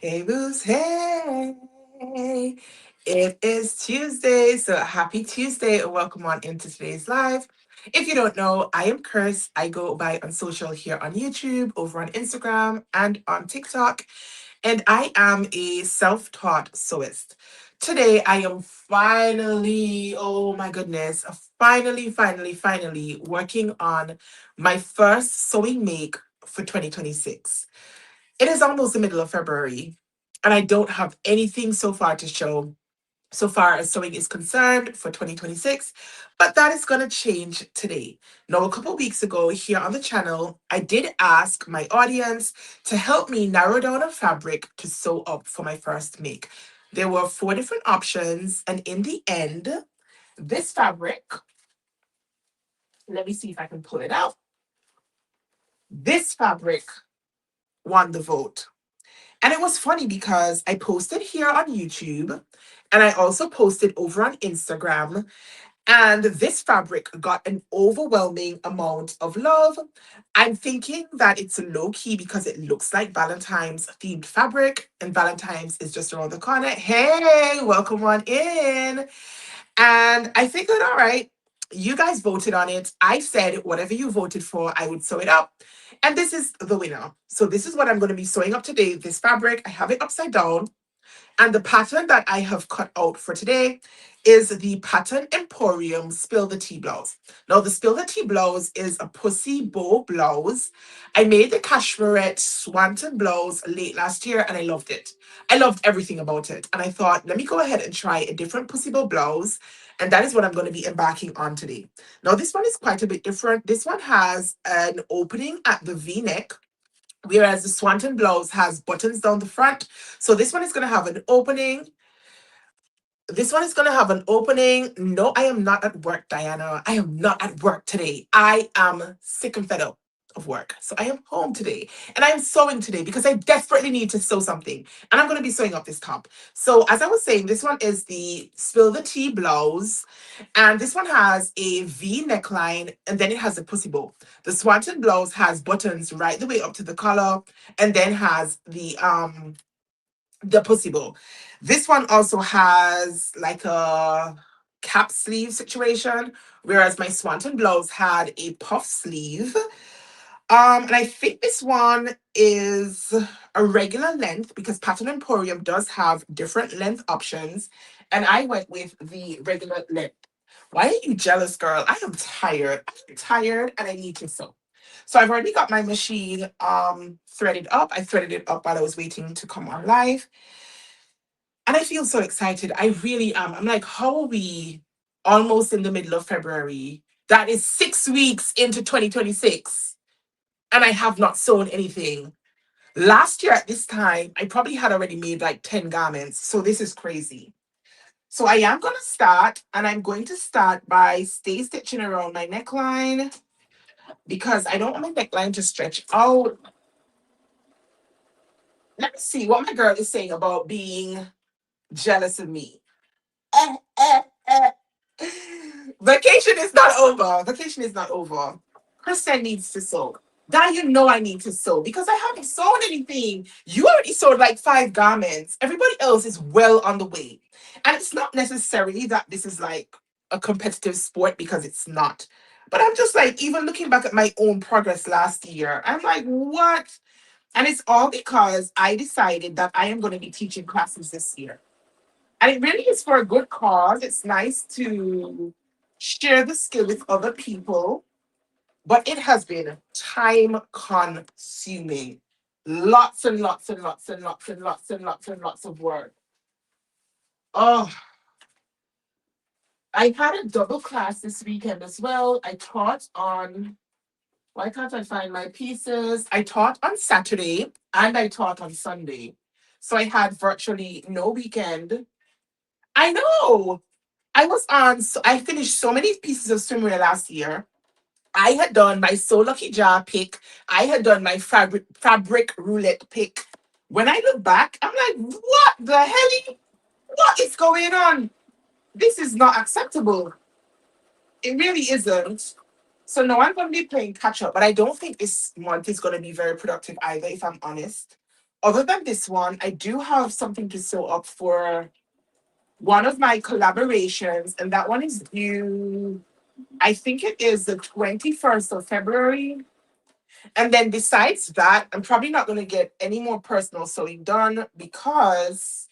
Hey, Booze, hey. It is Tuesday, so happy Tuesday and welcome on into today's live. If you don't know, I am Kris. I go by on social here on YouTube, over on Instagram, and on TikTok, and I am a self taught sewist. Today, I am finally, oh my goodness, finally working on my first sewing make for 2026. It is almost the middle of February, and I don't have anything so far to show so far as sewing is concerned for 2026, but that is going to change today. Now, a couple weeks ago here on the channel, I did ask my audience to help me narrow down a fabric to sew up for my first make. There were four different options, and in the end, this fabric, let me see if I can pull it out. This fabric won the vote. And it was funny because I posted here on YouTube and I also posted over on Instagram. And this fabric got an overwhelming amount of love. I'm thinking that it's low key because it looks like Valentine's themed fabric, and Valentine's is just around the corner. Hey, welcome on in. And I figured, all right, you guys voted on it. I said whatever you voted for, I would sew it up. And this is the winner. So this is what I'm going to be sewing up today. This fabric, I have it upside down. And the pattern that I have cut out for today is the Pattern Emporium Spill the Tea blouse. Now, the Spill the Tea blouse is a pussy bow blouse. I made the cashmerette swanton blouse late last year and I loved it. I loved everything about it. And I thought, let me go ahead and try a different pussy bow blouse. And that is what I'm going to be embarking on today. Now, this one is quite a bit different. This one has an opening at the V-neck, whereas the swanton blouse has buttons down the front. So this one is going to have an opening. This one is going to have an opening. No, I am not at work, Diana. I am not at work today. I am sick and fed up of work. So I am home today and I am sewing today because I desperately need to sew something. And I'm going to be sewing up this top. So as I was saying, this one is the Spill the Tea blouse. And this one has a V neckline and then it has a pussy bow. The swanton blouse has buttons right the way up to the collar and then has the pussy bow. This one also has like a cap sleeve situation, whereas my swanton blouse had a puff sleeve. And I think this one is a regular length because Pattern Emporium does have different length options, and I went with the regular length. Why are you jealous, girl? I am tired. I'm tired and I need to sew. So I've already got my machine threaded up. I threaded it up while I was waiting to come on live. And I feel so excited. I really am. I'm like, how are we almost in the middle of February? That is 6 weeks into 2026. And I have not sewn anything. Last year at this time, I probably had already made like 10 garments. So this is crazy. So I am going to start, and I'm going to start by stay stitching around my neckline because I don't want my neckline to stretch out. Let me see what my girl is saying about being jealous of me. Eh, eh, eh. Vacation is not over. Vacation is not over. Kristen needs to sew. Now you know I need to sew because I haven't sewn anything. You already sewed like 5 garments. Everybody else is well on the way. And it's not necessarily that this is like a competitive sport because it's not. But I'm just like, even looking back at my own progress last year, I'm like, what? And it's all because I decided that I am going to be teaching classes this year. And it really is for a good cause. It's nice to share the skill with other people, but it has been time consuming. Lots and lots and lots and lots and lots and lots and lots of work. Oh, I had a double class this weekend as well. I taught on, why can't I find my pieces? I taught on Saturday and I taught on Sunday. So I had virtually no weekend. I know. I finished so many pieces of swimwear last year. I had done my So Lucky Jar pick. I had done my fabric roulette pick. When I look back, I'm like, what the hell? What is going on? This is not acceptable. It really isn't. So now I'm going to be playing catch up, but I don't think this month is going to be very productive either, if I'm honest. Other than this one, I do have something to sew up for one of my collaborations, and that one is due, I think it is the 21st of February. And then besides that, I'm probably not going to get any more personal sewing done because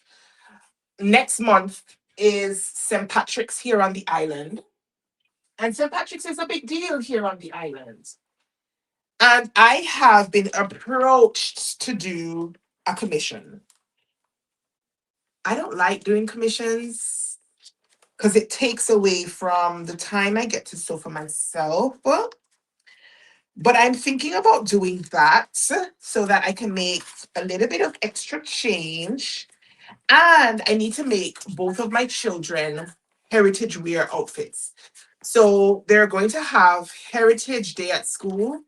next month is St. Patrick's here on the island. And St. Patrick's is a big deal here on the island. And I have been approached to do a commission. I don't like doing commissions because it takes away from the time I get to sew for myself. But I'm thinking about doing that so that I can make a little bit of extra change. And I need to make both of my children heritage wear outfits. So they're going to have Heritage Day at school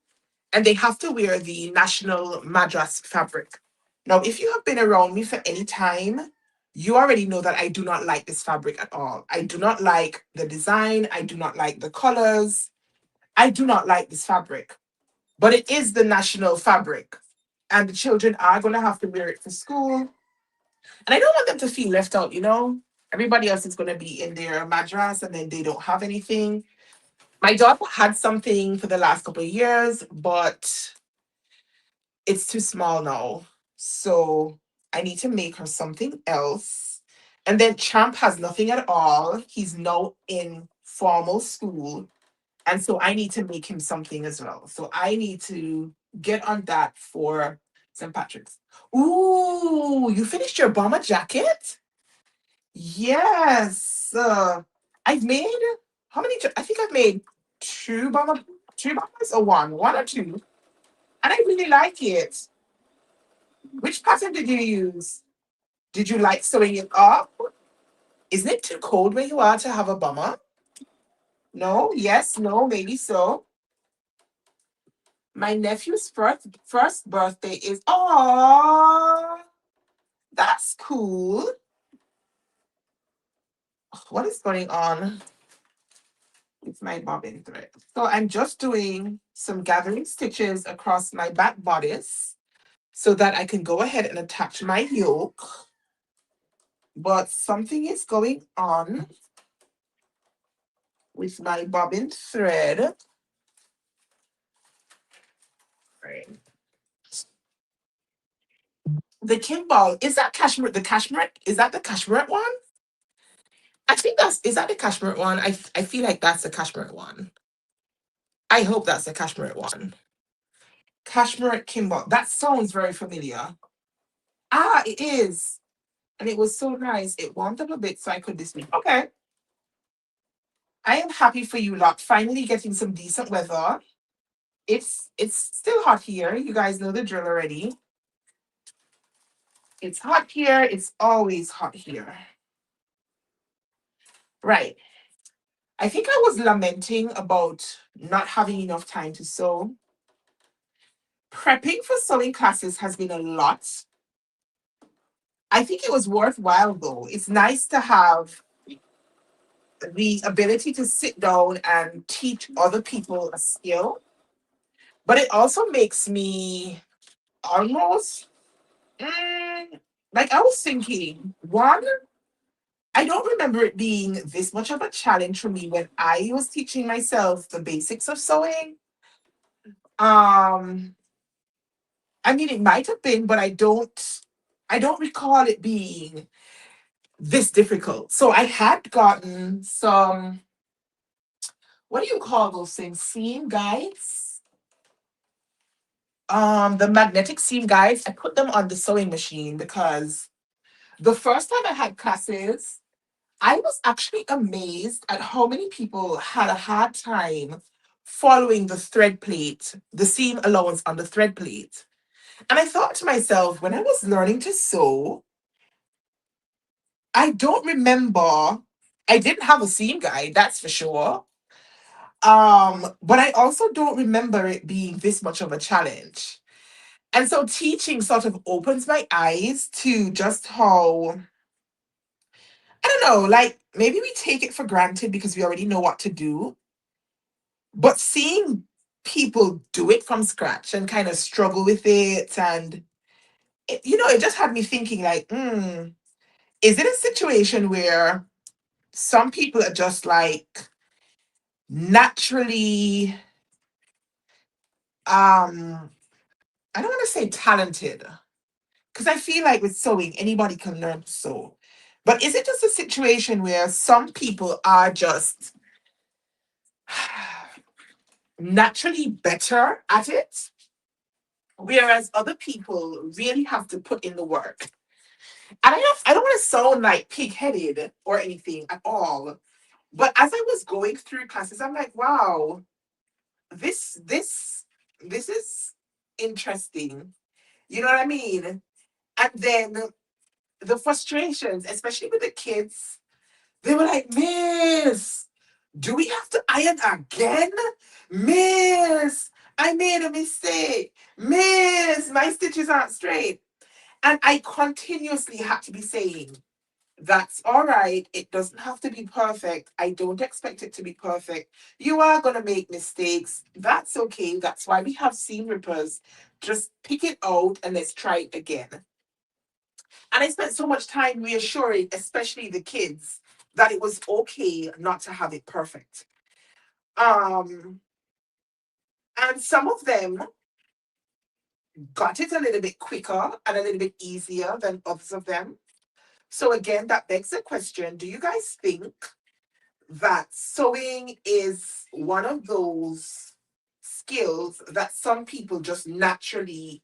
and they have to wear the national madras fabric. Now, if you have been around me for any time, you already know that I do not like this fabric at all. I do not like the design. I do not like the colors. I do not like this fabric. But it is the national fabric. And the children are going to have to wear it for school. And I don't want them to feel left out, you know? Everybody else is going to be in their madras and then they don't have anything. My daughter had something for the last couple of years, but it's too small now. So I need to make her something else. And then Champ has nothing at all. He's now in formal school. And so I need to make him something as well. So I need to get on that for St. Patrick's. Ooh, you finished your bomber jacket? Yes. I've made how many? I think I've made two bomber, two bombers or one or two, and I really like it. Which pattern did you use? Did you like sewing it up? Isn't it too cold where you are to have a bomber? No. Yes. No. Maybe so. My nephew's first birthday is. Oh, that's cool. What is going on with my bobbin thread? So I'm just doing some gathering stitches across my back bodice so that I can go ahead and attach my yoke. But something is going on with my bobbin thread. Right. The Kimball, is that cashmere? The cashmere, is that the cashmere one? I think is that the cashmere one? I feel like that's the cashmere one. I hope that's the cashmere one. Cashmere Kimball. That sounds very familiar. Ah, it is. And it was so nice. It warmed up a bit so I could this week. Okay. I am happy for you lot. Finally getting some decent weather. It's still hot here. You guys know the drill already. It's hot here. It's always hot here. Right. I think I was lamenting about not having enough time to sew. Prepping for sewing classes has been a lot. I think it was worthwhile though. It's nice to have the ability to sit down and teach other people a skill, but it also makes me almost like I was thinking, one, I don't remember it being this much of a challenge for me when I was teaching myself the basics of sewing. Um, I mean, it might have been, but I don't recall it being this difficult. So I had gotten some, what do you call those things? Seam guides. The magnetic seam guides. I put them on the sewing machine because the first time I had classes, I was actually amazed at how many people had a hard time following the thread plate, the seam allowance on the thread plate. And I thought to myself, when I was learning to sew, I don't remember, I didn't have a seam guide, that's for sure. But I also don't remember it being this much of a challenge. And so teaching sort of opens my eyes to just how, I don't know, like maybe we take it for granted because we already know what to do. But seeing people do it from scratch and kind of struggle with it, and it just had me thinking like, is it a situation where some people are just like naturally, I don't want to say talented, because I feel like with sewing, anybody can learn to sew. But is it just a situation where some people are just naturally better at it, whereas other people really have to put in the work? And I don't want to sound like pig-headed or anything at all, but as I was going through classes, I'm like, wow, this is interesting. You know what I mean? And then the frustrations, especially with the kids, they were like, Miss, do we have to iron again? Miss, I made a mistake. Miss, my stitches aren't straight. And I continuously had to be saying, that's all right. It doesn't have to be perfect. I don't expect it to be perfect. You are going to make mistakes. That's okay. That's why we have seam rippers. Just pick it out and let's try it again. And I spent so much time reassuring, especially the kids, that it was okay not to have it perfect. Um, and some of them got it a little bit quicker and a little bit easier than others of them. So again, that begs the question, do you guys think that sewing is one of those skills that some people just naturally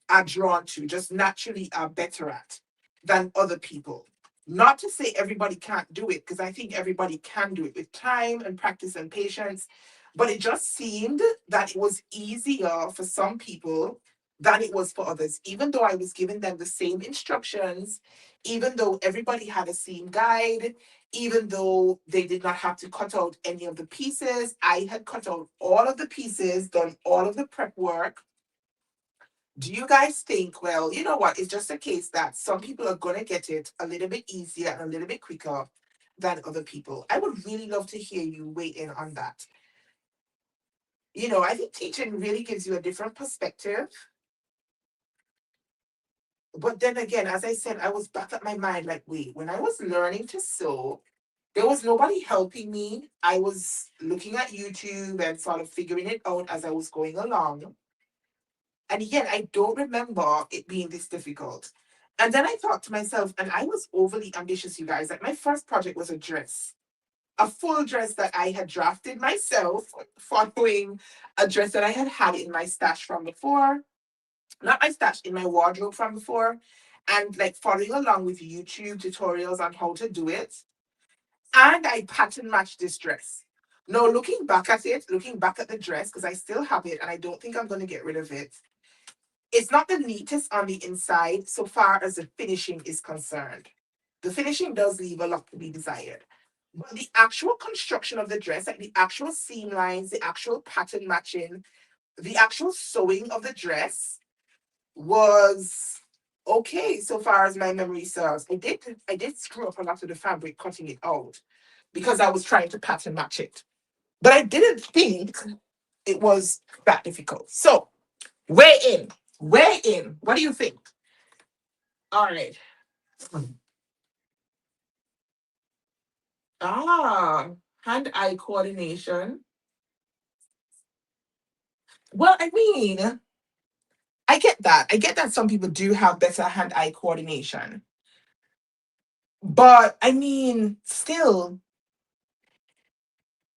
are drawn to, just naturally are better at than other people? Not to say everybody can't do it, because I think everybody can do it with time and practice and patience. But it just seemed that it was easier for some people than it was for others, even though I was giving them the same instructions, even though everybody had a seam guide, even though they did not have to cut out any of the pieces. I had cut out all of the pieces, done all of the prep work. Do you guys think, well, you know what, it's just a case that some people are going to get it a little bit easier and a little bit quicker than other people? I would really love to hear you weigh in on that. I think teaching really gives you a different perspective. But then again, as I said, I was back at my mind like, wait, when I was learning to sew, there was nobody helping me. I was looking at YouTube and sort of figuring it out as I was going along. And yet I don't remember it being this difficult. And then I thought to myself, and I was overly ambitious, you guys. Like, my first project was a dress, a full dress that I had drafted myself, following a dress that I had had in my stash from before. Not my stash, in my wardrobe from before. And like following along with YouTube tutorials on how to do it. And I pattern matched this dress. Now, looking back at it, looking back at the dress, because I still have it and I don't think I'm going to get rid of it, it's not the neatest on the inside so far as the finishing is concerned. The finishing does leave a lot to be desired. But the actual construction of the dress, like the actual seam lines, the actual pattern matching, the actual sewing of the dress was okay so far as my memory serves. I did screw up a lot of the fabric cutting it out because I was trying to pattern match it. But I didn't think it was that difficult. So weigh in. Weigh in. What do you think? All right. Ah, hand-eye coordination. Well, I mean, I get that. I get that some people do have better hand-eye coordination. But I mean, still,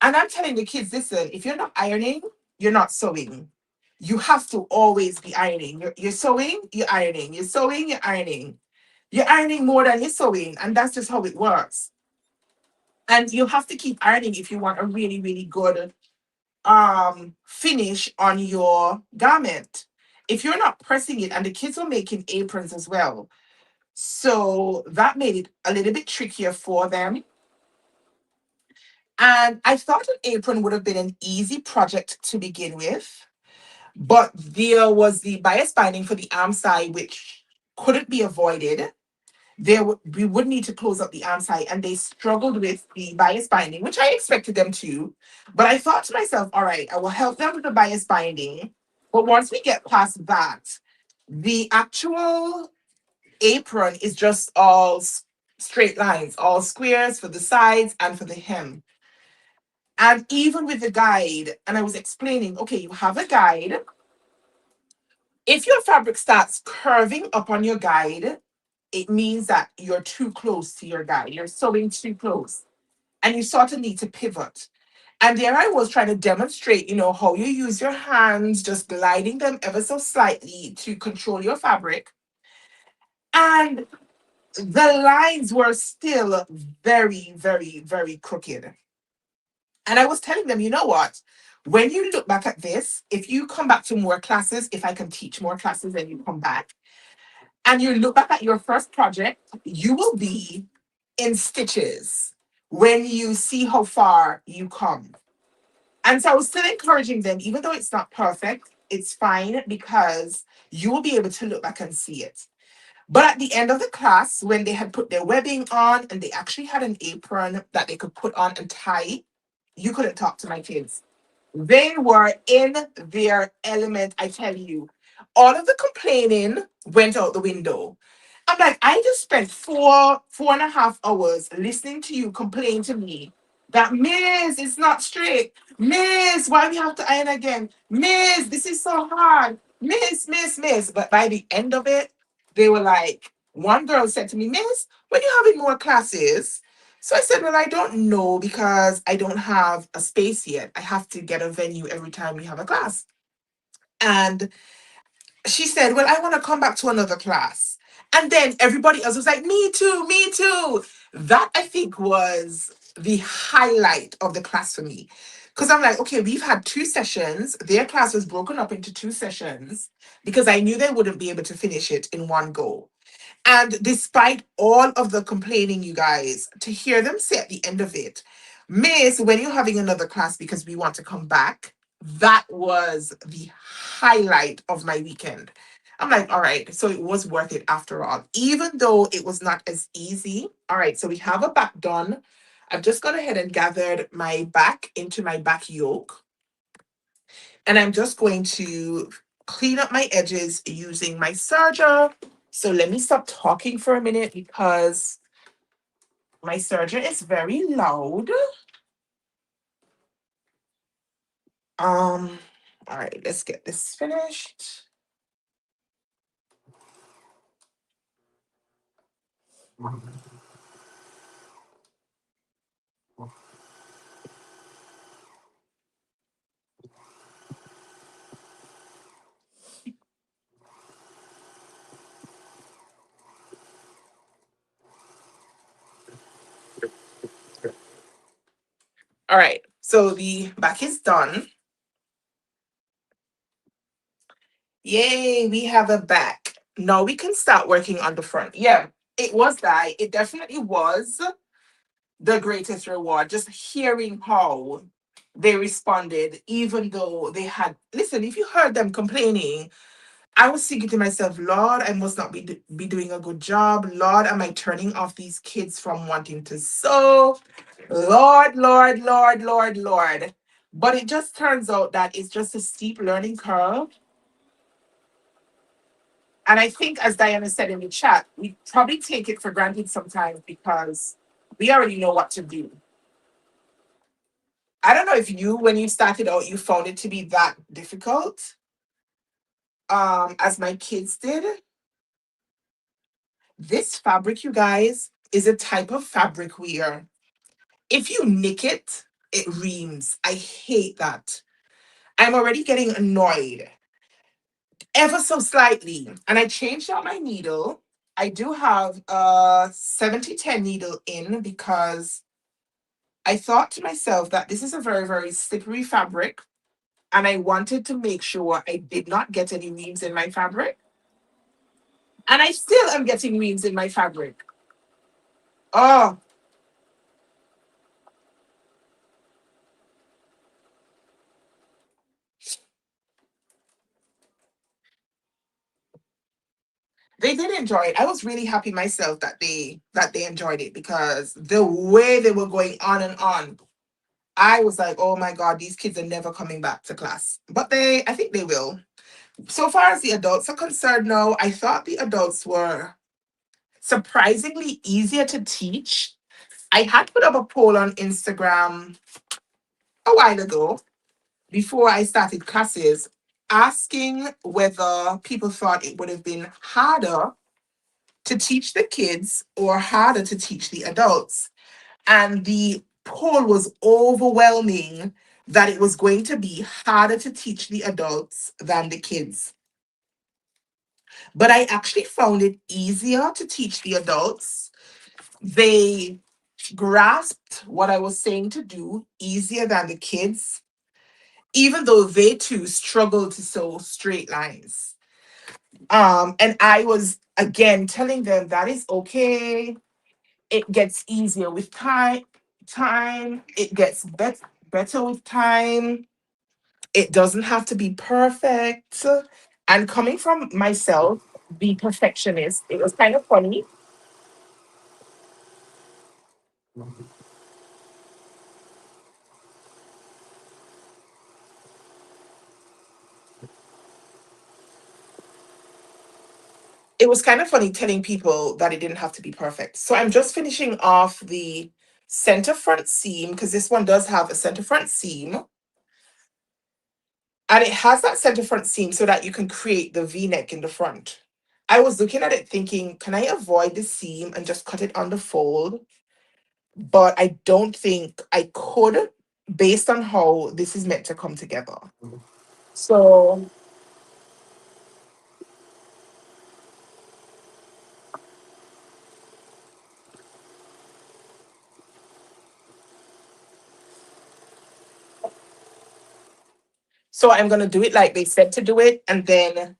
and I'm telling the kids, listen, if you're not ironing, you're not sewing. You have to always be ironing. You're sewing, you're ironing. You're sewing, you're ironing. You're ironing more than you're sewing, and that's just how it works. And you have to keep ironing if you want a really, really good finish on your garment. If you're not pressing it, and the kids were making aprons as well, so that made it a little bit trickier for them. And I thought an apron would have been an easy project to begin with, but there was the bias binding for the arm side, which couldn't be avoided. We would need to close up the arm side, and they struggled with the bias binding, which I expected them to. But I thought to myself, all right, I will help them with the bias binding. But once we get past that, The actual apron is just all straight lines, all squares for the sides and for the hem. And even with the guide, and I was explaining, okay, you have a guide. If your fabric starts curving up on your guide, it means that you're too close to your guide. You're sewing too close. And you sort of need to pivot. And there I was trying to demonstrate, how you use your hands, just gliding them ever so slightly to control your fabric. And the lines were still very, very, very crooked. And I was telling them, you know what? When you look back at this, if you come back to more classes, if I can teach more classes and you come back, and you look back at your first project, you will be in stitches when you see how far you come. And so I was still encouraging them, even though it's not perfect, it's fine because you will be able to look back and see it. But at the end of the class, when they had put their webbing on and they actually had an apron that they could put on and tie, you couldn't talk to my kids. They were in their element, I tell you. All of the complaining went out the window. I'm like, I just spent 4.5 hours listening to you complain to me that Miss, it's not straight. Miss, why we have to iron again? Miss, this is so hard. Miss. But by the end of it, they were like, one girl said to me, Miss, when you having more classes? So I said, well, I don't know because I don't have a space yet. I have to get a venue every time we have a class. And she said, well, I want to come back to another class. And then everybody else was like, me too, me too. That I think was the highlight of the class for me. Because I'm like, okay, we've had 2 sessions. Their class was broken up into 2 sessions because I knew they wouldn't be able to finish it in one go. And despite all of the complaining, you guys, to hear them say at the end of it, Miss, when you're having another class because we want to come back, that was the highlight of my weekend. I'm like, all right, so it was worth it after all, even though it was not as easy. All right, so we have a back done. I've just gone ahead and gathered my back into my back yoke. And I'm just going to clean up my edges using my serger. So let me stop talking for a minute because my serger is very loud. All right, let's get this finished. All right, so the back is done. Yay, we have a back. Now we can start working on the front. Yeah, it was that. It definitely was the greatest reward. Just hearing how they responded, even though they had, listen, if you heard them complaining, I was thinking to myself, Lord, I must not be doing a good job. Lord, am I turning off these kids from wanting to sew? Lord. But it just turns out that it's just a steep learning curve. And I think, as Diana said in the chat, we probably take it for granted sometimes because we already know what to do. I don't know if you, when you started out, you found it to be that difficult, as my kids did. This fabric, you guys, is a type of fabric where if you nick it, it reams. I hate that. I'm already getting annoyed ever so slightly. And I changed out my needle. I do have a 70-10 needle in because I thought to myself that this is a very, very slippery fabric. And I wanted to make sure I did not get any reams in my fabric. And I still am getting reams in my fabric. Oh, they did enjoy it. I was really happy myself that they enjoyed it because the way they were going on and on, I was like, oh my God, these kids are never coming back to class. But I think they will. So far as the adults are concerned, no, I thought the adults were surprisingly easier to teach. I had put up a poll on Instagram a while ago before I started classes asking whether people thought it would have been harder to teach the kids or harder to teach the adults. And the poll was overwhelming that it was going to be harder to teach the adults than the kids. But I actually found it easier to teach the adults. They grasped what I was saying to do easier than the kids, even though they too struggled to sew straight lines. And I was again telling them that is okay. It gets easier with time. It gets better with time. It doesn't have to be perfect. And coming from myself, the perfectionist, it was kind of funny. It was kind of funny telling people that it didn't have to be perfect. So I'm just finishing off the center front seam because this one does have a center front seam. And it has that center front seam so that you can create the V-neck in the front. I was looking at it thinking, can I avoid the seam and just cut it on the fold? But I don't think I could based on how this is meant to come together. So so I'm gonna do it like they said to do it, and then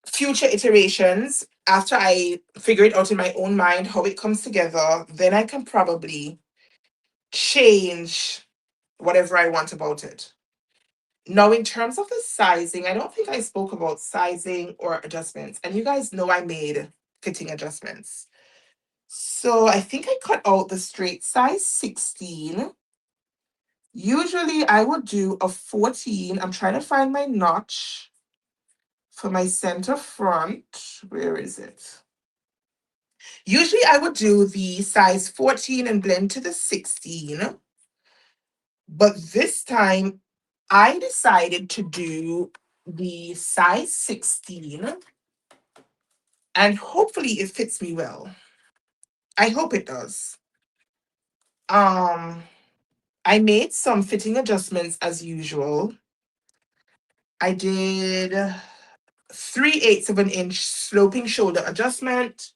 future iterations, after I figure it out in my own mind how it comes together, then I can probably change whatever I want about it. Now, in terms of the sizing, I don't think I spoke about sizing or adjustments. And you guys know I made fitting adjustments. So I think I cut out the straight size 16. Usually I would do a 14. I'm trying to find my notch for my center front. Where is it? Usually I would do the size 14 and blend to the 16. But this time I decided to do the size 16 and hopefully it fits me well. I hope it does. Um, I made some fitting adjustments as usual. I did 3/8 of an inch sloping shoulder adjustment.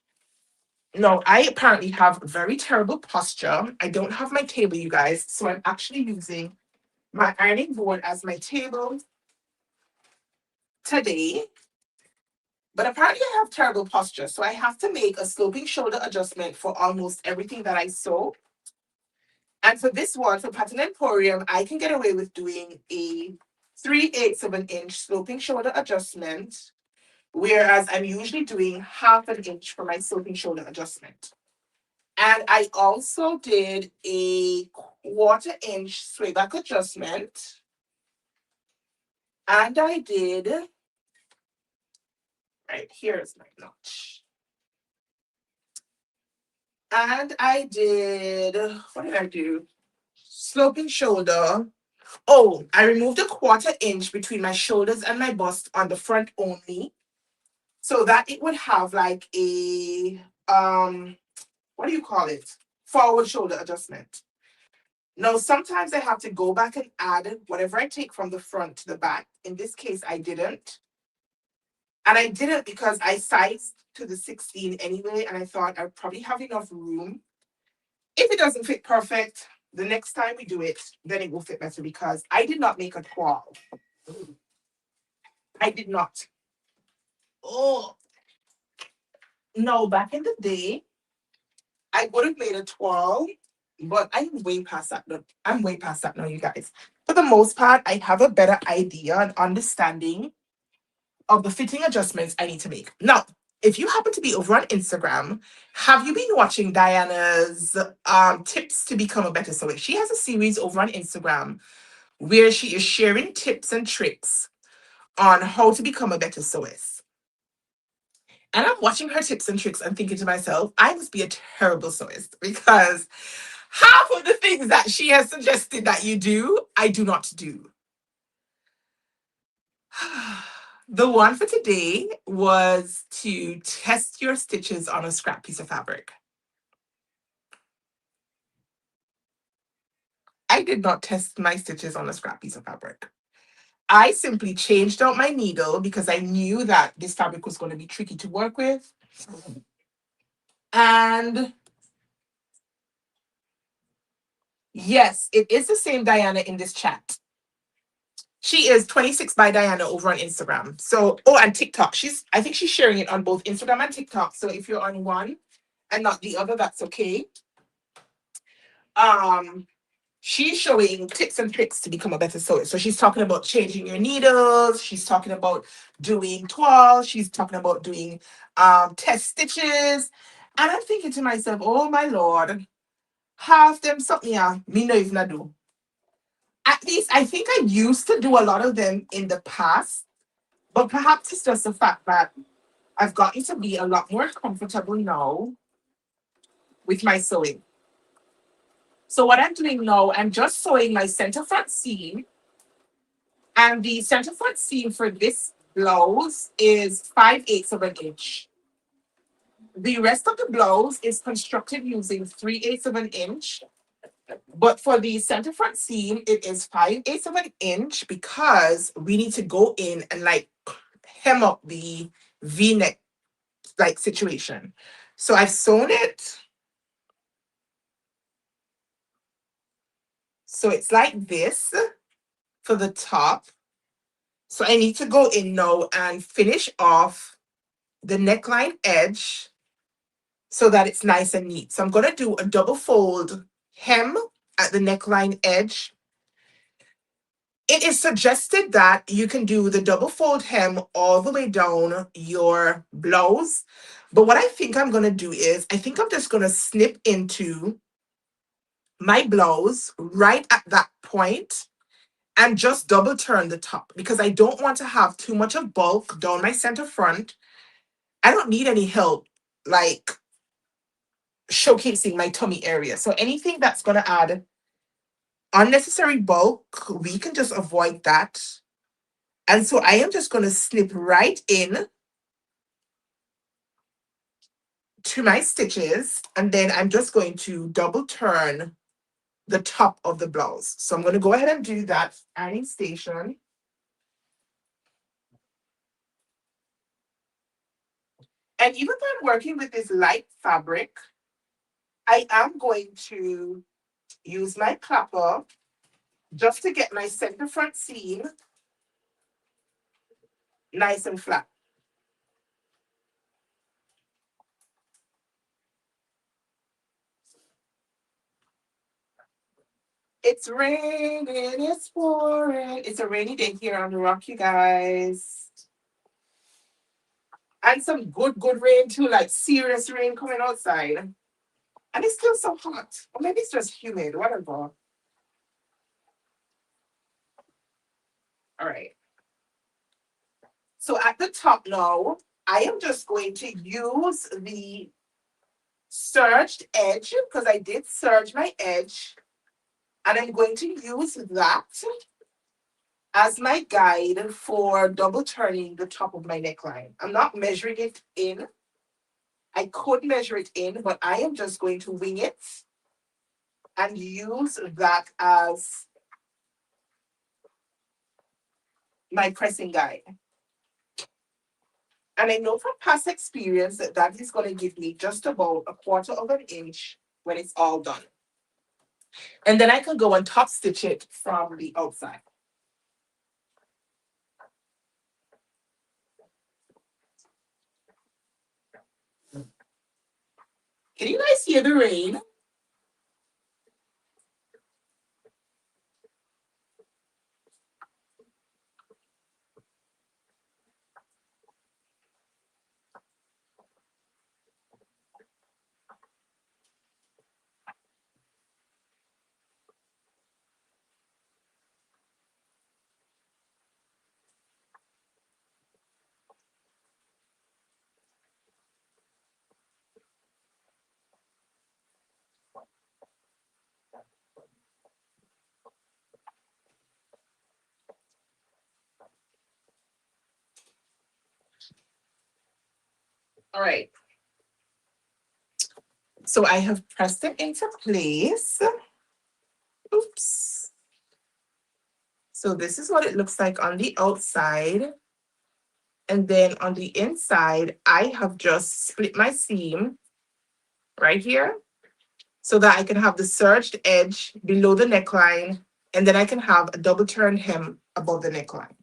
No, I apparently have very terrible posture. I don't have my table, you guys, so I'm actually using my ironing board as my table today. But apparently, I have terrible posture, so I have to make a sloping shoulder adjustment for almost everything that I sew. And for this one, for Pattern Emporium, I can get away with doing a 3/8 of an inch sloping shoulder adjustment, whereas I'm usually doing half an inch for my sloping shoulder adjustment. And I also did a 1/4 inch sway back adjustment. And I did, right, here's my notch. And I did, what did I do? Sloping shoulder. Oh, I removed a 1/4 inch between my shoulders and my bust on the front only, so that it would have like a what do you call it? Forward shoulder adjustment. Now, sometimes I have to go back and add whatever I take from the front to the back. In this case, I didn't. And I didn't because I sized to the 16 anyway, and I thought I'd probably have enough room. If it doesn't fit perfect, the next time we do it, then it will fit better because I did not make a 12. I did not. Oh, no, back in the day, I would have made a 12, but I'm way past that. I'm way past that now, you guys. For the most part, I have a better idea and understanding of the fitting adjustments I need to make. Now, if you happen to be over on Instagram, have you been watching Diana's tips to become a better sewer? She has a series over on Instagram where she is sharing tips and tricks on how to become a better sewist. And I'm watching her tips and tricks and thinking to myself, I must be a terrible sewist because half of the things that she has suggested that you do, I do not do. The one for today was to test your stitches on a scrap piece of fabric. I did not test my stitches on a scrap piece of fabric. I simply changed out my needle because I knew that this fabric was going to be tricky to work with. And yes, it is the same Diana in this chat. She is 26 by Diana over on Instagram. So, oh, and TikTok. I think she's sharing it on both Instagram and TikTok. So if you're on one and not the other, that's okay. Um, she's showing tips and tricks to become a better sewer. So she's talking about changing your needles. She's talking about doing toile. She's talking about doing test stitches. And I'm thinking to myself, oh my lord, half them something me no even do. At least I think I used to do a lot of them in the past, but perhaps it's just the fact that I've gotten to be a lot more comfortable now with my sewing. So what I'm doing now, I'm just sewing my center front seam. And the center front seam for this blouse is 5/8 of an inch. The rest of the blouse is constructed using 3/8 of an inch. But for the center front seam, it is 5/8 of an inch because we need to go in and like hem up the V-neck like situation. So I've sewn it. So it's like this for the top. So I need to go in now and finish off the neckline edge so that it's nice and neat. So I'm going to do a double fold hem at the neckline edge. It is suggested that you can do the double fold hem all the way down your blouse. But what I think I'm going to do is, I think I'm just going to snip into my blouse right at that point and just double turn the top because I don't want to have too much of bulk down my center front. I don't need any help like showcasing my tummy area. So anything that's going to add unnecessary bulk, we can just avoid that. And so I am just going to snip right in to my stitches, and then I'm just going to double turn the top of the blouse. So I'm going to go ahead and do that ironing station. And even though I'm working with this light fabric, I am going to use my clapper just to get my center front seam nice and flat. It's raining, it's pouring. It's a rainy day here on the rock, you guys. And some good rain too, like serious rain coming outside. And it's still so hot. Or maybe it's just humid, whatever. All right. So at the top now, I am just going to use the serged edge because I did serge my edge. And I'm going to use that as my guide for double turning the top of my neckline. I'm not measuring it in. I could measure it in, but I am just going to wing it and use that as my pressing guide. And I know from past experience that that is going to give me just about 1/4 of an inch when it's all done. And then I can go and top stitch it from the outside. Can you guys hear the rain? All right. So I have pressed it into place. Oops. So this is what it looks like on the outside. And then on the inside, I have just split my seam right here so that I can have the serged edge below the neckline. And then I can have a double turned hem above the neckline.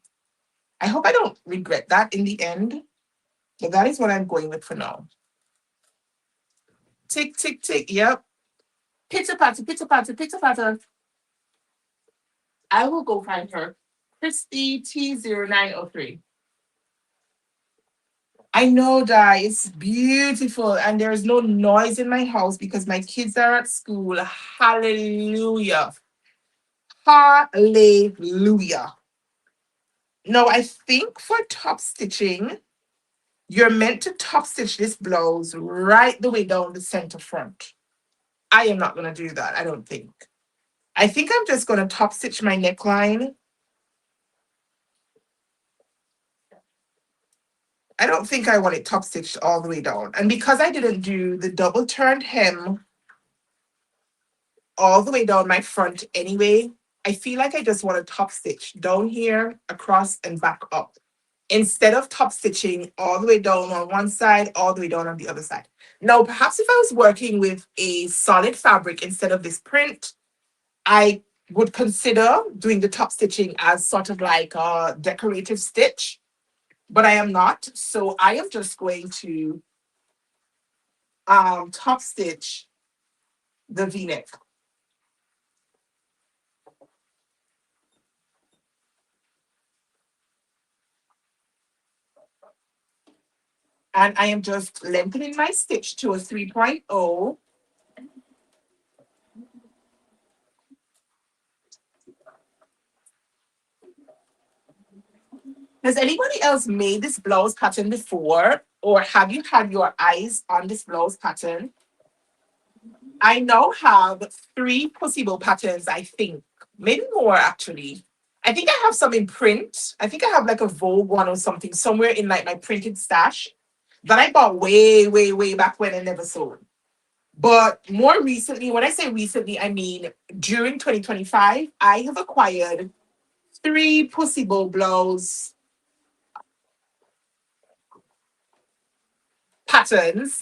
I hope I don't regret that in the end, but that is what I'm going with for now. Tick, tick, tick. Yep. Pitter patter, pitter patter, pitter patter. I will go find her. Christy T0903. I know that it's beautiful and there is no noise in my house because my kids are at school. Hallelujah. Hallelujah. Now, I think for top stitching, you're meant to top stitch this blouse right the way down the center front. I am not going to do that, I don't think. I think I'm just going to top stitch my neckline. I don't think I want it top stitched all the way down. And because I didn't do the double turned hem all the way down my front anyway, I feel like I just want to top stitch down here, across, and back up, instead of top stitching all the way down on one side, all the way down on the other side. Now, perhaps if I was working with a solid fabric instead of this print, I would consider doing the top stitching as sort of like a decorative stitch, but I am not. So I am just going to top stitch the V-neck. And I am just lengthening my stitch to a 3.0. Has anybody else made this blouse pattern before? Or have you had your eyes on this blouse pattern? I now have 3 possible patterns, I think. Maybe more actually. I think I have some in print. I think I have like a Vogue one or something somewhere in like my printed stash that I bought way, way, way back when I never sold. But more recently, when I say recently, I mean during 2025, I have acquired 3 possible blouse patterns.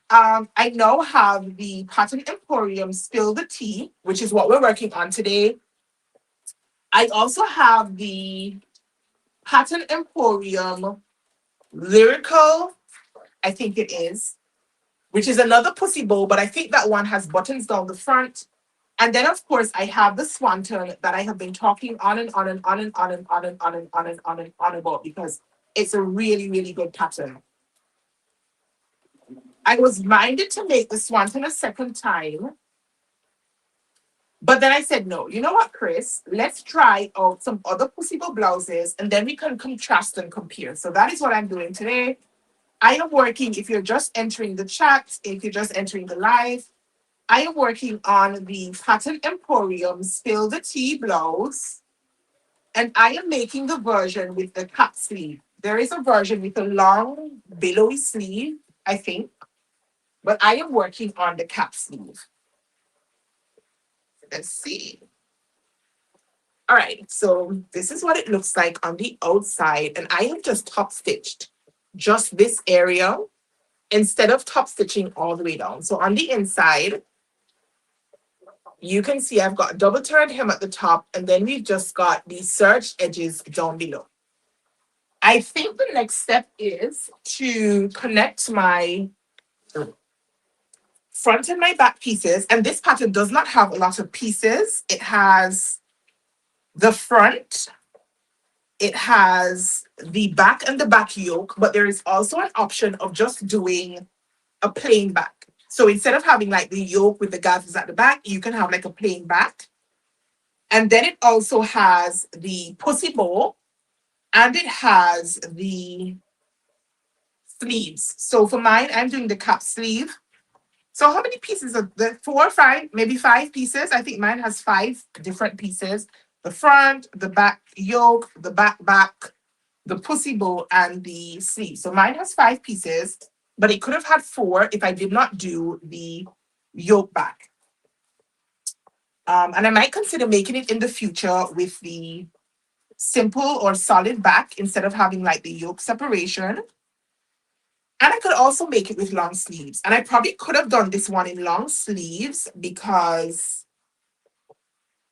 I now have the Pattern Emporium Spill the Tea, which is what we're working on today. I also have the Pattern Emporium Lyrical, I think it is, which is another pussy bow, but I think that one has buttons down the front. And then, of course, I have the Swanton that I have been talking on and on and on and on and on and on and on and on and on about because it's a really, really good pattern. I was minded to make the Swanton a second time, but then I said, no, you know what, Kris? Let's try out some other possible blouses and then we can contrast and compare. So that is what I'm doing today. I am working, if you're just entering the chat, if you're just entering the live, I am working on the Pattern Emporium Spill the Tea blouse. And I am making the version with the cap sleeve. There is a version with a long, billowy sleeve, I think. But I am working on the cap sleeve. Let's see. All right, so this is what it looks like on the outside. And I have just top stitched just this area instead of top stitching all the way down. So on the inside, you can see I've got double turned hem at the top, and then we've just got these serged edges down below. I think the next step is to connect my front and my back pieces. And this pattern does not have a lot of pieces. It has the front, it has the back and the back yoke, but there is also an option of just doing a plain back. So instead of having like the yoke with the gathers at the back, you can have like a plain back. And then it also has the pussy bow and it has the sleeves. So for mine, I'm doing the cap sleeve. So how many pieces are there? 4 or 5, maybe 5 pieces. I think mine has 5 different pieces. The front, the back yoke, the back, the pussy bow and the sleeve. So mine has 5 pieces, but it could have had 4 if I did not do the yoke back. And I might consider making it in the future with the simple or solid back instead of having like the yoke separation. And I could also make it with long sleeves. And I probably could have done this one in long sleeves because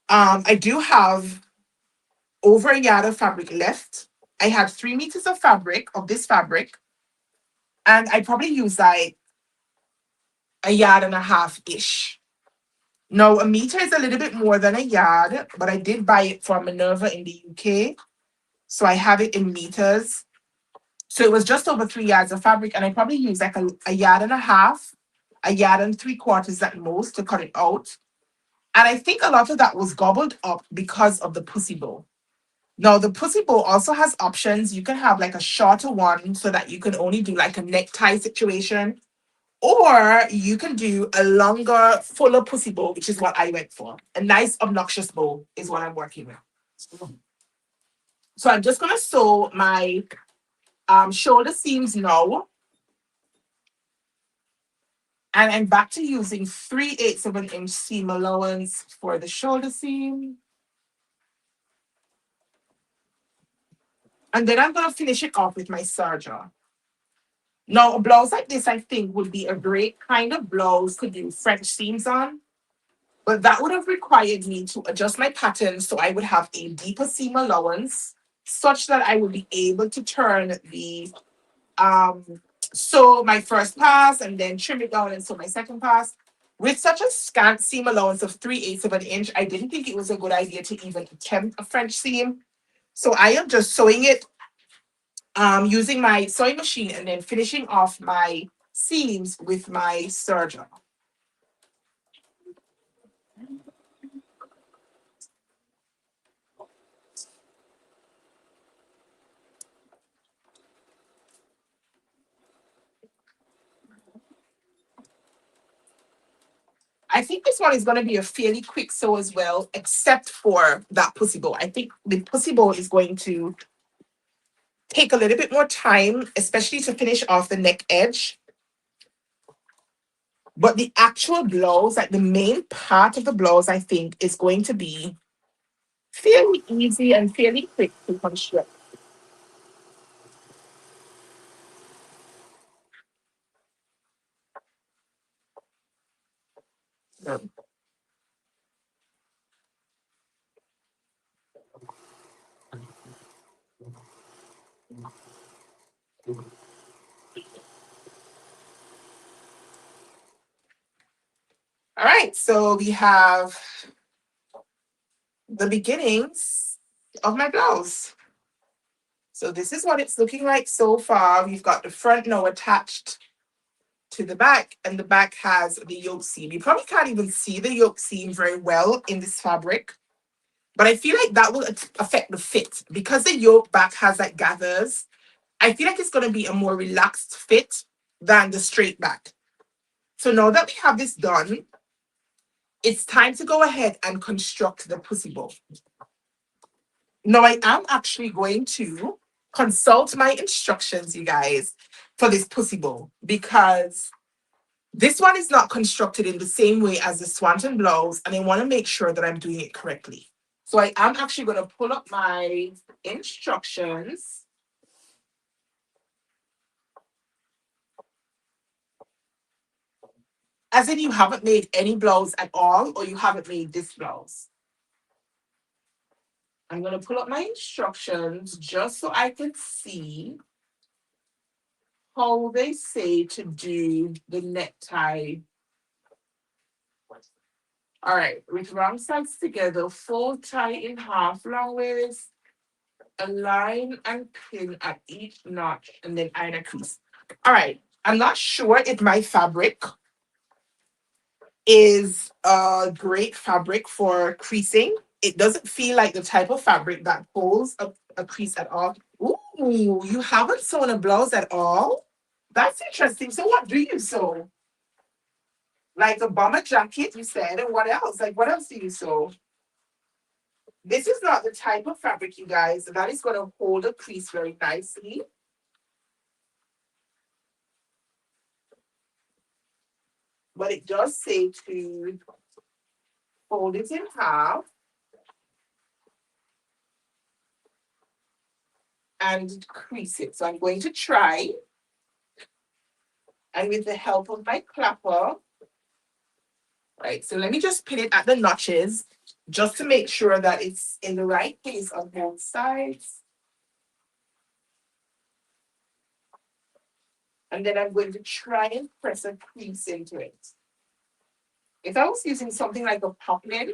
I do have over a yard of fabric left. I had 3 meters of fabric, of this fabric, and I probably used like a yard and a half ish. Now, a meter is a little bit more than a yard, but I did buy it from Minerva in the UK. So I have it in meters. So it was just over 3 yards of fabric, and I probably used like a yard and a half, a yard and 3/4 at most to cut it out. And I think a lot of that was gobbled up because of the pussy bow. Now, the pussy bow also has options. You can have like a shorter one so that you can only do like a necktie situation, or you can do a longer, fuller pussy bow, which is what I went for. A nice, obnoxious bow is what I'm working with. So I'm just going to sew my shoulder seams now. And I'm back to using 3/8 of an inch seam allowance for the shoulder seam. And then I'm going to finish it off with my serger. Now, a blouse like this, I think, would be a great kind of blouse to do French seams on. But that would have required me to adjust my pattern so I would have a deeper seam allowance such that I would be able to turn the sew my first pass and then trim it down and sew my second pass. With such a scant seam allowance of 3/8 of an inch, I didn't think it was a good idea to even attempt a French seam. So I am just sewing it using my sewing machine and then finishing off my seams with my serger. I think this one is going to be a fairly quick sew as well, except for that pussy bow. I think the pussy bow is going to take a little bit more time, especially to finish off the neck edge. But the actual blouse, like the main part of the blouse, I think is going to be fairly easy and fairly quick to construct. All right, so we have the beginnings of my blouse. So this is what it's looking like so far. We've got the front now attached to the back, and the back has the yoke seam. You probably can't even see the yoke seam very well in this fabric, but I feel like that will affect the fit because the yoke back has like gathers. I feel like it's going to be a more relaxed fit than the straight back. So now that we have this done, it's time to go ahead and construct the pussy bow. Now I am actually going to consult my instructions, you guys, for this pussy bow because this one is not constructed in the same way as the swanton blouse, and I want to make sure that I'm doing it correctly. So I am actually going to pull up my instructions. As in, you haven't made any blouse at all, or you haven't made this blouse. I'm going to pull up my instructions just so I can see how they say to do the necktie. All right, with wrong sides together, fold tie in half long waist, align and pin at each notch, and then iron a crease. All right, I'm not sure if my fabric is a great fabric for creasing. It doesn't feel like the type of fabric that holds a crease at all. Ooh, you haven't sewn a blouse at all? That's interesting. So what do you sew? Like a bomber jacket, you said, and what else? Like what else do you sew? This is not the type of fabric, you guys, that is going to hold a crease very nicely. But it does say to fold it in half and crease it. So I'm going to try. And with the help of my clapper, right, so let me just pin it at the notches just to make sure that it's in the right place on both sides. And then I'm going to try and press a crease into it. If I was using something like a poplin,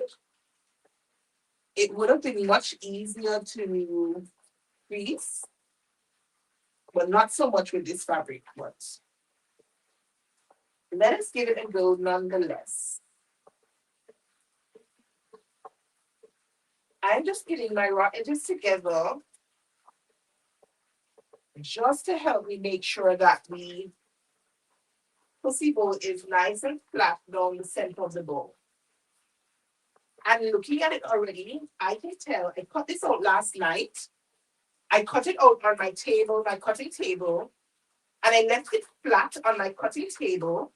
it would have been much easier to crease, but not so much with this fabric. But let us give it a go nonetheless. I'm just getting my raw edges together just to help me make sure that the pussy bowl is nice and flat down the center of the bowl. And looking at it already, I can tell I cut this out last night. I cut it out on my table, my cutting table, and I left it flat on my cutting table.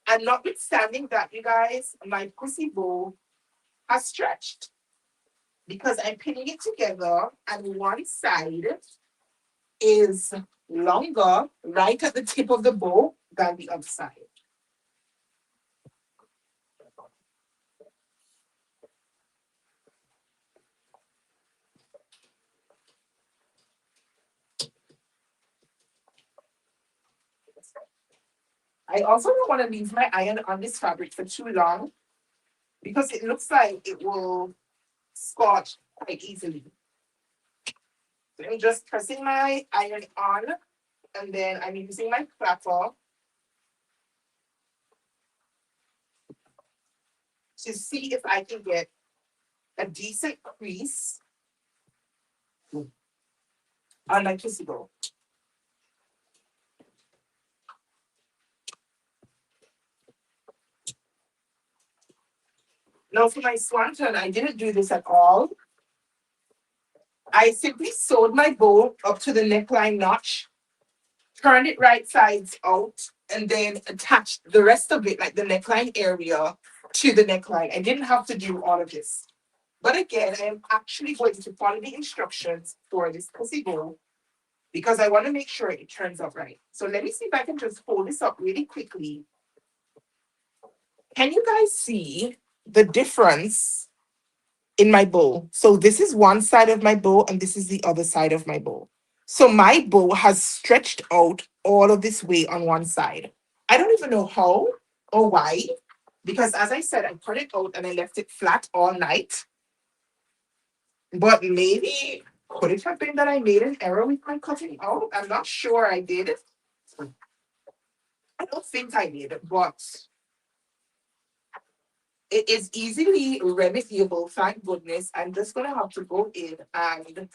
And notwithstanding that, you guys, my pussy bowl has stretched because I'm pinning it together, and one side is longer right at the tip of the bow than the other side. I also don't want to leave my iron on this fabric for too long because it looks like it will scorch quite easily. So I'm just pressing my iron on, and then I'm using my clapper to see if I can get a decent crease on my pussy bowl. Now for my swanton, I didn't do this at all. I simply sewed my bow up to the neckline notch, turned it right sides out, and then attached the rest of it, like the neckline area, to the neckline. I didn't have to do all of this. But again, I am actually going to follow the instructions for this pussy bow because I want to make sure it turns out right. So let me see if I can just hold this up really quickly. Can you guys see the difference in my bow? So this is one side of my bow and this is the other side of my bow. So my bow has stretched out all of this way on one side. I don't even know how or why, because as I said, I cut it out and I left it flat all night. But maybe could it have been that I made an error with my cutting out? I'm not sure I did. I don't think I did, but it is easily remediable, thank goodness. I'm just gonna have to go in and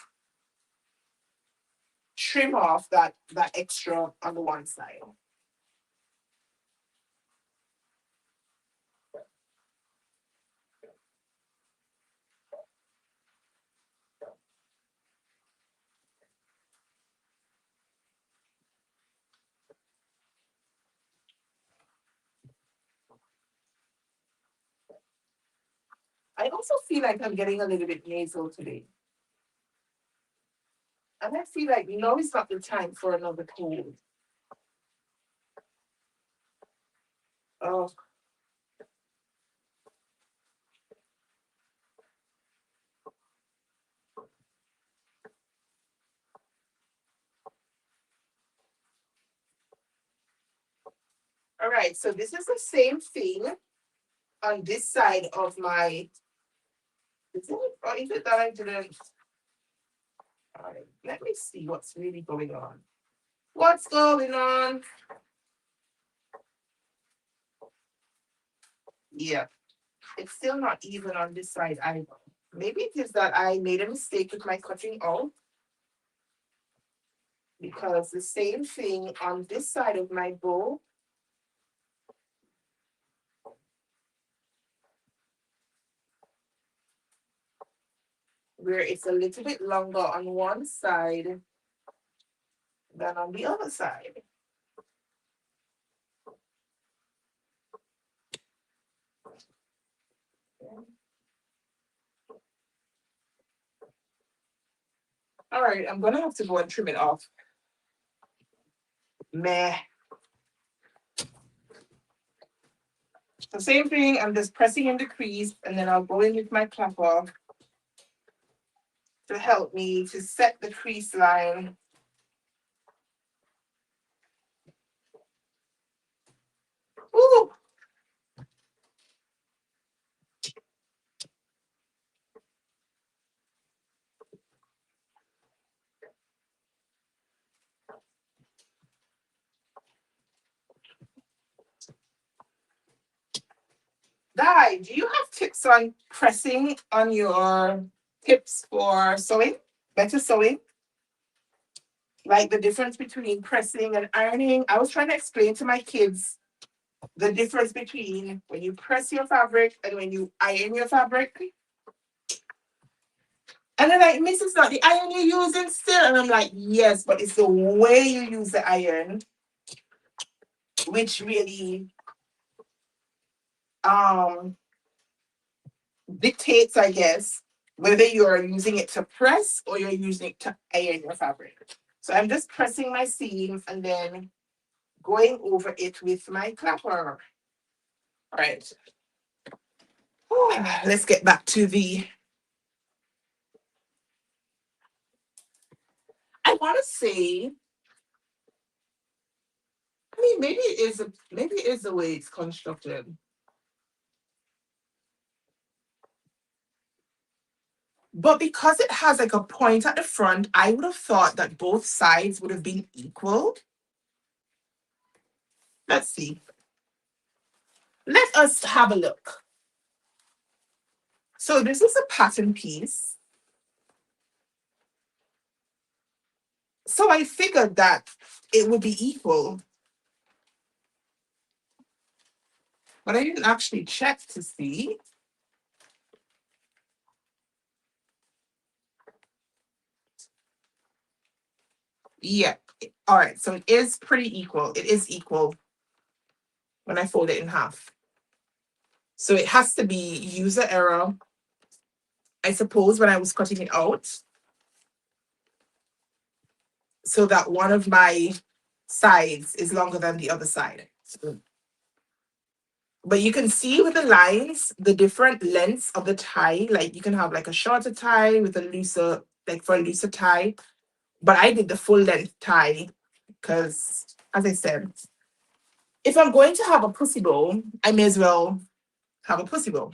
trim off that extra on the one side. I also feel like I'm getting a little bit nasal today. And I feel like now is not the time for another cold. Oh, all right. So this is the same thing on this side of my. Is it, or is it that I didn't? All right. Let me see what's really going on. What's going on? Yeah, it's still not even on this side either. Maybe it is that I made a mistake with my cutting out because the same thing on this side of my bow where it's a little bit longer on one side than on the other side. All right, I'm gonna have to go and trim it off. Meh. The same thing, I'm just pressing in the crease and then I'll go in with my clapper to help me to set the crease line. Ooh. Di, do you have tips on pressing on your tips for sewing? Better sewing? Like the difference between pressing and ironing? I was trying to explain to my kids the difference between when you press your fabric and when you iron your fabric. And they're like, Miss, it's not the iron you're using still. And I'm like, yes, but it's the way you use the iron, which really um dictates, I guess, whether you're using it to press or you're using it to iron your fabric. So I'm just pressing my seams and then going over it with my clapper. All right. Let's get back to the. I want to say, I mean, maybe it is the way it's constructed. But because it has like a point at the front, I would have thought that both sides would have been equal. Let's see. Let us have a look. So this is a pattern piece. So I figured that it would be equal. But I didn't actually check to see. Yeah. All right. So it is pretty equal. It is equal when I fold it in half. So it has to be user error. I suppose when I was cutting it out, so that one of my sides is longer than the other side. But you can see with the lines, the different lengths of the tie. Like you can have like a shorter tie with a looser, like for a looser tie. But I did the full length tie because, as I said, if I'm going to have a pussy bow, I may as well have a pussy bow.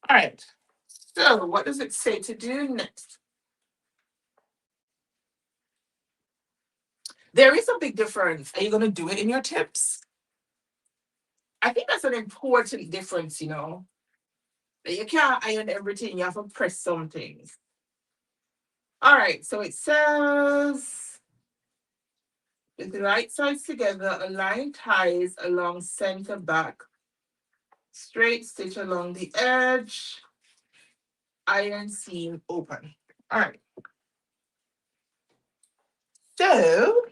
All right. So what does it say to do next? There is a big difference. Are you going to do it in your tips? I think that's an important difference, you know. That you can't iron everything, you have to press some things. All right, so it says with the right sides together, align ties along center back, straight stitch along the edge, iron seam open. All right. So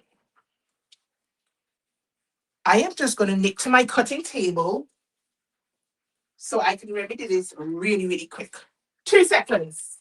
I am just going to knit to my cutting table so I can remedy this really, really quick. 2 seconds.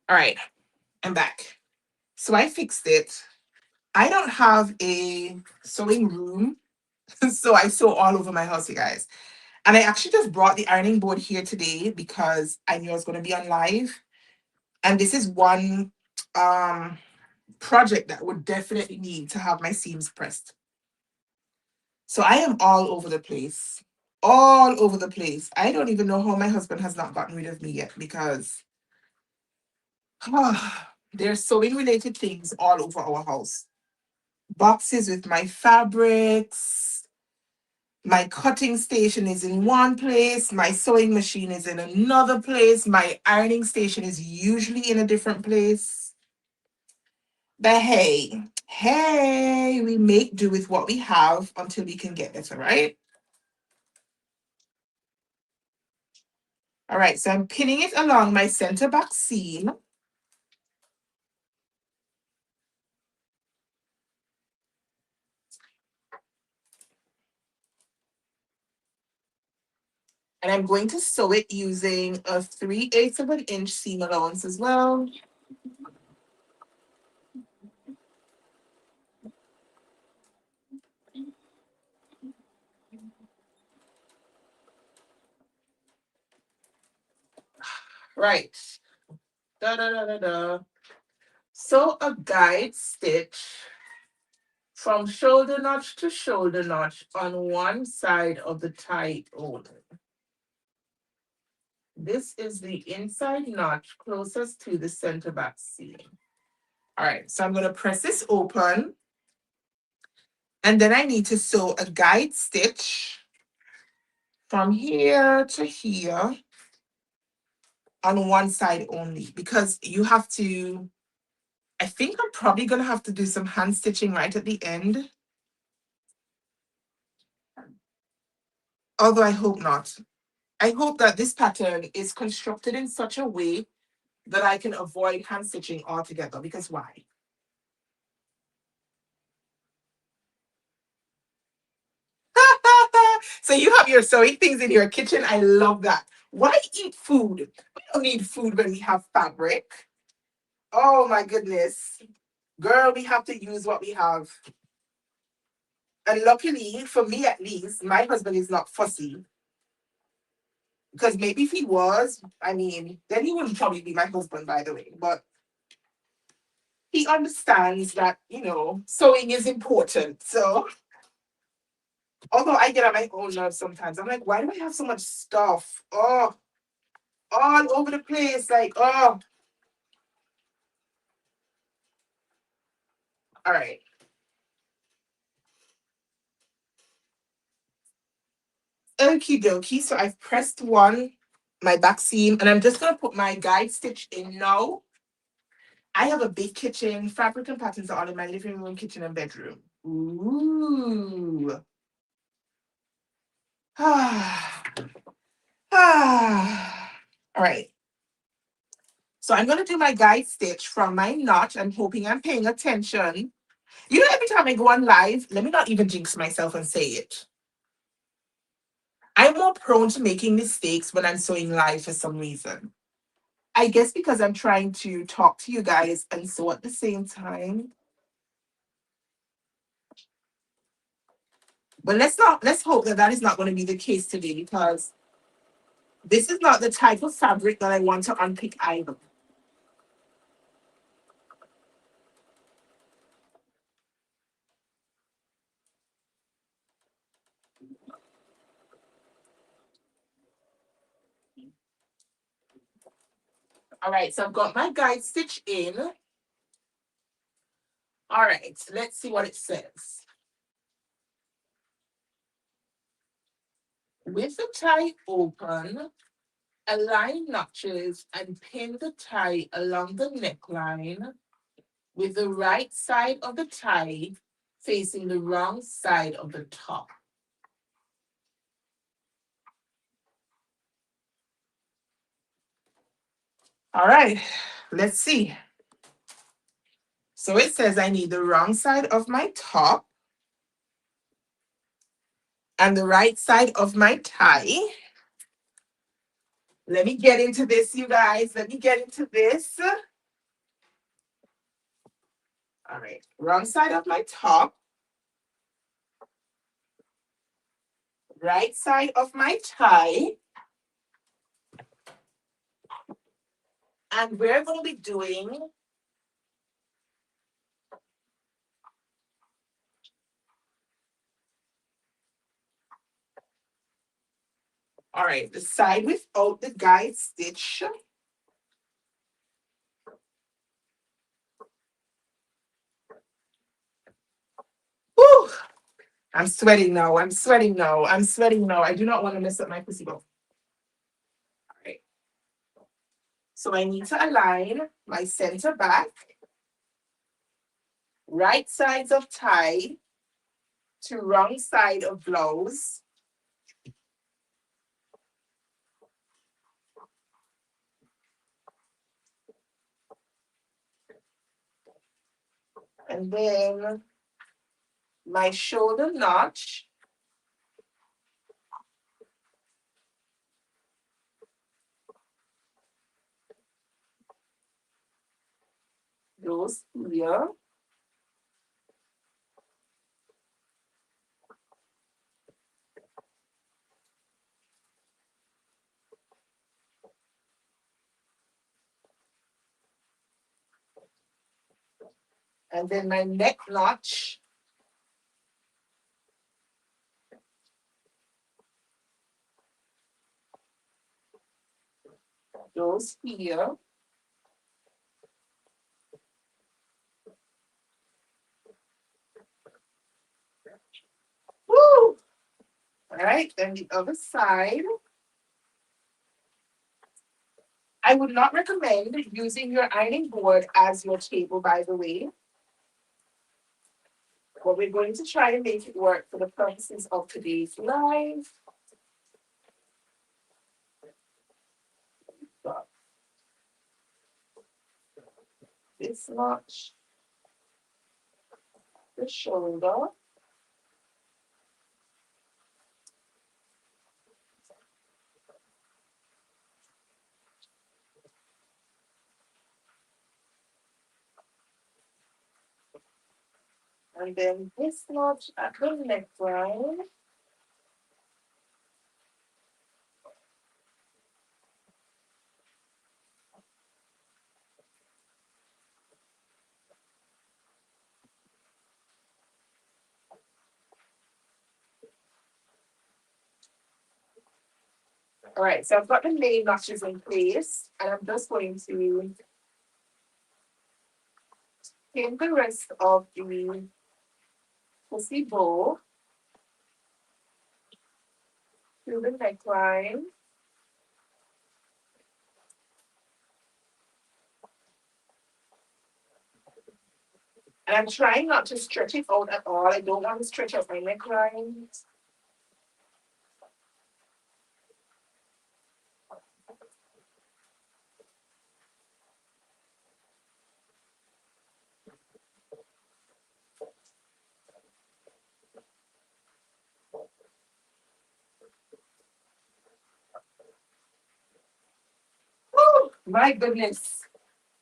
All right, I'm back. So I fixed it. I don't have a sewing room, so I sew all over my house, you guys. And I actually just brought the ironing board here today because I knew I was going to be on live. And this is one um project that would definitely need to have my seams pressed. So I am all over the place. All over the place. I don't even know how my husband has not gotten rid of me yet because there's sewing related things all over our house. Boxes with my fabrics. My cutting station is in one place. My sewing machine is in another place. My ironing station is usually in a different place. But hey, hey, we make do with what we have until we can get better, right? All right, so I'm pinning it along my center back seam. And I'm going to sew it using a 3/8 of an inch seam allowance as well. Right. Da da da da da. Sew a guide stitch from shoulder notch to shoulder notch on one side of the tie only. This is the inside notch closest to the center back seam. All right, so I'm going to press this open. And then I need to sew a guide stitch from here to here on one side only because you have to, I think I'm probably going to have to do some hand stitching right at the end. Although I hope not. I hope that this pattern is constructed in such a way that I can avoid hand stitching altogether, because why? So you have your sewing things in your kitchen. I love that. Why eat food? We don't need food when we have fabric. Oh my goodness. Girl, we have to use what we have. And luckily, for me at least, my husband is not fussy. Because maybe if he was, I mean, then he wouldn't probably be my husband, by the way. But he understands that, sewing is important. So, although I get on my own nerves sometimes, I'm like, why do I have so much stuff? Oh, all over the place. Like, oh, all right. Okie dokie. So I've pressed my back seam, and I'm just going to put my guide stitch in now. I have a big kitchen. Fabric and patterns are all in my living room, kitchen, and bedroom. Ooh. Ah. Ah. All right. So I'm going to do my guide stitch from my notch. I'm hoping I'm paying attention. Every time I go on live, let me not even jinx myself and say it. I'm more prone to making mistakes when I'm sewing live for some reason. I guess because I'm trying to talk to you guys and sew at the same time. But let's hope that is not going to be the case today, because this is not the type of fabric that I want to unpick either. All right, so I've got my guide stitch in. All right, let's see what it says. With the tie open, align notches and pin the tie along the neckline with the right side of the tie facing the wrong side of the top. All right, let's see. So it says I need the wrong side of my top and the right side of my tie. Let me get into this, you guys. Let me get into this. All right, wrong side of my top, right side of my tie. And we're going to be doing all right, the side without the guide stitch. Whew, I'm sweating now. I'm sweating now. I'm sweating now. I do not want to mess up my pussy bow. All right. So I need to align my center back, right sides of tie to wrong side of blouse. And then my shoulder notch goes here. And then my neck notch goes here. Woo! All right, then the other side. I would not recommend using your ironing board as your table, by the way. But we're going to try and make it work for the purposes of today's live. Got this much, the shoulder. And then this much at the neckline. All right, so I've got the main notches in place, and I'm just going to pin the rest of the pussy bow to the neckline. And I'm trying not to stretch it out at all. I don't want to stretch out my neckline. Oh, my goodness.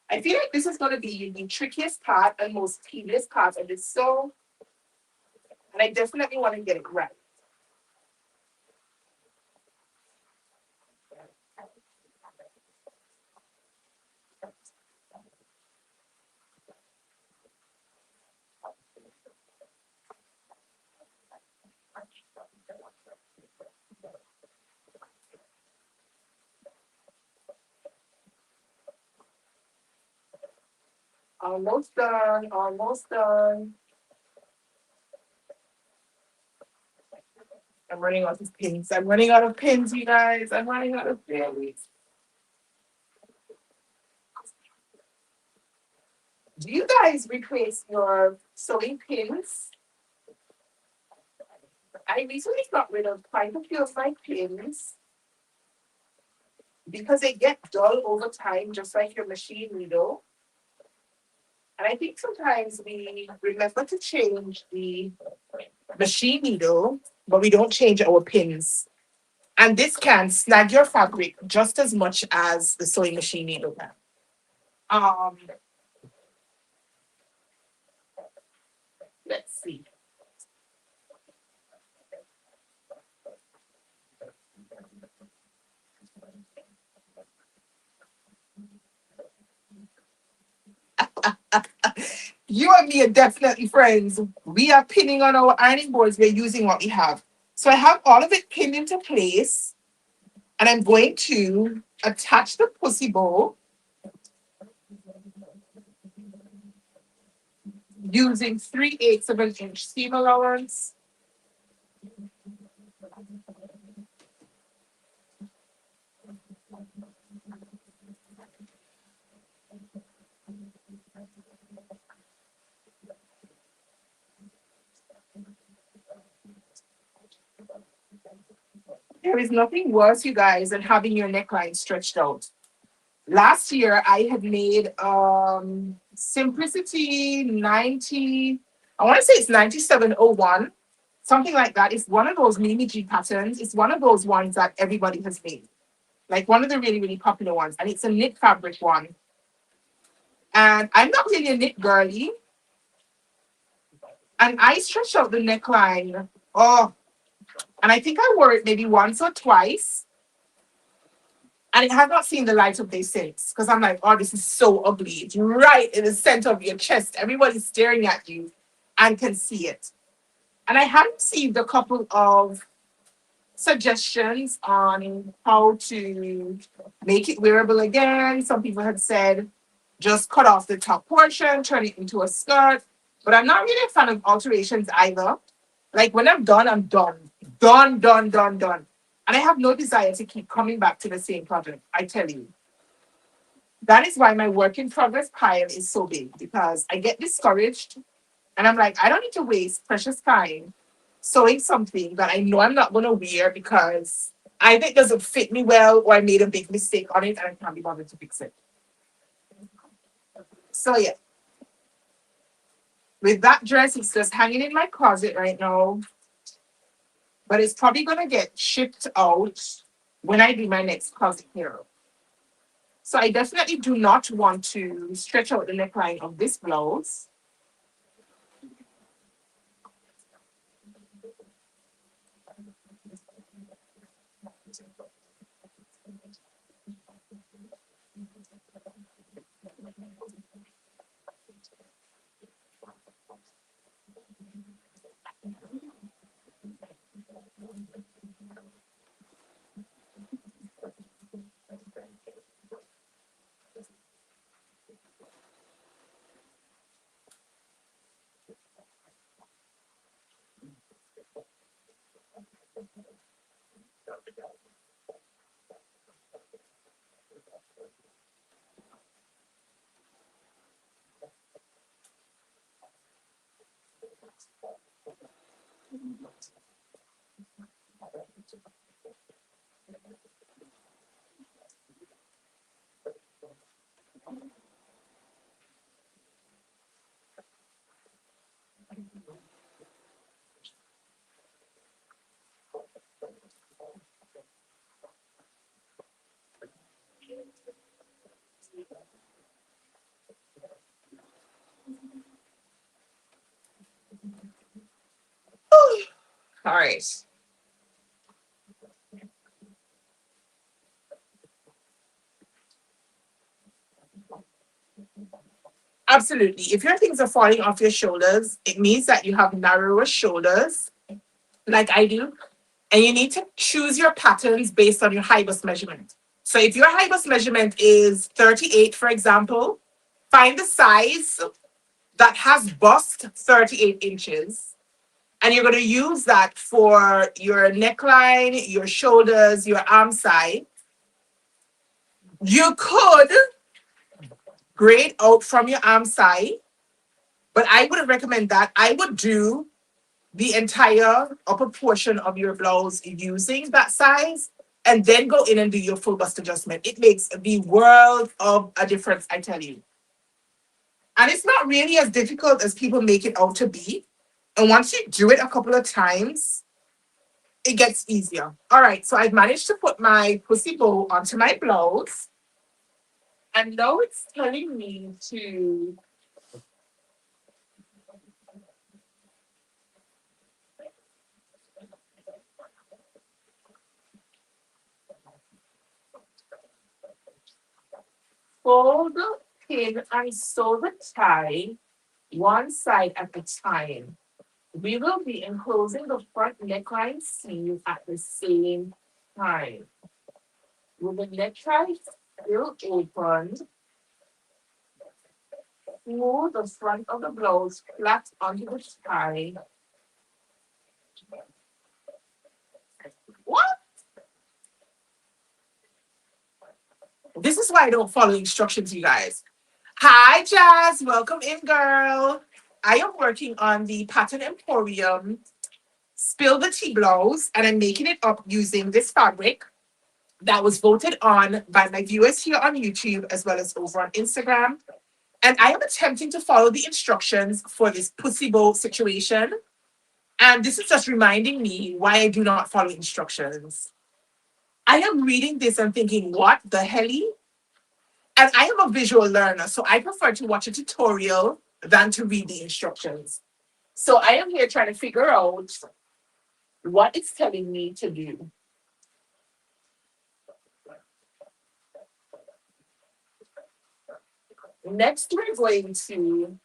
I feel like this is going to be the trickiest part and most tedious part of this sew. And I definitely want to get it right. Almost done, almost done. I'm running out of pins. I'm running out of pins, you guys. I'm running out of pins. Do you guys replace your sewing pins? I recently got rid of quite a few of my pins because they get dull over time, just like your machine needle. And I think sometimes we remember to change the machine needle, but we don't change our pins. And this can snag your fabric just as much as the sewing machine needle can. Um, You and me are definitely friends. We are pinning on our ironing boards. We're using what we have. So I have all of it pinned into place, and I'm going to attach the pussy bow using 3/8 of an inch seam allowance. There is nothing worse, you guys, than having your neckline stretched out. Last year, I had made Simplicity 90, I want to say it's 9701, something like that. It's one of those mini G patterns. It's one of those ones that everybody has made, like one of the really, really popular ones. And it's a knit fabric one. And I'm not really a knit girly. And I stretched out the neckline. Oh, and I think I wore it maybe once or twice. And it has not seen the light of day since. Because I'm like, oh, this is so ugly. It's right in the center of your chest. Everybody's staring at you and can see it. And I have received a couple of suggestions on how to make it wearable again. Some people had said just cut off the top portion, turn it into a skirt. But I'm not really a fan of alterations either. Like when I'm done, I'm done. Done, done, done, done. And I have no desire to keep coming back to the same project, I tell you. That is why my work in progress pile is so big because I get discouraged and I'm like, I don't need to waste precious time sewing something that I know I'm not going to wear because either it doesn't fit me well or I made a big mistake on it and I can't be bothered to fix it. So, yeah, with that dress, it's just hanging in my closet right now, but it's probably going to get shipped out when I do my next closet here. So, I definitely do not want to stretch out the neckline of this blouse. All right. Absolutely. If your things are falling off your shoulders, it means that you have narrower shoulders, like I do, and you need to choose your patterns based on your high bust measurement. So if your high bust measurement is 38, for example, find the size that has bust 38 inches, and you're going to use that for your neckline, your shoulders, your arm side. You could grade out from your arm side, but I wouldn't recommend that. I would do the entire upper portion of your blouse using that size and then go in and do your full bust adjustment. It makes the world of a difference, I tell you. And it's not really as difficult as people make it out to be. And once you do it a couple of times, it gets easier. All right, so I've managed to put my pussy bow onto my blouse. And now it's telling me to fold, pin, and sew the tie one side at a time. We will be enclosing the front neckline sleeve at the same time. With the necktie still open, pull the front of the blouse flat onto the thigh. What? This is why I don't follow instructions, you guys. Hi, Jazz. Welcome in, girl. I am working on the Pattern Emporium Spill the Tea blouse, and I'm making it up using this fabric that was voted on by my viewers here on YouTube as well as over on Instagram. And I am attempting to follow the instructions for this pussy bow situation. And this is just reminding me why I do not follow instructions. I am reading this and thinking, what the hell? And I am a visual learner, so I prefer to watch a tutorial than to read the instructions. So I am here trying to figure out what it's telling me to do. Next, we're going to,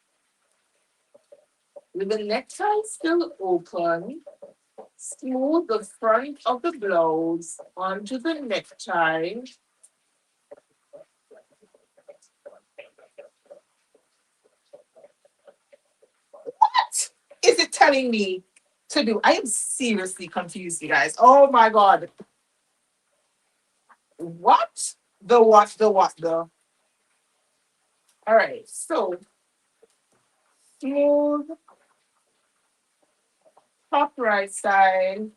with the necktie still open, smooth the front of the blouse onto the necktie. What is it telling me to do? I am seriously confused, you guys. Oh my God. What? The what? The what? The. All right. So, smooth top right side.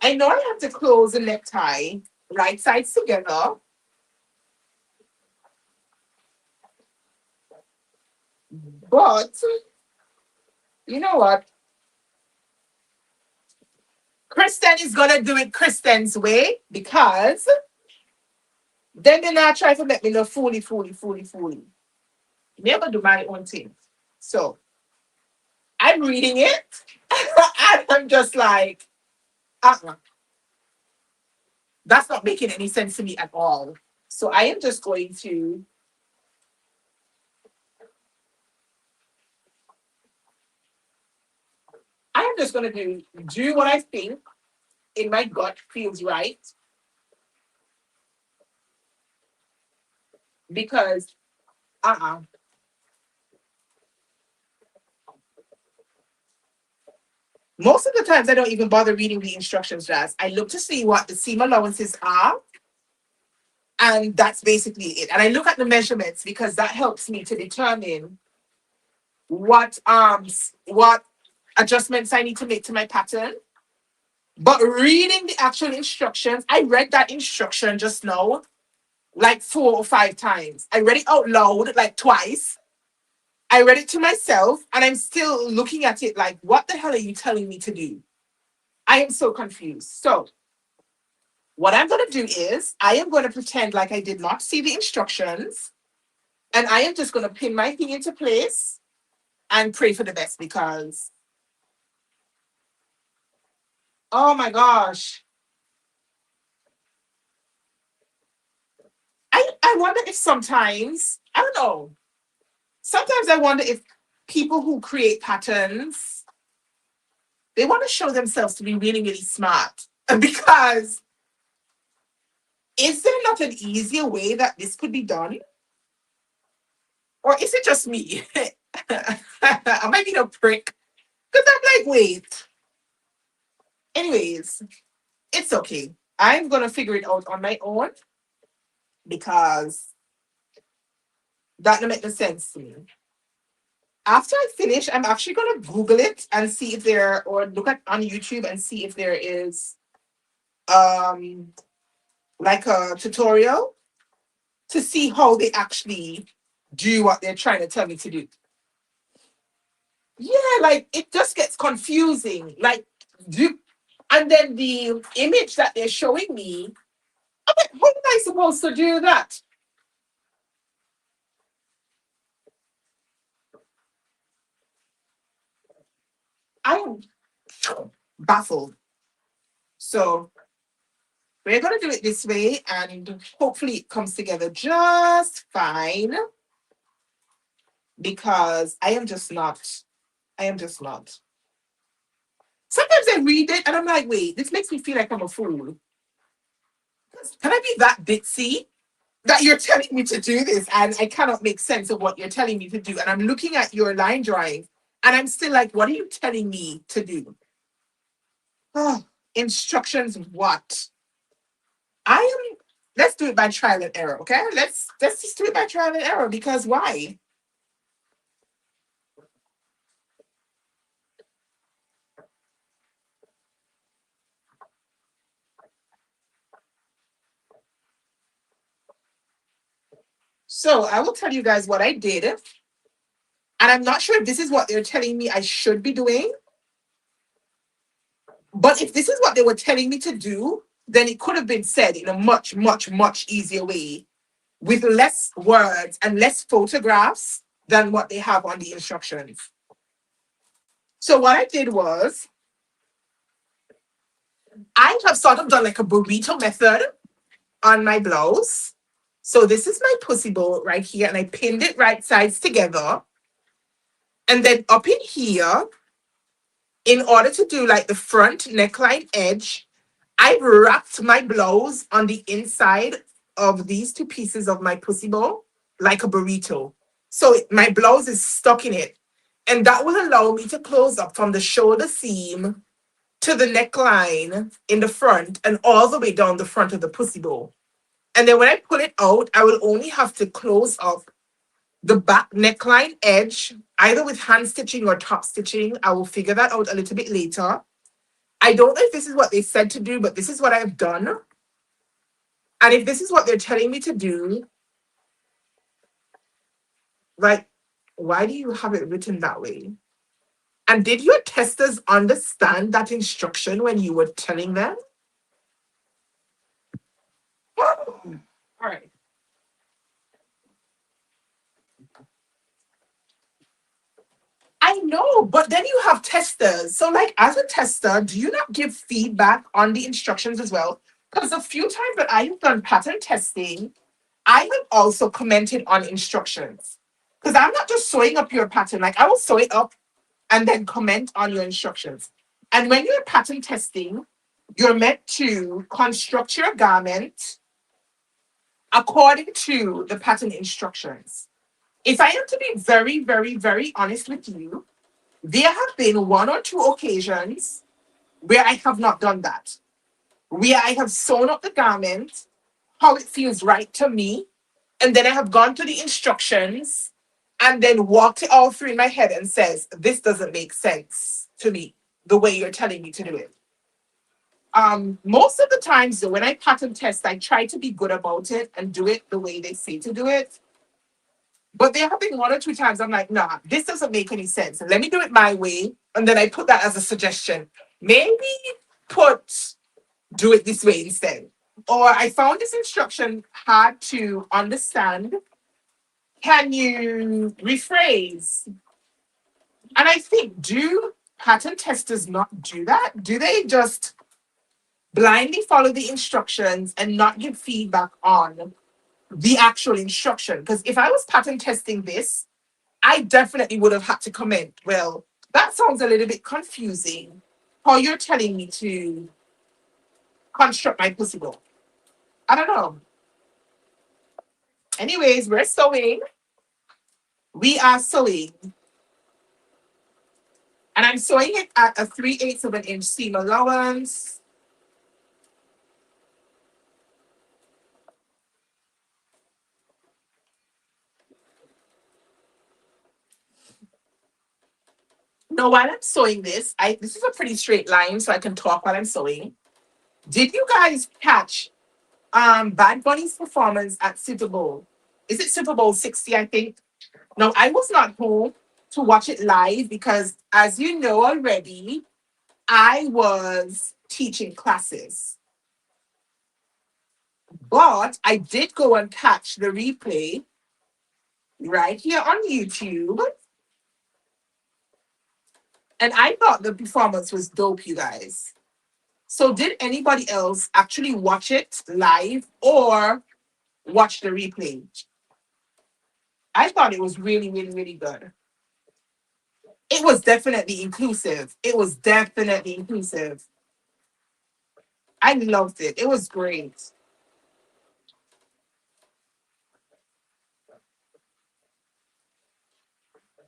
I know I have to close the necktie, right sides together. But you know what? Kristen is gonna do it Kristen's way because then they're not trying to make me no fooly. Never do my own thing. So I'm reading it and I'm just like, uh-uh, that's not making any sense to me at all. So I am just going to, I am just going to do what I think in my gut feels right because, uh-uh. Most of the times I don't even bother reading the instructions, Jazz. I look to see what the seam allowances are, and that's basically it. And I look at the measurements because that helps me to determine what adjustments I need to make to my pattern. But reading the actual instructions, I read that instruction just now like 4 or 5 times. I read it out loud like twice. I read it to myself, and I'm still looking at it like, what the hell are you telling me to do? I am so confused. So what I'm going to do is I am going to pretend like I did not see the instructions, and I am just going to pin my thing into place and pray for the best because, oh my gosh. I wonder if sometimes, I don't know, sometimes I wonder if people who create patterns, they want to show themselves to be really smart. Because is there not an easier way that this could be done? Or is it just me? I might be a prick. Because I'm like, wait. Anyways, it's okay. I'm going to figure it out on my own because that doesn't make no sense to me. After I finish, I'm actually going to Google it and see if there, or look at on YouTube and see if there is um like a tutorial to see how they actually do what they're trying to tell me to do. Yeah, like it just gets confusing. Like, do and then the image that they're showing me How am I supposed to do that? I am baffled. So we're gonna do it this way, and hopefully it comes together just fine because I am just not. I am just not. Sometimes I read it and I'm like, wait, this makes me feel like I'm a fool. Can I be that ditzy that you're telling me to do this and I cannot make sense of what you're telling me to do? And I'm looking at your line drawing and I'm still like, what are you telling me to do? Oh, instructions, what? I am. Let's do it by trial and error, okay? Let's just do it by trial and error because why? So I will tell you guys what I did, and I'm not sure if this is what they're telling me I should be doing, but if this is what they were telling me to do, then it could have been said in a much, much, much easier way with less words and less photographs than what they have on the instructions. So what I did was I have sort of done like a burrito method on my blouse. So this is my pussy bow right here, and I pinned it right sides together. And then up in here, in order to do like the front neckline edge, I've wrapped my blouse on the inside of these two pieces of my pussy bow like a burrito. So my blouse is stuck in it. And that will allow me to close up from the shoulder seam to the neckline in the front and all the way down the front of the pussy bow. And then when I pull it out, I will only have to close up the back neckline edge, either with hand stitching or top stitching. I will figure that out a little bit later. I don't know if this is what they said to do, but this is what I've done. And if this is what they're telling me to do, like, why do you have it written that way? And did your testers understand that instruction when you were telling them? All right. I know, but then you have testers. So, like, as a tester, do you not give feedback on the instructions as well? Because a few times that I have done pattern testing, I have also commented on instructions. Because I'm not just sewing up your pattern, like, I will sew it up and then comment on your instructions. And when you're pattern testing, you're meant to construct your garment according to the pattern instructions. If I am to be very, very, very honest with you, there have been one or two occasions where I have not done that, where I have sewn up the garment how it feels right to me, and then I have gone to the instructions and then walked it all through in my head and says, this doesn't make sense to me the way you're telling me to do it. Most of the times though, when I pattern test, I try to be good about it and do it the way they say to do it. But there have been one or two times I'm like, nah, this doesn't make any sense. Let me do it my way. And then I put that as a suggestion. Maybe put do it this way instead. Or I found this instruction hard to understand. Can you rephrase? And I think, do pattern testers not do that? Do they just blindly follow the instructions and not give feedback on the actual instruction? Because if I was pattern testing this, I definitely would have had to comment, well, that sounds a little bit confusing. How you're telling me to construct my pussy bow. I don't know. Anyways, we're sewing. We are sewing. And I'm sewing it at a 3/8 of an inch seam allowance. Now, while I'm sewing this, this is a pretty straight line, so I can talk while I'm sewing. Did you guys catch Bad Bunny's performance at Super Bowl? Is it Super Bowl 60, I think? No, I was not home to watch it live because, as you know already, I was teaching classes. But I did go and catch the replay right here on YouTube. And I thought the performance was dope, you guys. So, did anybody else actually watch it live or watch the replay? I thought it was really, really, really good. It was definitely inclusive. It was definitely inclusive. I loved it. It was great.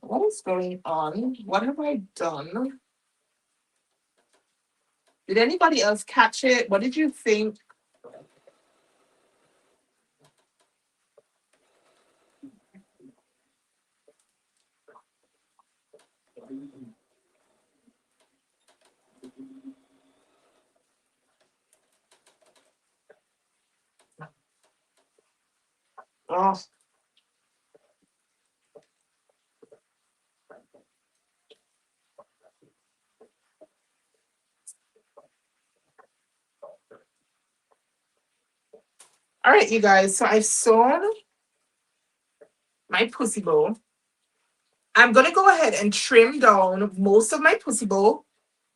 What is going on? What have I done? Did anybody else catch it? What did you think? Oh, all right, you guys. So I've sewn my pussy bow. I'm gonna go ahead and trim down most of my pussy bow.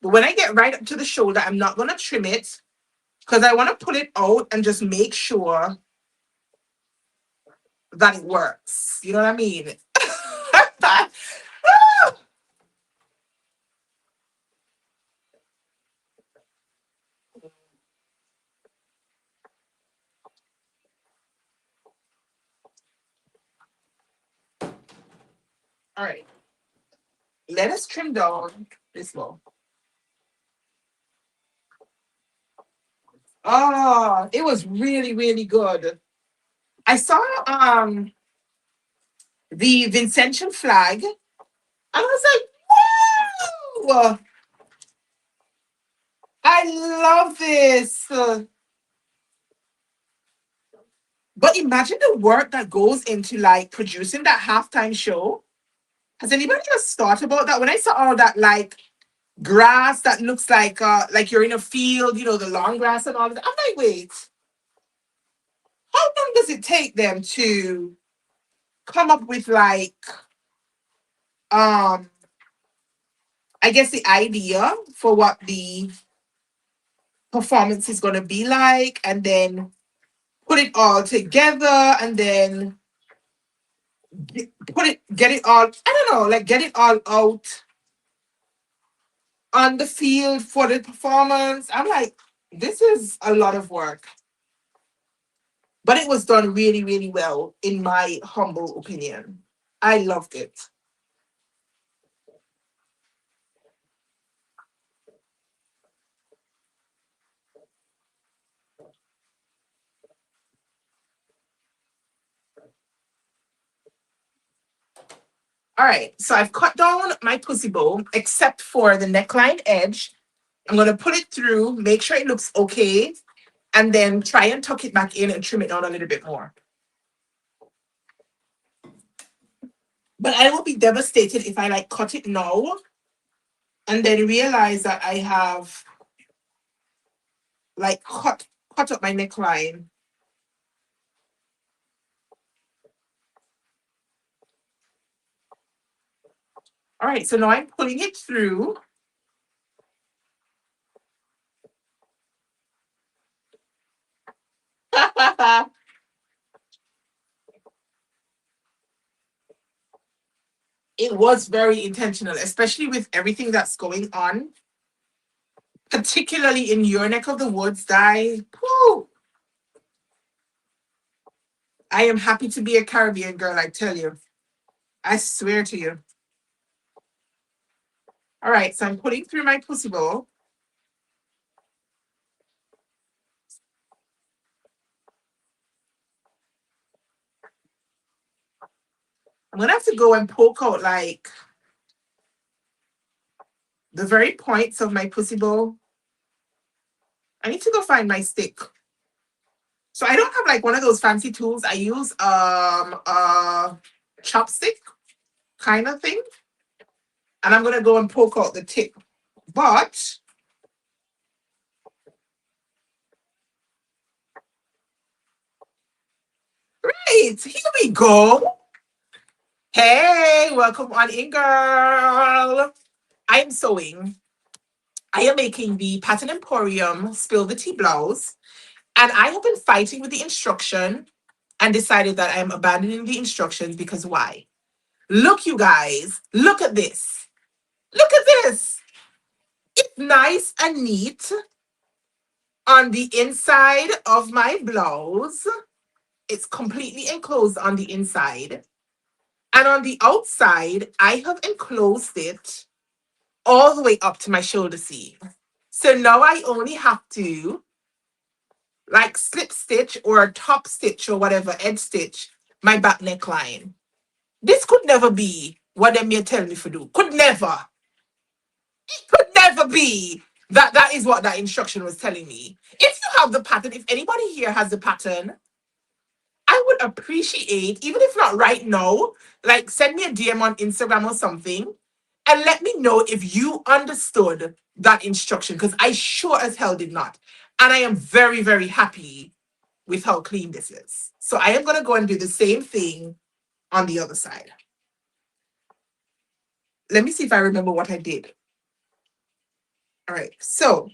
But when I get right up to the shoulder, I'm not gonna trim it because I want to pull it out and just make sure that it works. You know what I mean? All right. Let us trim down this bow. Oh, it was really, really good. I saw the Vincentian flag. I was like, whoa! I love this. But imagine the work that goes into like producing that halftime show. Has anybody just thought about that? When I saw all that like grass that looks like you're in a field, you know, the long grass and all of that. I'm like, wait, how long does it take them to come up with like um I guess the idea for what the performance is gonna be like and then put it all together and then get it all, I don't know, like get it all out on the field for the performance. I'm like, this is a lot of work. But it was done really, really well, in my humble opinion. I loved it. All right, so I've cut down my pussy bow, except for the neckline edge. I'm gonna put it through, make sure it looks okay, and then try and tuck it back in and trim it down a little bit more. But I will be devastated if I like cut it now and then realize that I have like cut up my neckline. All right, so now I'm pulling it through. It was very intentional, especially with everything that's going on, particularly in your neck of the woods, Di. Whew, I am happy to be a Caribbean girl, I tell you. I swear to you. All right, so I'm putting through my pussy bowl. I'm gonna have to go and poke out like the very points of my pussy bowl. I need to go find my stick. So I don't have like one of those fancy tools. I use a chopstick kind of thing. And I'm gonna go and poke out the tip. But right, here we go. Hey, welcome on in, girl. I am sewing. I am making the Pattern Emporium Spill the Tea blouse, and I have been fighting with the instruction and decided that I am abandoning the instructions because why? Look, you guys, look at this. Look at this. It's nice and neat on the inside of my blouse. It's completely enclosed on the inside. And on the outside, I have enclosed it all the way up to my shoulder seam. So now I only have to like slip stitch or top stitch or whatever, edge stitch my back neckline. This could never be what they may tell me to do. Could never. Could never be that is what that instruction was telling me. If you have the pattern, if anybody here has the pattern, I would appreciate, even if not right now, like send me a DM on Instagram or something and let me know if you understood that instruction because I sure as hell did not. And I am very, very happy with how clean this is. So I am going to go and do the same thing on the other side. Let me see if I remember what I did. All right. So,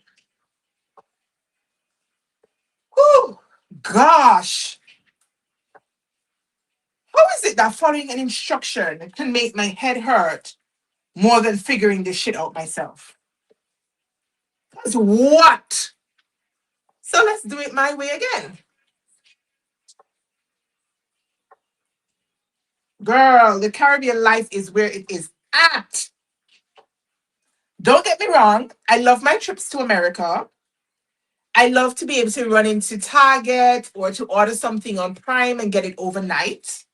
oh gosh. How is it that following an instruction can make my head hurt more than figuring this shit out myself? Because what? So let's do it my way again. Girl, the Caribbean life is where it is at. Don't get me wrong. I love my trips to America. I love to be able to run into Target or to order something on Prime and get it overnight.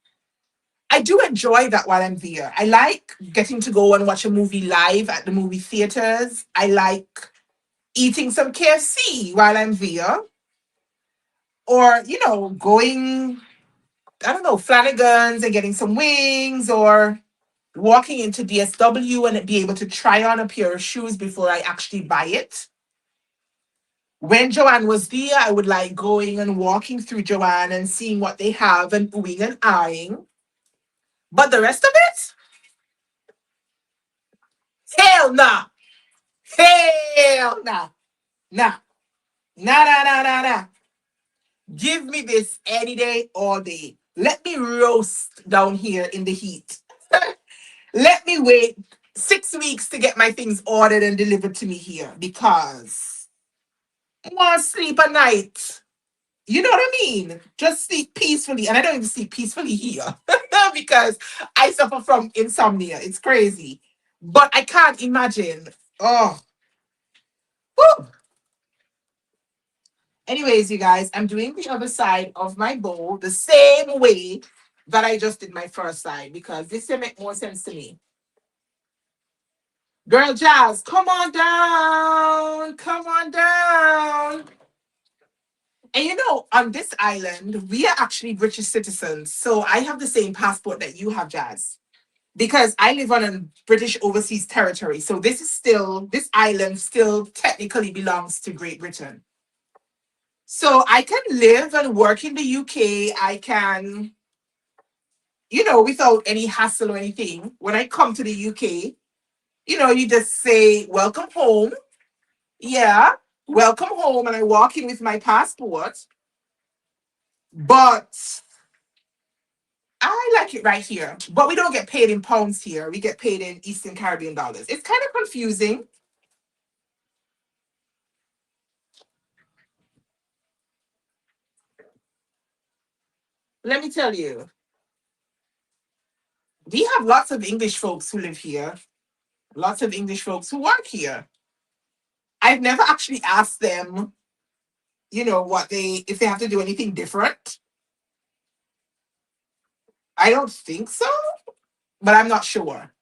I do enjoy that while I'm there. I like getting to go and watch a movie live at the movie theaters. I like eating some KFC while I'm there. Or, going, I don't know, Flanagan's and getting some wings or walking into DSW and be able to try on a pair of shoes before I actually buy it. When Joanne was there, I would like going and walking through Joanne and seeing what they have and oohing and eyeing. But the rest of it, hell nah. Hell nah. Nah. Nah, nah, nah, nah, nah. Give me this any day, all day. Let me roast down here in the heat. Let me wait 6 weeks to get my things ordered and delivered to me here because I want to sleep at night. You know what I mean? Just sleep peacefully. And I don't even sleep peacefully here because I suffer from insomnia. It's crazy. But I can't imagine. Oh, whew. Anyways, you guys, I'm doing the other side of my bowl the same way that I just did my first side because this will make more sense to me. Girl Jazz, come on down. Come on down. And on this island, we are actually British citizens. So I have the same passport that you have, Jazz. Because I live on a British overseas territory. So this island still technically belongs to Great Britain. So I can live and work in the UK. I can, without any hassle or anything. When I come to the UK, you just say, welcome home. Yeah, welcome home. And I walk in with my passport. But I like it right here. But we don't get paid in pounds here. We get paid in Eastern Caribbean dollars. It's kind of confusing. Let me tell you, we have lots of English folks who live here, lots of English folks who work here. I've never actually asked them, if they have to do anything different. I don't think so, but I'm not sure.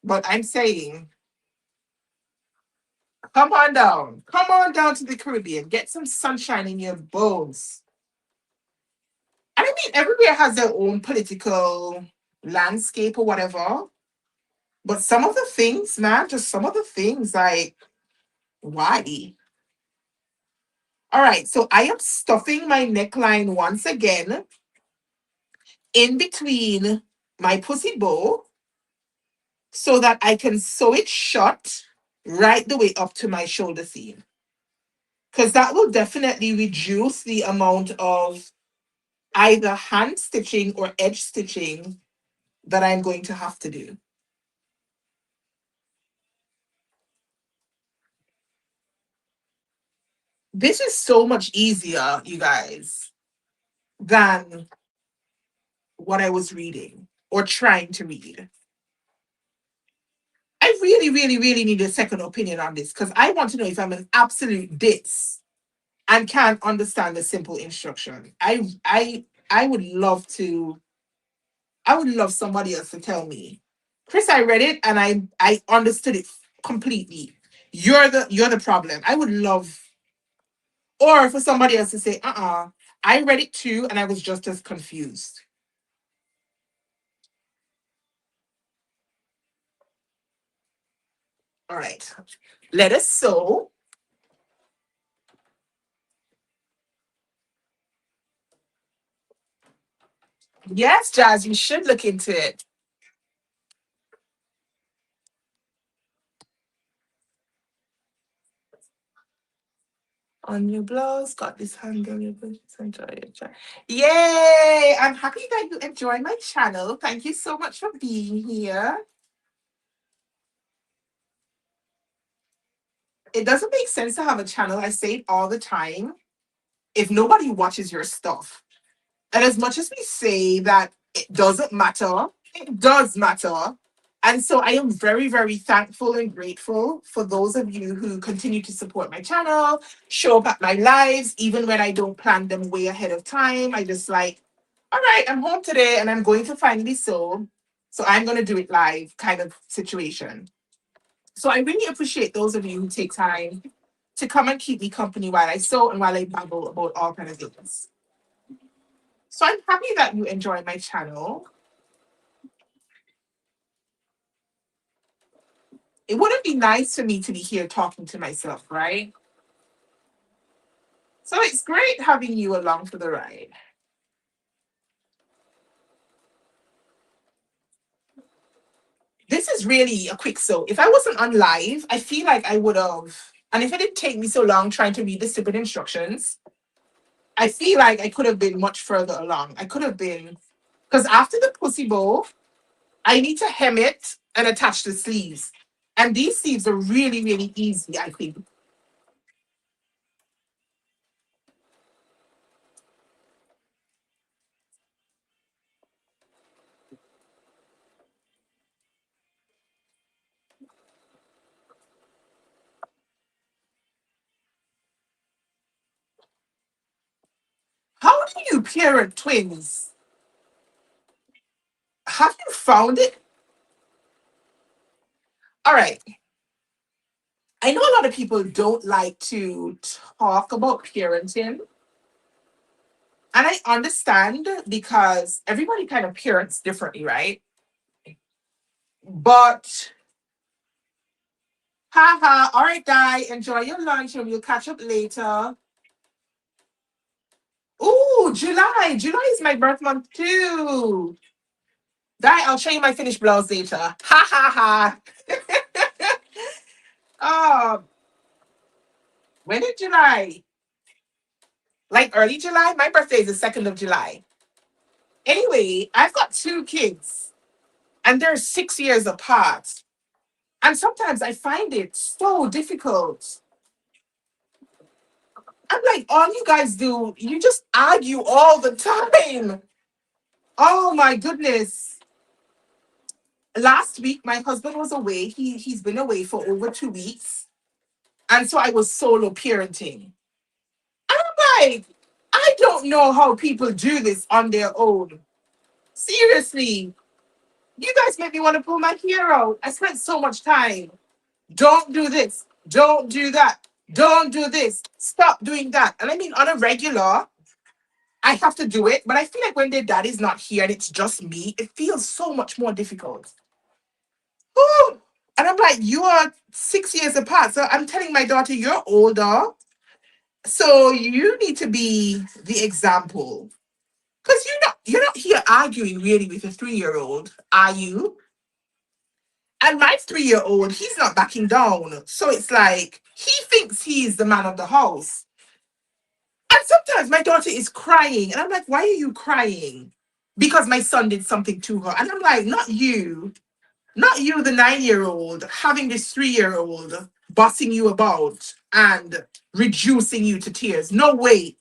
But I'm saying, come on down. Come on down to the Caribbean. Get some sunshine in your bones. And I mean, everywhere has their own political landscape or whatever. But some of the things, man, just some of the things, like, why? All right, so I am stuffing my neckline once again in between my pussy bow so that I can sew it shut right the way up to my shoulder seam. Because that will definitely reduce the amount of either hand stitching or edge stitching that I'm going to have to do. This is so much easier, you guys, than what I was reading or trying to read. I really, really, really need a second opinion on this because I want to know if I'm an absolute ditz and can't understand the simple instruction. I would love to. I would love somebody else to tell me, Kris. I read it and I understood it completely. You're the problem. I would love, or for somebody else to say, I read it too and I was just as confused. All right, let us sew. Yes, Jazz, you should look into it. On your blouse, got this handle, your business, enjoy your channel. Yay! I'm happy that you enjoy my channel. Thank you so much for being here. It doesn't make sense to have a channel. I say it all the time. If nobody watches your stuff, and as much as we say that it doesn't matter, it does matter. And so I am very, very thankful and grateful for those of you who continue to support my channel, show up at my lives, even when I don't plan them way ahead of time. I just like, all right, I'm home today and I'm going to finally sew. So I'm going to do it live kind of situation. So I really appreciate those of you who take time to come and keep me company while I sew and while I babble about all kinds of things. So I'm happy that you enjoy my channel. It wouldn't be nice for me to be here talking to myself, right? So it's great having you along for the ride. This is really a quick sew. If I wasn't on live, I feel like I would have, and if it didn't take me so long trying to read the stupid instructions, I feel like I could have been much further along. I could have been, because after the pussy bow, I need to hem it and attach the sleeves. And these sleeves are really, really easy, I think. How do you parent twins? Have you found it? All right. I know a lot of people don't like to talk about parenting. And I understand because everybody kind of parents differently, right? But, haha, all right, Di, enjoy your lunch and we'll catch up later. Ooh, July. July is my birth month too. Di, I'll show you my finished blouse later. Ha ha ha. Oh, when in July? Like early July? My birthday is the 2nd of July. Anyway, I've got two kids and they're 6 years apart. And sometimes I find it so difficult. I'm like, all you guys do, you just argue all the time. Oh my goodness. Last week, my husband was away. He's been away for over 2 weeks. And so I was solo parenting. And I'm like, I don't know how people do this on their own. Seriously. You guys make me want to pull my hair out. I spent so much time. Don't do this. Don't do that. Don't do this. Stop doing that. And I mean, on a regular, I have to do it. But I feel like when their daddy's not here and it's just me, it feels so much more difficult. Whew. And I'm like, you are 6 years apart. So I'm telling my daughter, you're older. So you need to be the example. Because you're not here arguing really with a 3-year-old, are you? And my 3-year-old, he's not backing down. So it's like he thinks he's the man of the house. And sometimes my daughter is crying, and I'm like, why are you crying? Because my son did something to her. And I'm like, not you, the 9-year-old, having this 3-year-old bossing you about and reducing you to tears. No way.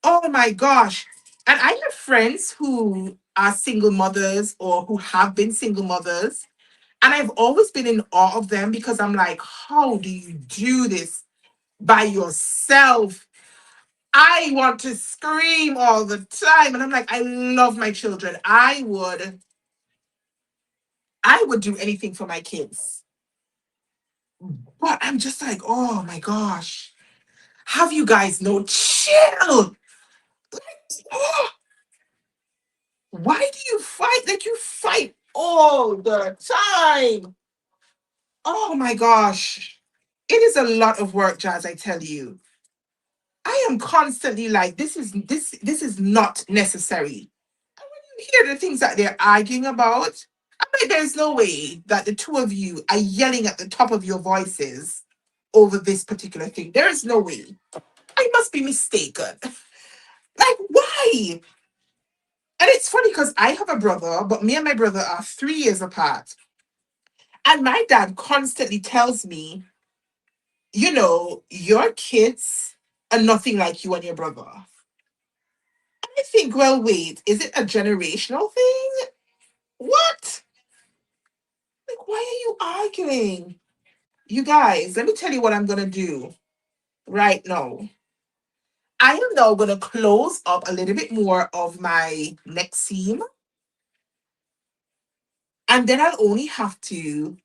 Oh my gosh. And I have friends who are single mothers or who have been single mothers. And I've always been in awe of them because I'm like, how do you do this by yourself? I want to scream all the time. And I'm like, I love my children. I would do anything for my kids. But I'm just like, oh my gosh. Have you guys no chill? Oh, why do you fight? Like you fight all the time. Oh my gosh. It is a lot of work, Jazz, I tell you. I am constantly like, this is not necessary. You hear the things that they're arguing about. I'm like, there's no way that the two of you are yelling at the top of your voices over this particular thing. There is no way. I must be mistaken. Like, why? And it's funny because I have a brother, but me and my brother are 3 years apart. And my dad constantly tells me, your kids are nothing like you and your brother. I think, well, wait, is it a generational thing? What? Like, why are you arguing? You guys, let me tell you what I'm going to do right now. I am now going to close up a little bit more of my neck seam. And then I'll only have to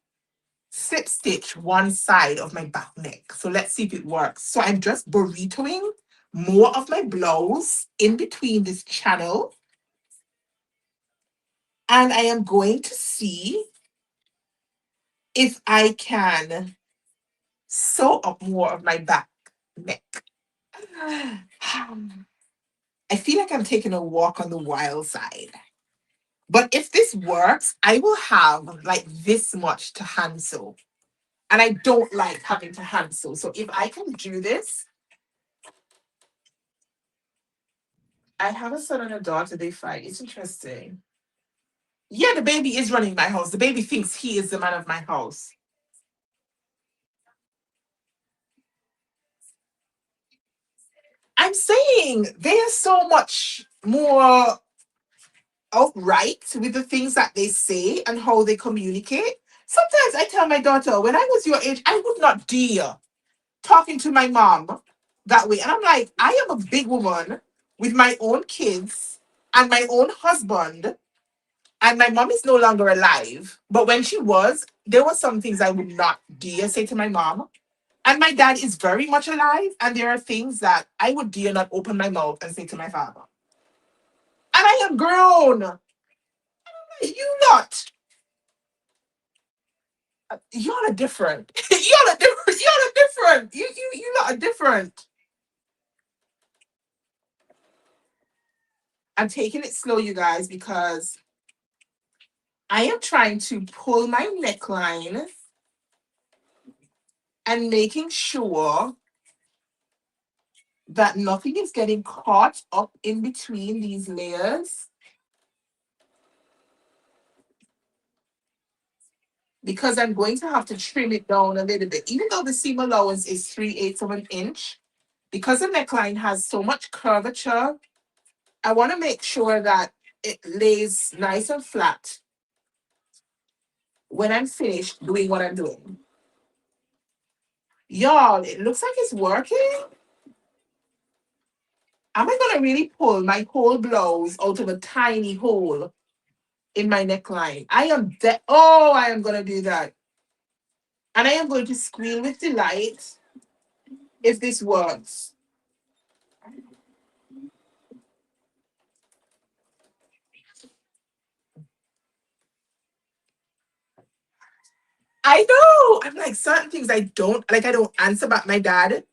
slip stitch one side of my back neck. So let's see if it works. So I'm just burritoing more of my blouse in between this channel. And I am going to see if I can sew up more of my back neck. I feel like I'm taking a walk on the wild side. But if this works, I will have like this much to hand sew. And I don't like having to hand sew. So if I can do this, I have a son and a daughter, they fight. It's interesting. Yeah, the baby is running my house. The baby thinks he is the man of my house. I'm saying they are so much more outright with the things that they say and how they communicate. Sometimes I tell my daughter, when I was your age, I would not dare talking to my mom that way. And I'm like, I am a big woman with my own kids and my own husband, and my mom is no longer alive. But when she was, there were some things I would not dare say to my mom. And my dad is very much alive, and there are things that I would dare not open my mouth and say to my father. And I am grown. You not. Y'all are different. Y'all are different. Y'all are different. You lot are different. I'm taking it slow, you guys, because I am trying to pull my neckline and making sure that nothing is getting caught up in between these layers, because I'm going to have to trim it down a little bit. Even though the seam allowance is 3/8 of an inch, because the neckline has so much curvature, I want to make sure that it lays nice and flat when I'm finished doing what I'm doing. Y'all, it looks like it's working. Am I gonna really pull my whole blouse out of a tiny hole in my neckline? I am gonna do that. And I am going to squeal with delight if this works. I know. I'm like, certain things I don't answer back my dad.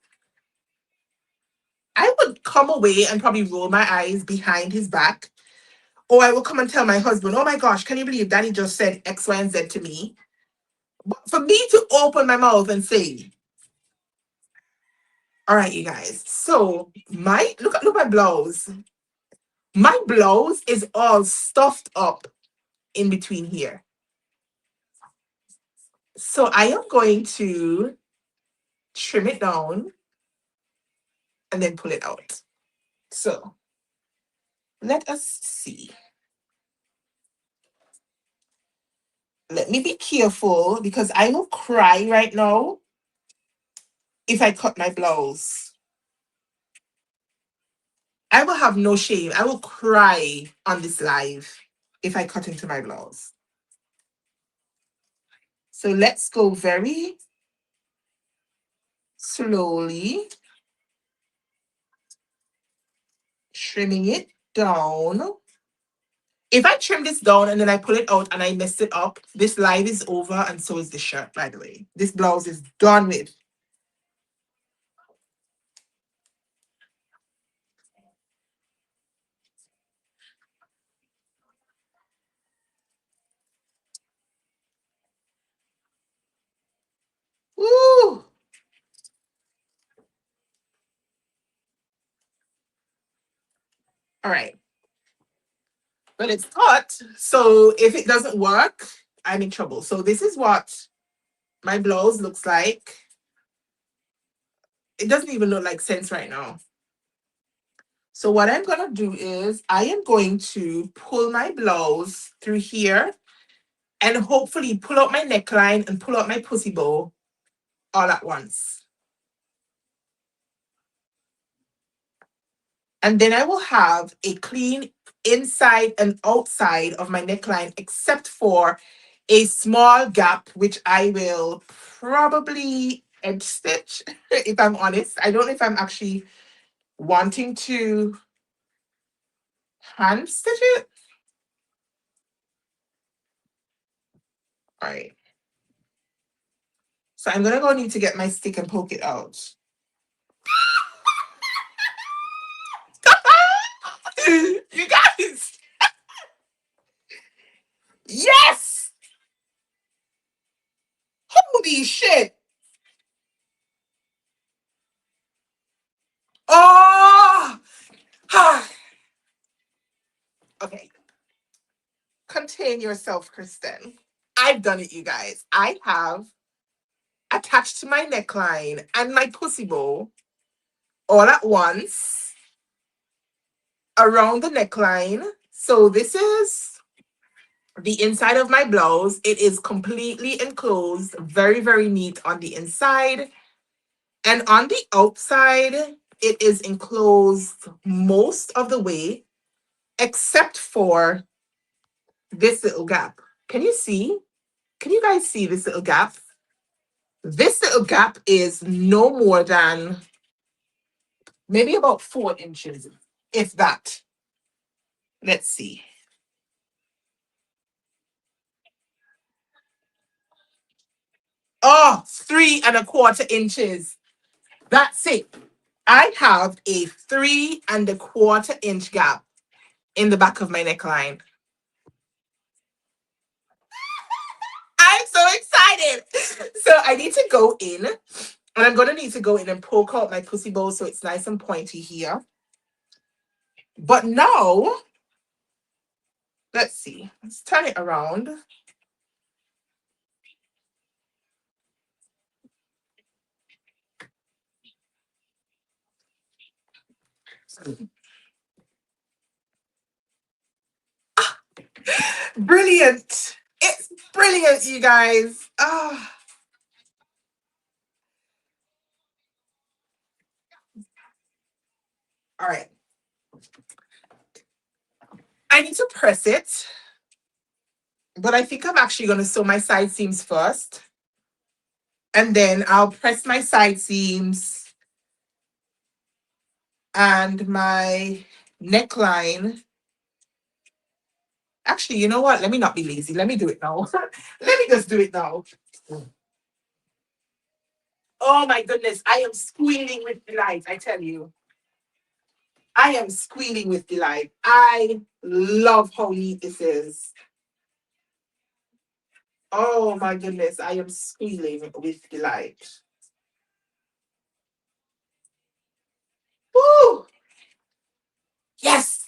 I would come away and probably roll my eyes behind his back. Or I will come and tell my husband, oh my gosh, can you believe Daddy just said X, Y, and Z to me? But for me to open my mouth and say, all right, you guys. So my look at my blouse. My blouse is all stuffed up in between here. So I am going to trim it down and then pull it out. So let us see. Let me be careful because I will cry right now if I cut my blouse. I will have no shame. I will cry on this live if I cut into my blouse. So let's go very slowly, trimming it down. If I trim this down and then I pull it out and I mess it up, this live is over and so is the shirt, by the way. This blouse is done with. Woo! All right. But it's cut. So if it doesn't work, I'm in trouble. So this is what my blouse looks like. It doesn't even look like sense right now. So what I'm going to do is I am going to pull my blouse through here and hopefully pull out my neckline and pull out my pussy bow all at once. And then I will have a clean inside and outside of my neckline, except for a small gap, which I will probably edge stitch, if I'm honest. I don't know if I'm actually wanting to hand stitch it. All right. So I'm gonna go need to get my stick and poke it out. You guys! Yes! Holy shit! Oh! Okay. Contain yourself, Kristen. I've done it, you guys. I have attached to my neckline and my pussy bow all at once around the neckline. So this is the inside of my blouse. It is completely enclosed, very, very neat on the inside. And on the outside, it is enclosed most of the way, except for this little gap. Can you see? Can you guys see this little gap? This little gap is no more than maybe about 4 inches, if that. Let's see. Oh, 3¼ inches. That's it. I have a 3¼ inch gap in the back of my neckline. I'm so excited. So I need to go in, and I'm going to need to go in and poke out my pussy bow so it's nice and pointy here. But now, let's see. Let's turn it around. Brilliant. It's brilliant, you guys. Oh. All right. I need to press it, but I think I'm actually going to sew my side seams first. And then I'll press my side seams and my neckline. Actually, you know what? Let me not be lazy. Let me do it now. Let me just do it now. Oh my goodness. I am squealing with delight, I tell you. I am squealing with delight. I love how neat this is. Oh my goodness, I am squealing with delight. Woo! Yes!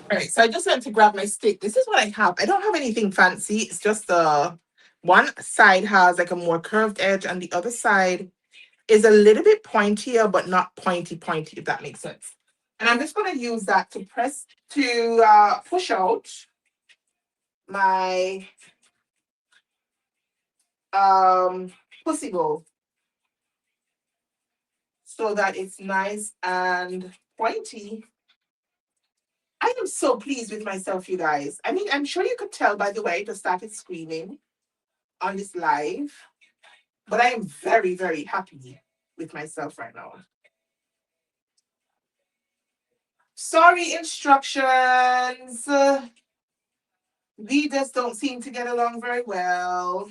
All right, so I just went to grab my stick. This is what I have. I don't have anything fancy. It's just one side has like a more curved edge, and the other side is a little bit pointier, but not pointy, if that makes sense. And I'm just going to use that to push out my pussy bowl so that it's nice and pointy. I am so pleased with myself, you guys. I mean, I'm sure you could tell by the way I just started screaming on this live, but I am very, very happy with myself right now. Sorry, instructions. We just don't seem to get along very well.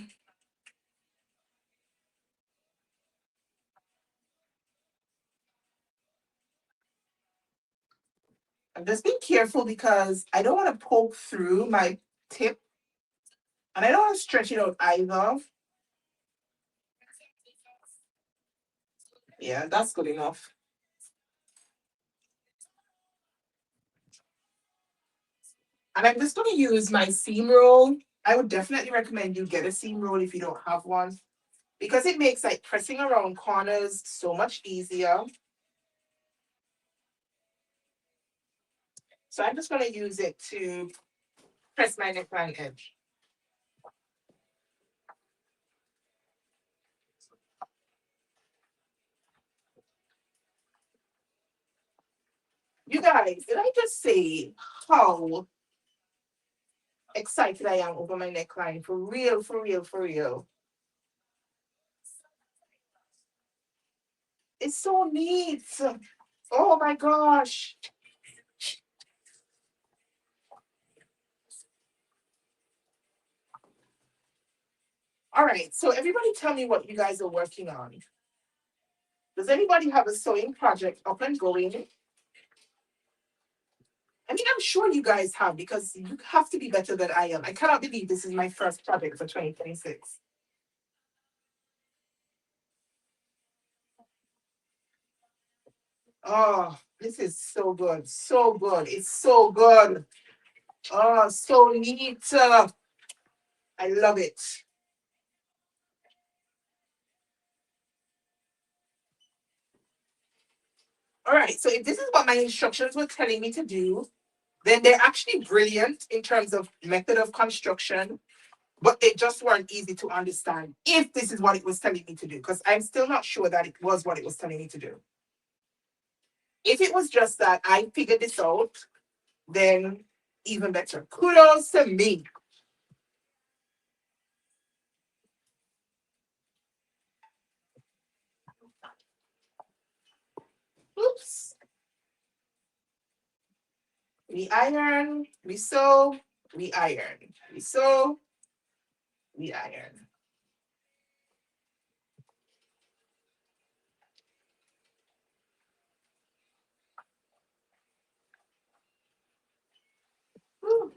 I'm just being careful because I don't want to poke through my tip and I don't want to stretch it out either. Yeah, that's good enough. And I'm just going to use my seam roll. I would definitely recommend you get a seam roll if you don't have one because it makes like pressing around corners so much easier. So I'm just going to use it to press my neckline edge. You guys, did I just say how excited I am over my neckline? For real, for real, for real. It's so neat. Oh my gosh. All right, so everybody tell me what you guys are working on. Does anybody have a sewing project up and going? I mean, I'm sure you guys have because you have to be better than I am. I cannot believe this is my first project for 2026. Oh, this is so good. So good. It's so good. Oh, so neat. I love it. All right, so if this is what my instructions were telling me to do, then they're actually brilliant in terms of method of construction, but they just weren't easy to understand if this is what it was telling me to do, because I'm still not sure that it was what it was telling me to do. If it was just that I figured this out, then even better. Kudos to me. Oops. We iron, we sew, we iron, we sew, we iron. Whew.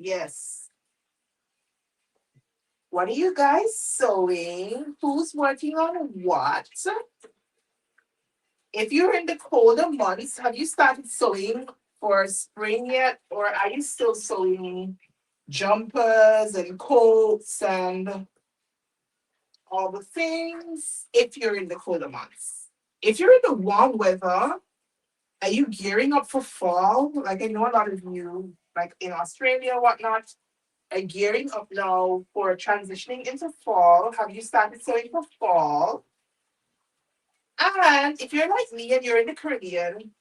Yes. What are you guys sewing? Who's working on what? If you're in the colder months, have you started sewing for spring yet? Or are you still sewing jumpers and coats and all the things if you're in the colder months? If you're in the warm weather, are you gearing up for fall? Like I know a lot of you, like in Australia or whatnot, are gearing up now for transitioning into fall. Have you started sewing for fall? And if you're like me and you're in the Caribbean,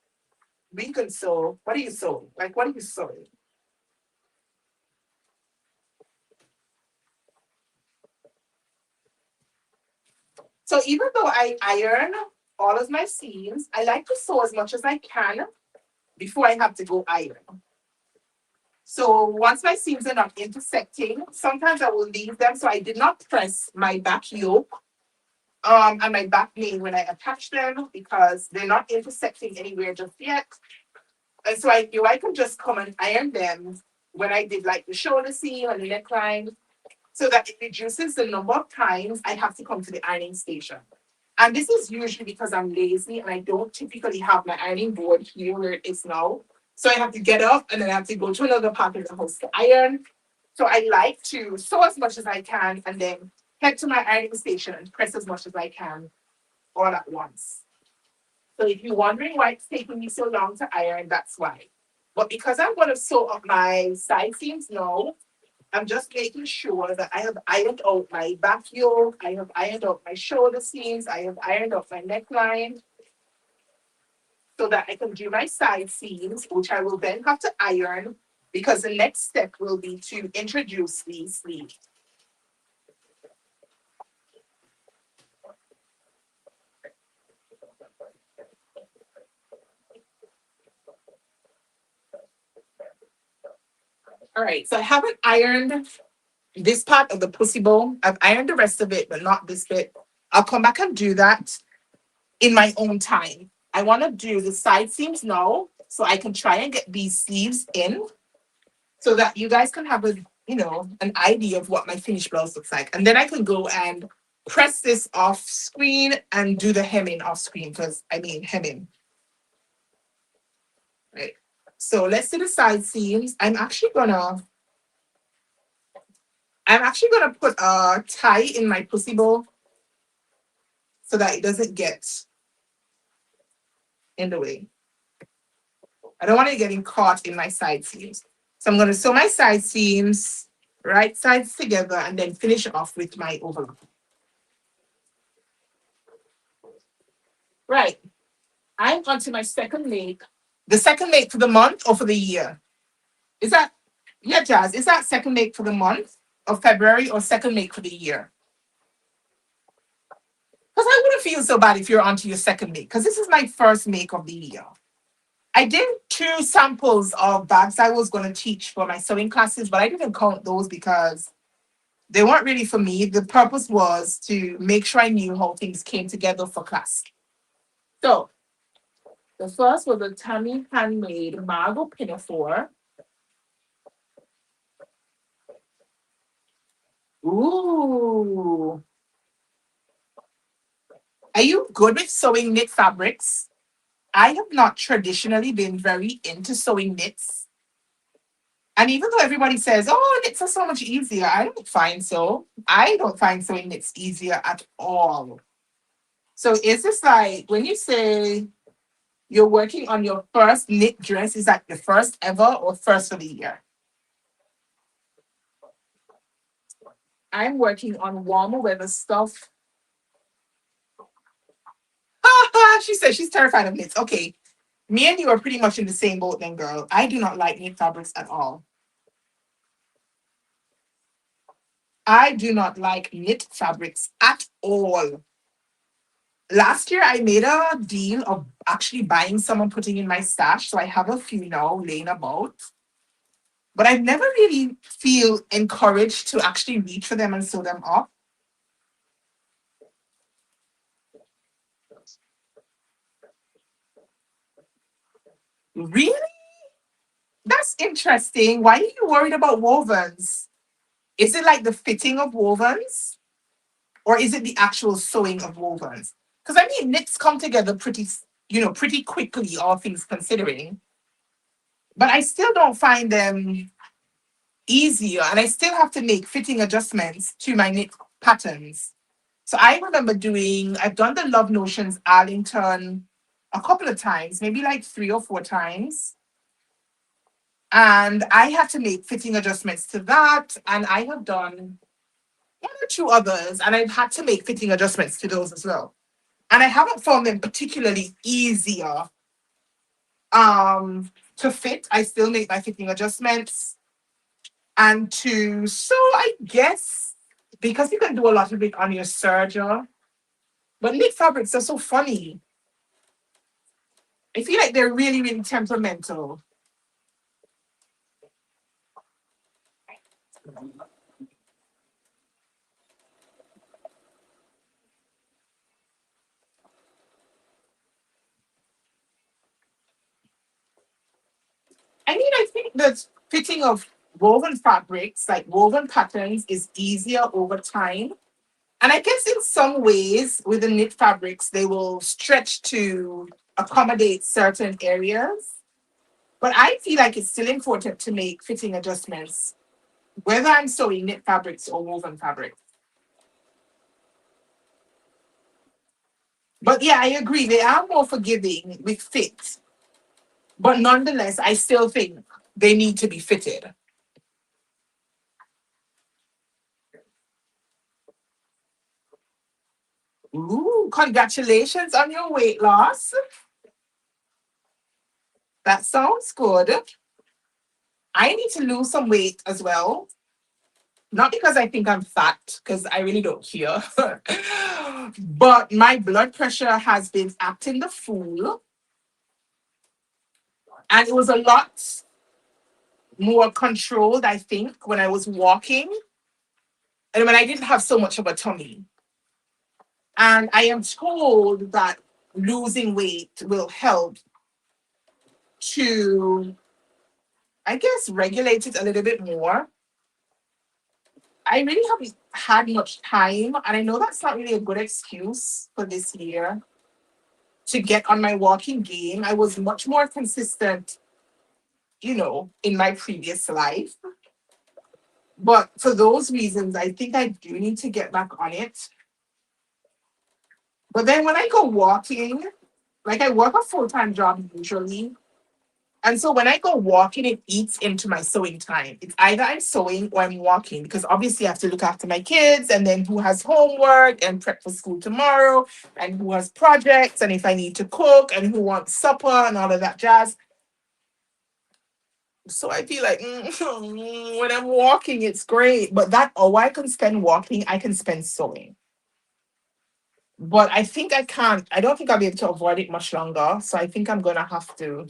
we can sew. What are you sewing? Like, what are you sewing? So even though I iron all of my seams, I like to sew as much as I can before I have to go iron. So once my seams are not intersecting, sometimes I will leave them. So I did not press my back yoke and my back main when I attach them because they're not intersecting anywhere just yet. And so I knew I could just come and iron them when I did like the shoulder seam and the neckline so that it reduces the number of times I have to come to the ironing station. And this is usually because I'm lazy and I don't typically have my ironing board here where it is now. So I have to get up and then I have to go to another part of the house to iron. So I like to sew as much as I can and then head to my ironing station and press as much as I can all at once. So if you're wondering why it's taking me so long to iron, that's why. But because I'm going to sew up my side seams now, I'm just making sure that I have ironed out my back yoke, I have ironed out my shoulder seams, I have ironed out my neckline so that I can do my side seams, which I will then have to iron because the next step will be to introduce the sleeve. All right, so I haven't ironed this part of the pussy bow. I've ironed the rest of it, but not this bit. I'll come back and do that in my own time. I want to do the side seams now so I can try and get these sleeves in so that you guys can have a an idea of what my finished blouse looks like. And then I can go and press this off screen and do the hemming off screen because I mean hemming. Right. So let's do the side seams. I'm actually gonna put a tie in my pussy bow so that it doesn't get in the way. I don't want it getting caught in my side seams. So I'm gonna sew my side seams, right sides together, and then finish off with my overlock. Right. I'm on to my second make. The second make for the month or for the year? Is that yeah, Jazz? Is that second make for the month of February or second make for the year? Because I wouldn't feel so bad if you're onto your second make, because this is my first make of the year. I did 2 samples of bags I was going to teach for my sewing classes, but I didn't count those because they weren't really for me. The purpose was to make sure I knew how things came together for class. So the first was a Tammy handmade Margot pinafore. Ooh. Are you good with sewing knit fabrics? I have not traditionally been very into sewing knits. And even though everybody says, oh, knits are so much easier, I don't find so. I don't find sewing knits easier at all. So is this like when you say you're working on your first knit dress, is that your first ever or first of the year? I'm working on warmer weather stuff. She says she's terrified of knits. Okay. Me and you are pretty much in the same boat then, girl. I do not like knit fabrics at all. I do not like knit fabrics at all. Last year, I made a deal of actually buying some and putting in my stash. So I have a few now laying about. But I've never really feel encouraged to actually reach for them and sew them up. Really? That's interesting. Why are you worried about wovens? Is it like the fitting of wovens? Or is it the actual sewing of wovens? Because I mean, knits come together pretty quickly, all things considering. But I still don't find them easier, and I still have to make fitting adjustments to my knit patterns. So I remember I've done the Love Notions Arlington a couple of times, maybe like 3 or 4 times. And I had to make fitting adjustments to that. And I have done 1 or 2 others, and I've had to make fitting adjustments to those as well. And I haven't found them particularly easier To fit, I still make my fitting adjustments. And so I guess because you can do a lot of it on your serger, but knit fabrics are so funny. I feel like they're really, really temperamental. I mean, I think the fitting of woven fabrics, like woven patterns, is easier over time. And I guess in some ways, with the knit fabrics, they will stretch to accommodate certain areas. But I feel like it's still important to make fitting adjustments, whether I'm sewing knit fabrics or woven fabrics. But yeah, I agree. They are more forgiving with fit. But nonetheless, I still think they need to be fitted. Ooh, congratulations on your weight loss. That sounds good. I need to lose some weight as well. Not because I think I'm fat, because I really don't care. But my blood pressure has been acting the fool. And it was a lot more controlled, I think, when I was walking and when I didn't have so much of a tummy. And I am told that losing weight will help to, I guess, regulate it a little bit more. I really haven't had much time, and I know that's not really a good excuse for this year to get on my walking game. I was much more consistent, in my previous life. But for those reasons, I think I do need to get back on it. But then when I go walking, like I work a full-time job usually. And so when I go walking, it eats into my sewing time. It's either I'm sewing or I'm walking because obviously I have to look after my kids and then who has homework and prep for school tomorrow and who has projects and if I need to cook and who wants supper and all of that jazz. So I feel like when I'm walking, it's great. But that hour I can spend walking, I can spend sewing. But I think I can't, I don't think I'll be able to avoid it much longer. So I think I'm going to have to.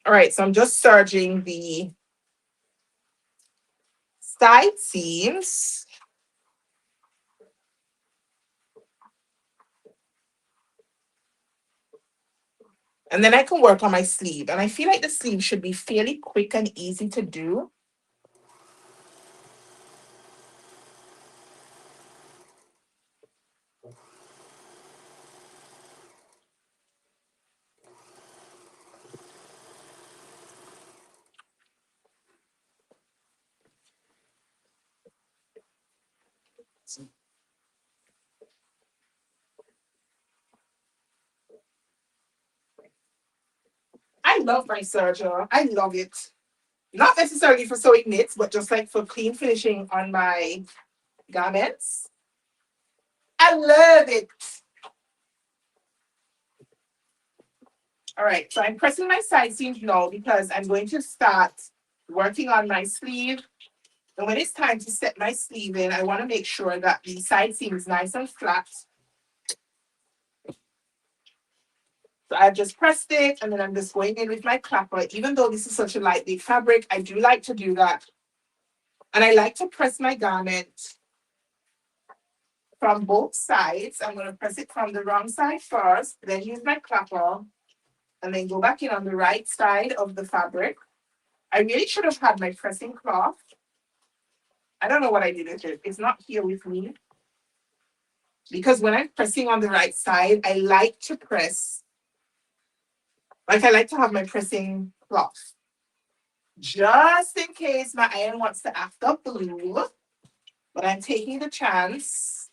All right. So I'm just serging the side seams. And then I can work on my sleeve. And I feel like the sleeve should be fairly quick and easy to do. I love my serger. I love it. Not necessarily for sewing knits, but just like for clean finishing on my garments. I love it. All right, so I'm pressing my side seams now because I'm going to start working on my sleeve. And when it's time to set my sleeve in, I want to make sure that the side seam is nice and flat. So I've just pressed it and then I'm just going in with my clapper. Even though this is such a lightweight fabric, I do like to do that. And I like to press my garment from both sides. I'm going to press it from the wrong side first, then use my clapper, and then go back in on the right side of the fabric. I really should have had my pressing cloth. I don't know what I did with it. It's not here with me. Because when I'm pressing on the right side, I like to press, like I like to have my pressing cloth. Just in case my iron wants to act up blue, but I'm taking the chance.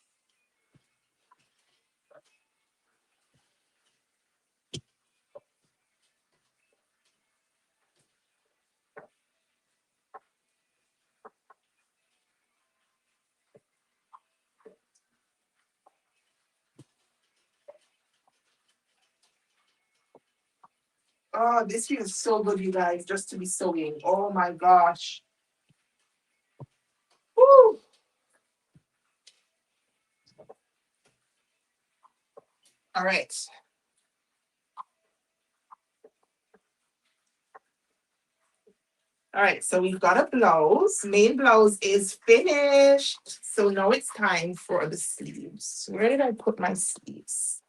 Oh, this feels so good, you guys, just to be sewing. Oh my gosh. Woo. All right. All right, so we've got a blouse. Main blouse is finished. So now it's time for the sleeves. Where did I put my sleeves?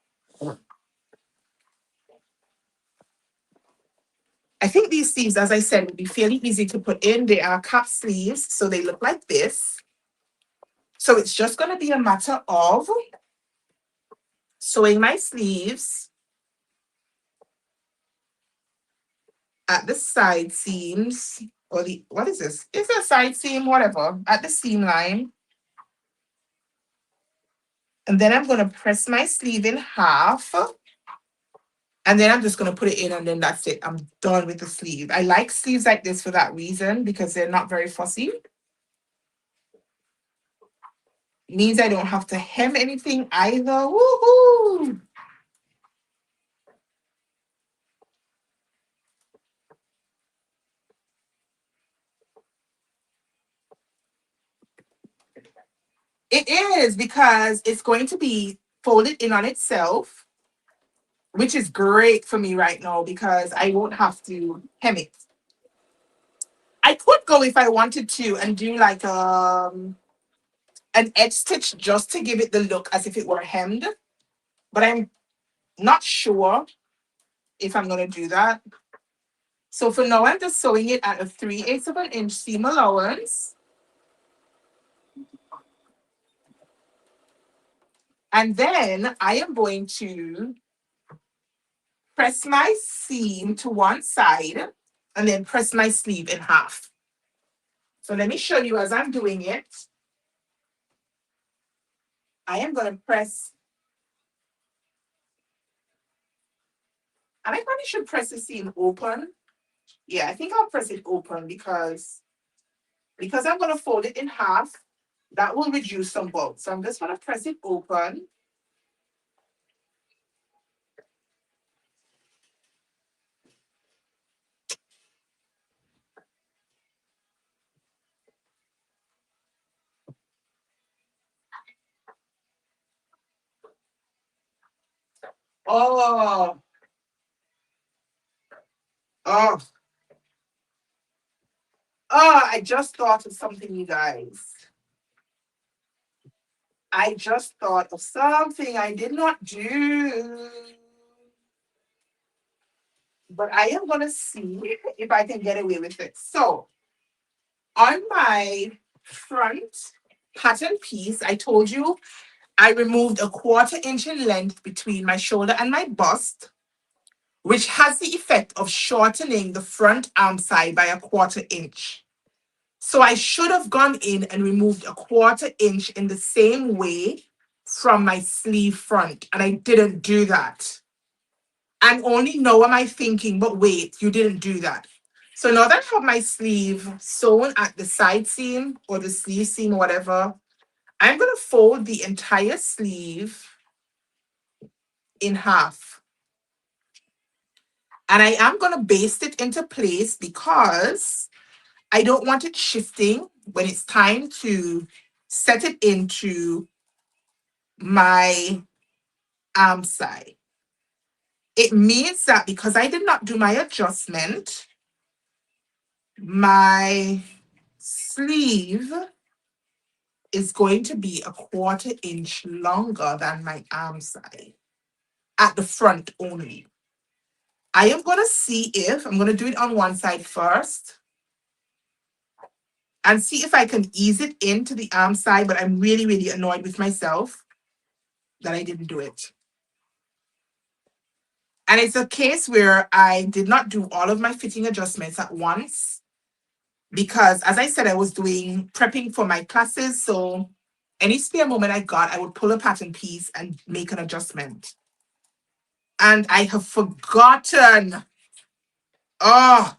I think these sleeves, as I said, would be fairly easy to put in. They are cap sleeves, so they look like this. So it's just going to be a matter of sewing my sleeves at the side seams, or the, what is this? It's a side seam, whatever, at the seam line. And then I'm going to press my sleeve in half. And then I'm just going to put it in, and then that's it. I'm done with the sleeve. I like sleeves like this for that reason, because they're not very fussy. Means I don't have to hem anything either. Woohoo! It is, because it's going to be folded in on itself, which is great for me right now because I won't have to hem it. I could go if I wanted to and do like an edge stitch just to give it the look as if it were hemmed, but I'm not sure if I'm gonna do that. So for now, I'm just sewing it at a 3/8 of an inch seam allowance. And then I am going to press my seam to one side and then press my sleeve in half. So let me show you as I'm doing it. I am going to press, and I probably should press the seam open. Yeah, I think I'll press it open because I'm going to fold it in half. That will reduce some bulk. So I'm just going to press it open. Oh, oh, oh, I just thought of something, you guys. I just thought of something I did not do. But I am going to see if I can get away with it. So on my front pattern piece, I told you I removed a 1/4 inch in length between my shoulder and my bust, which has the effect of shortening the front arm side by a 1/4 inch. So I should have gone in and removed a 1/4 inch in the same way from my sleeve front, and I didn't do that. And only now am I thinking, but wait, you didn't do that. So now that I have my sleeve sewn at the side seam or the sleeve seam or whatever, I'm going to fold the entire sleeve in half. And I am going to baste it into place because I don't want it shifting when it's time to set it into my arm side. It means that because I did not do my adjustment, my sleeve is going to be a 1/4 inch longer than my arm side at the front only. I am going to see if I'm going to do it on one side first and see if I can ease it into the arm side, but I'm really, really annoyed with myself that I didn't do it. And it's a case where I did not do all of my fitting adjustments at once because, as I said, I was doing prepping for my classes. So any spare moment I got, I would pull a pattern piece and make an adjustment. And I have forgotten. Oh,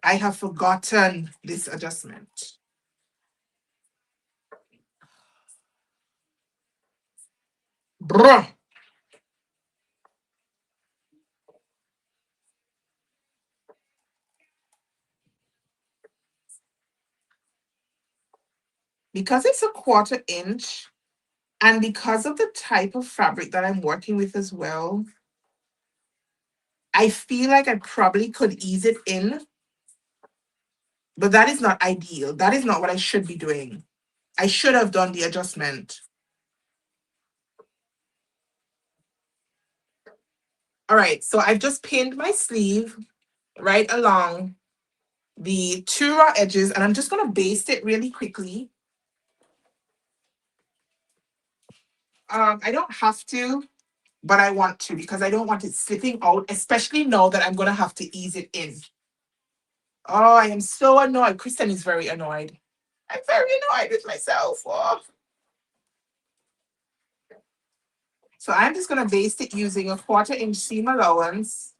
I have forgotten this adjustment. Bruh. Because it's a 1/4 inch, and because of the type of fabric that I'm working with as well, I feel like I probably could ease it in, but that is not ideal. That is not what I should be doing. I should have done the adjustment. All right, so I've just pinned my sleeve right along the 2 raw edges, and I'm just going to baste it really quickly. I don't have to, but I want to because I don't want it slipping out, especially now that I'm going to have to ease it in. Oh, I am so annoyed. Kristen is very annoyed. I'm very annoyed with myself. Oh. So I'm just going to baste it using a 1/4 inch seam allowance.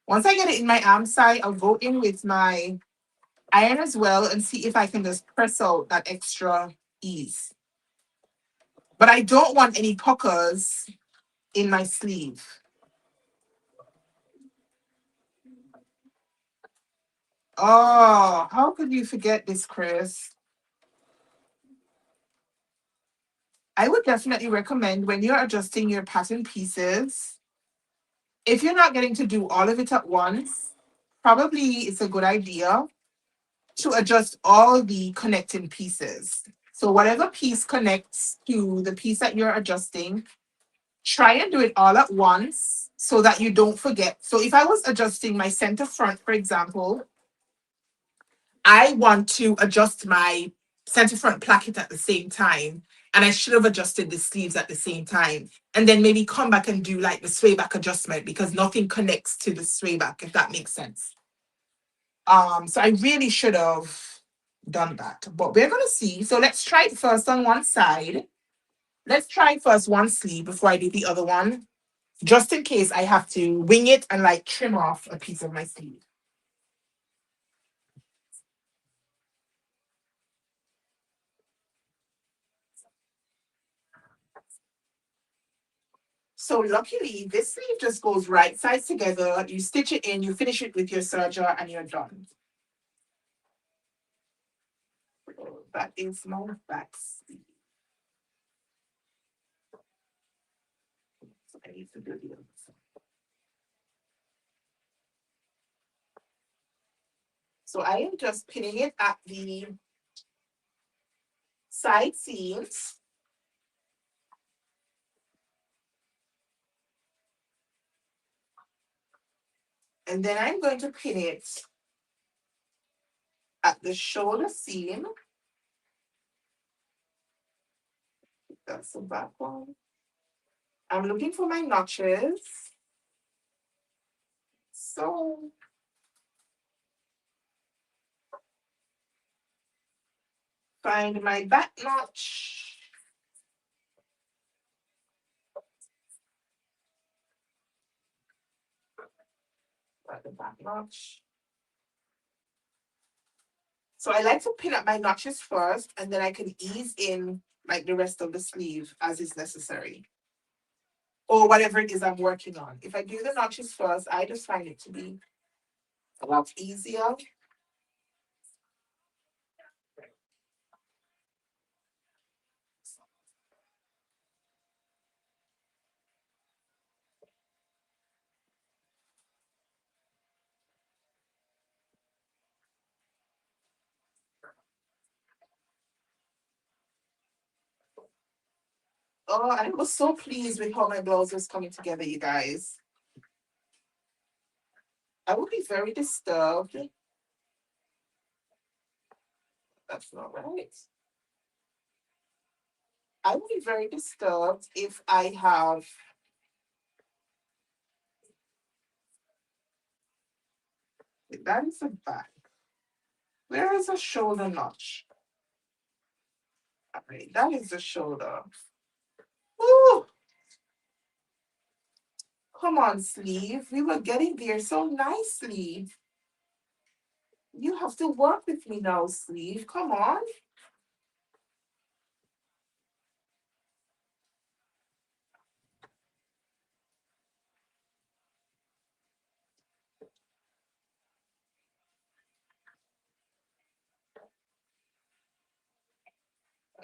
Once I get it in my arm side, I'll go in with my iron as well and see if I can just press out that extra ease. But I don't want any puckers in my sleeve. Oh, how could you forget this, Kris? I would definitely recommend when you're adjusting your pattern pieces, if you're not getting to do all of it at once, probably it's a good idea to adjust all the connecting pieces. So whatever piece connects to the piece that you're adjusting, try and do it all at once so that you don't forget. So if I was adjusting my center front, for example, I want to adjust my center front placket at the same time. And I should have adjusted the sleeves at the same time. And then maybe come back and do like the sway back adjustment because nothing connects to the sway back, if that makes sense. So I really should have done that. But we're gonna see. So let's try it first on one side. Let's try first one sleeve before I do the other one, just in case I have to wing it and like trim off a piece of my sleeve. So luckily, this sleeve just goes right sides together. You stitch it in, you finish it with your serger, and you're done. So that is my back sleeve. So I need to do the other side. So I am just pinning it at the side seams. And then I'm going to pin it at the shoulder seam. That's the back one. I'm looking for my notches. So find my back notch. At the back notch. So I like to pin up my notches first, and then I can ease in like the rest of the sleeve as is necessary. Or whatever it is I'm working on. If I do the notches first, I just find it to be a lot easier. Oh, I was so pleased with how my blouse was coming together, you guys. I would be very disturbed. That's not right. I would be very disturbed if I have that is the back. Where is the shoulder notch? All right, that is the shoulder. Ooh, come on, sleeve. We were getting there so nicely. You have to work with me now, sleeve. Come on.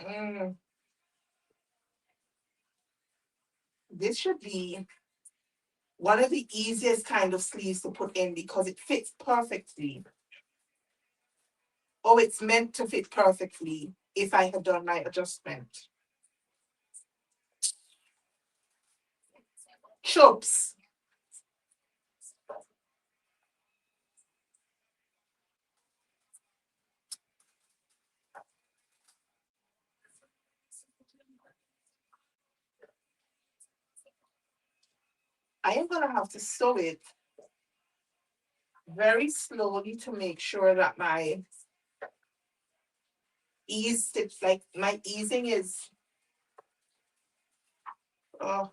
Mm, this should be one of the easiest kind of sleeves to put in because it fits perfectly. Oh, it's meant to fit perfectly if I had done my adjustment. Chops. I am gonna have to sew it very slowly to make sure that my ease stitch, like my easing is, oh,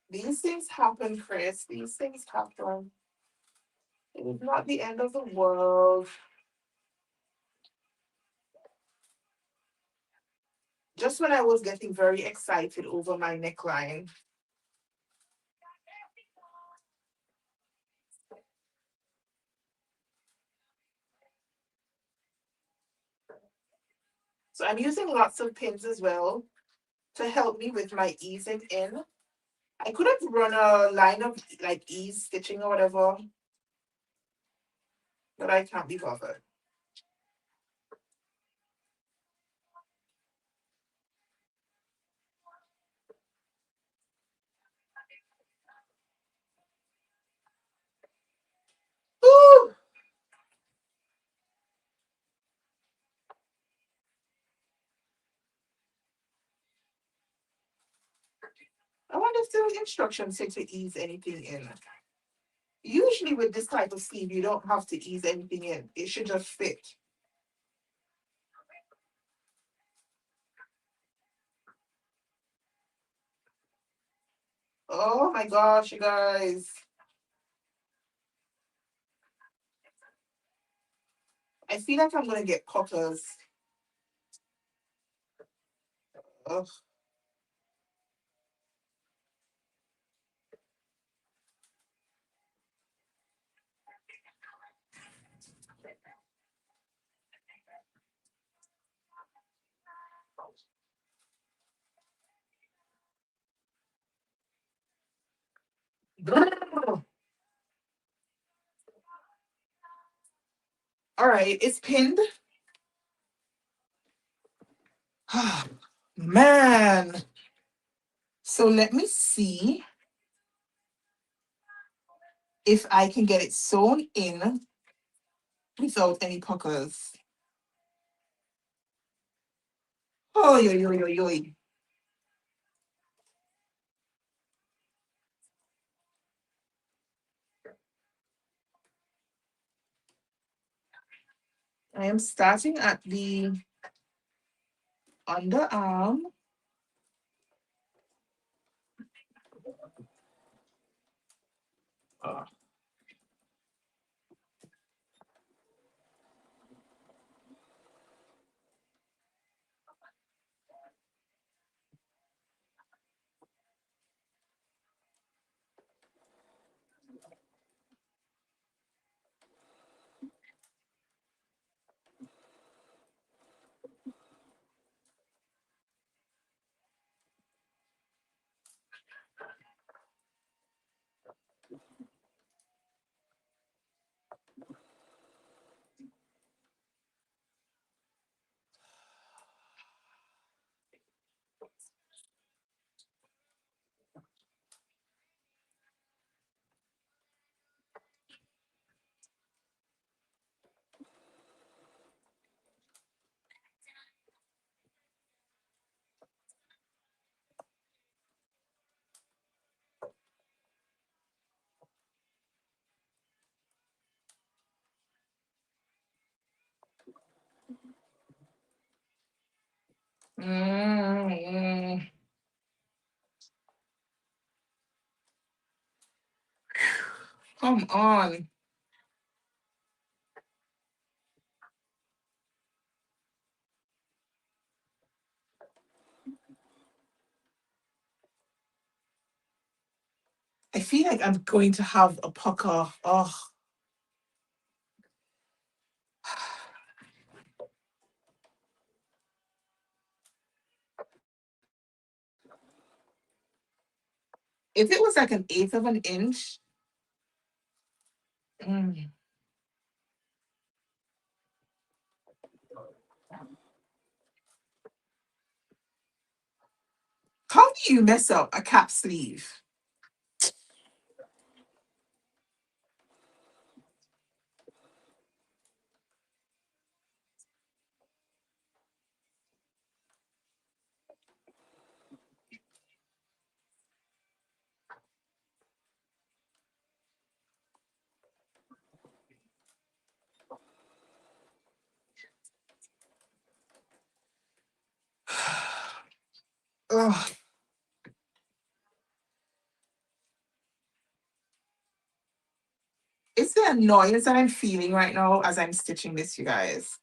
these things happen, Kris. These things happen. It is not the end of the world. Just when I was getting very excited over my neckline. So I'm using lots of pins as well to help me with my easing in. I could have run a line of like ease stitching or whatever, but I can't be bothered. Ooh! I wonder if the instructions say to ease anything in. Usually with this type of sleeve, you don't have to ease anything in. It should just fit. Oh my gosh, you guys. I feel like I'm gonna get puckers. Ugh. All right, it's pinned. Man. So let me see if I can get it sewn in without any puckers. Oh, yo, yo, yo, yo. I am starting at the underarm. Uh, mm, come on. I feel like I'm going to have a pucker. Oh, If it was like an eighth of an inch, mm, how do you mess up a cap sleeve? Ugh. It's the annoyance that I'm feeling right now as I'm stitching this, you guys.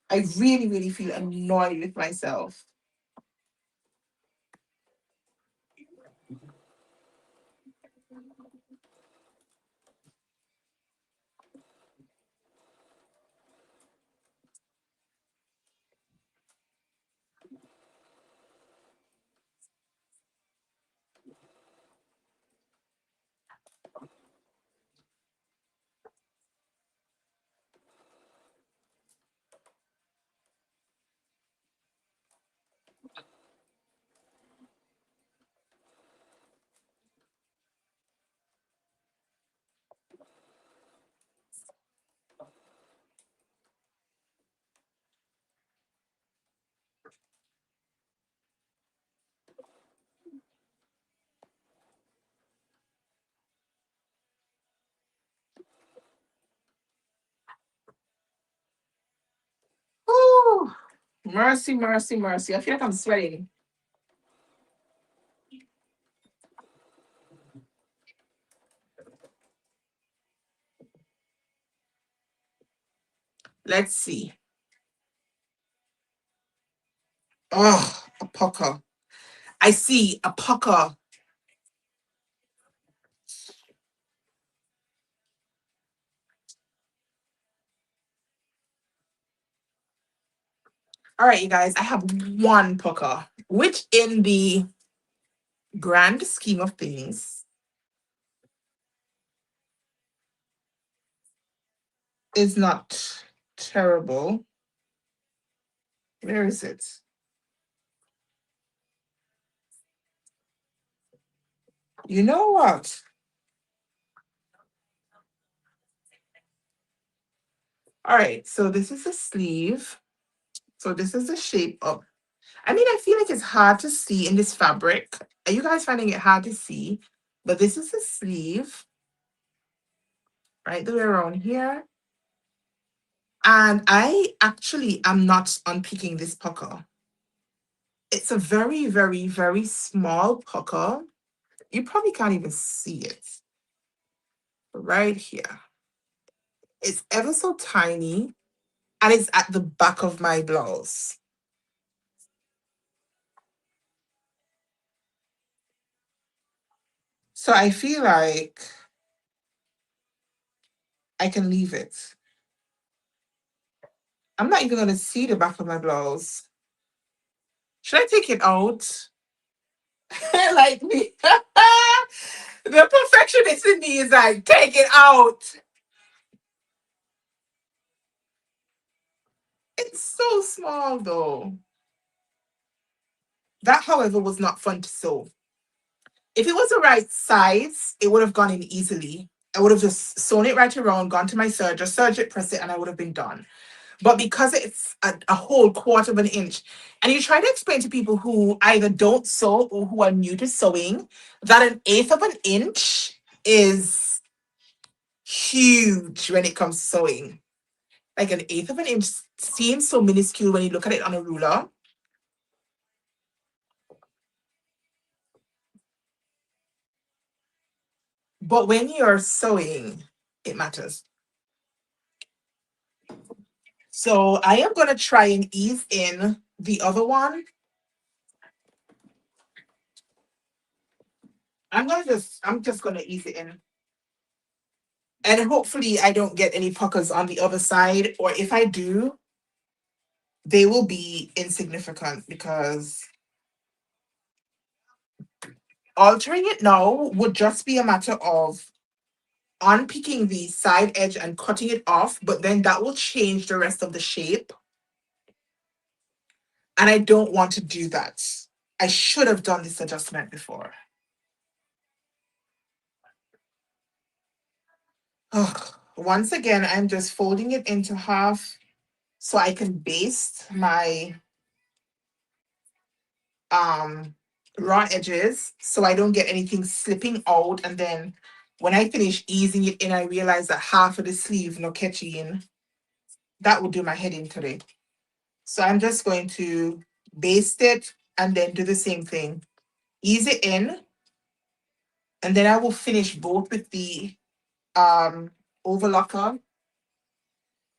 I really, really feel annoyed with myself. Ooh, mercy, mercy, mercy. I feel like I'm sweating. Let's see. Oh, a pucker. I see a pucker. All right, you guys, I have one pucker, which in the grand scheme of things is not terrible. Where is it? You know what? All right, so this is the sleeve. So this is the shape of. I mean, I feel like it's hard to see in this fabric. Are you guys finding it hard to see? But this is the sleeve, right the way around here. And I actually am not unpicking this pucker. It's a very, very, very small pucker. You probably can't even see it right here. It's ever so tiny and it's at the back of my blouse. So I feel like I can leave it. I'm not even going to see the back of my blouse. Should I take it out? Like me. The perfectionist in me is like, take it out. It's so small though. That, however, was not fun to sew. If it was the right size, it would have gone in easily. I would have just sewn it right around, gone to my serger, serge it, press it, and I would have been done. But because it's a whole quarter of an inch, and you try to explain to people who either don't sew or who are new to sewing that an eighth of an inch is huge when it comes to sewing. Like an eighth of an inch seems so minuscule when you look at it on a ruler. But when you're sewing, it matters. So I am going to try and ease in the other one. I'm just going to ease it in. And hopefully I don't get any puckers on the other side. Or if I do, they will be insignificant because altering it now would just be a matter of unpicking the side edge and cutting it off, but then that will change the rest of the shape. And I don't want to do that. I should have done this adjustment before. Ugh. Once again, I'm just folding it into half so I can baste my raw edges so I don't get anything slipping out. And then when I finish easing it in, I realize that half of the sleeve no catching. That will do my head in today. So I'm just going to baste it and then do the same thing. Ease it in. And then I will finish both with the overlocker.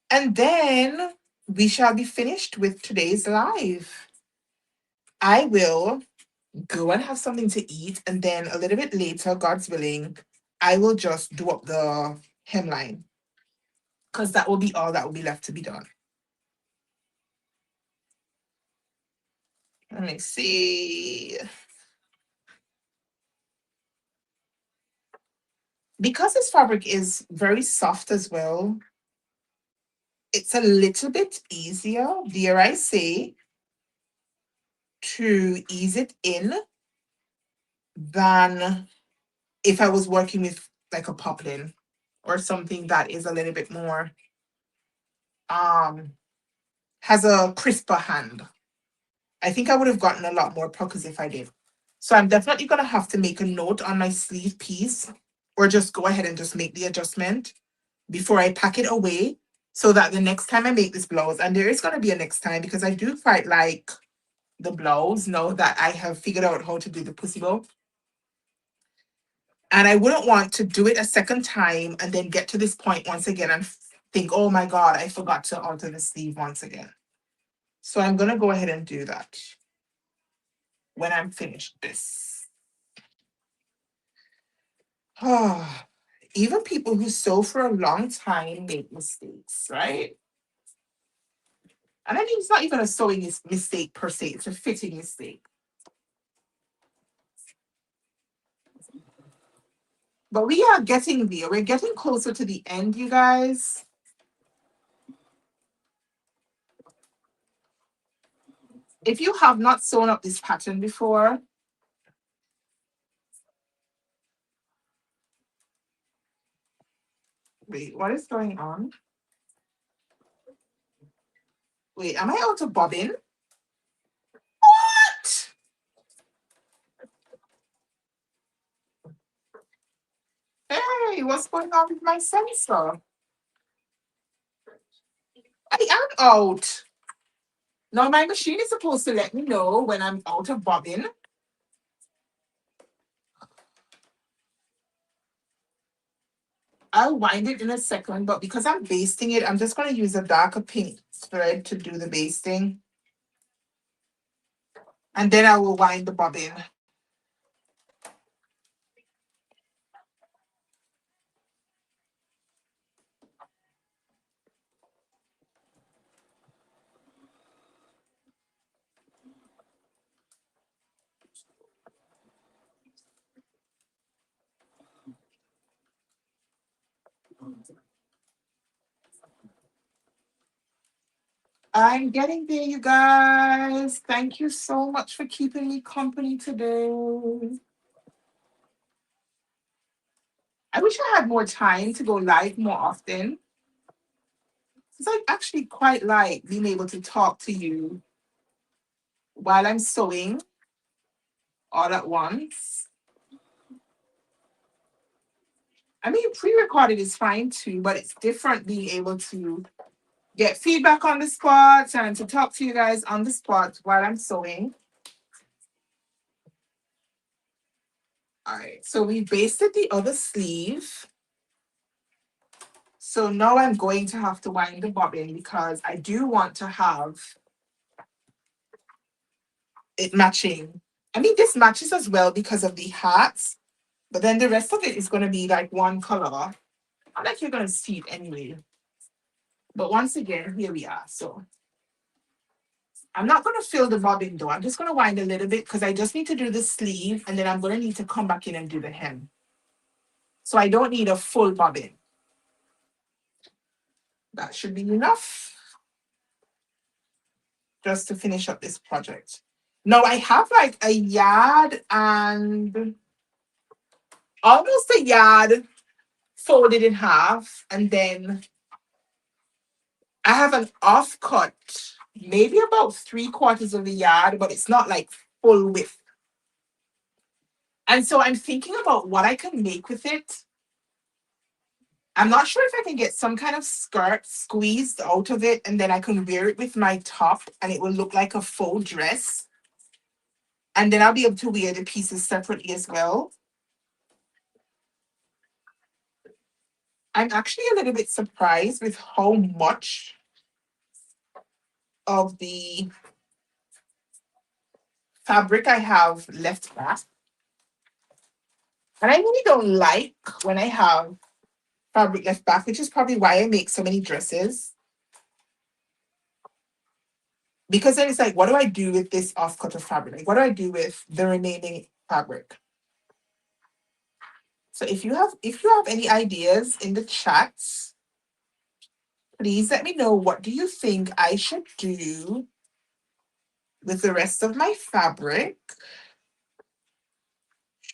And then we shall be finished with today's live. I will go and have something to eat. And then a little bit later, God's willing, I will just do up the hemline. Because that will be all that will be left to be done. Let me see. Because this fabric is very soft as well, it's a little bit easier, dare I say, to ease it in than if I was working with like a poplin or something that is a little bit more, has a crisper hand. I think I would have gotten a lot more puckers if I did. So I'm definitely going to have to make a note on my sleeve piece or just go ahead and just make the adjustment before I pack it away so that the next time I make this blouse, and there is going to be a next time because I do quite like the blouse now that I have figured out how to do the pussy bow. And I wouldn't want to do it a second time and then get to this point once again and think, oh my God, I forgot to alter the sleeve once again. So I'm going to go ahead and do that when I'm finished this. Even people who sew for a long time make mistakes, right? And I think it's not even a sewing mistake per se, it's a fitting mistake. But we are getting there. We're getting closer to the end, you guys. If you have not sewn up this pattern before, wait, what is going on? Wait, am I out of bobbin? What? Hey, what's going on with my sensor? I am out. Now my machine is supposed to let me know when I'm out of bobbin. I'll wind it in a second, but because I'm basting it, I'm just going to use a darker pink thread to do the basting. And then I will wind the bobbin. I'm getting there, you guys. Thank you so much for keeping me company today. I wish I had more time to go live more often. Because I actually quite like being able to talk to you while I'm sewing all at once. I mean, pre-recorded is fine too, but it's different being able to get feedback on the spot and to talk to you guys on the spot while I'm sewing. All right, so we basted the other sleeve. So now I'm going to have to wind the bobbin because I do want to have it matching. I mean, this matches as well because of the hats, but then the rest of it is going to be like one color. I like you're going to see it anyway. But once again, here we are. So I'm not going to fill the bobbin though. I'm just going to wind a little bit because I just need to do the sleeve and then I'm going to need to come back in and do the hem. So I don't need a full bobbin. That should be enough just to finish up this project. Now I have like a yard and almost a yard folded in half, and then I have an off cut, maybe about 3/4 of a yard, but it's not like full width. And so I'm thinking about what I can make with it. I'm not sure if I can get some kind of skirt squeezed out of it and then I can wear it with my top and it will look like a faux dress. And then I'll be able to wear the pieces separately as well. I'm actually a little bit surprised with how much of the fabric I have left back. And I really don't like when I have fabric left back, which is probably why I make so many dresses. Because then it's like, what do I do with this off-cut of fabric? Like, what do I do with the remaining fabric? So if you have any ideas in the chats, please let me know. What do you think I should do with the rest of my fabric?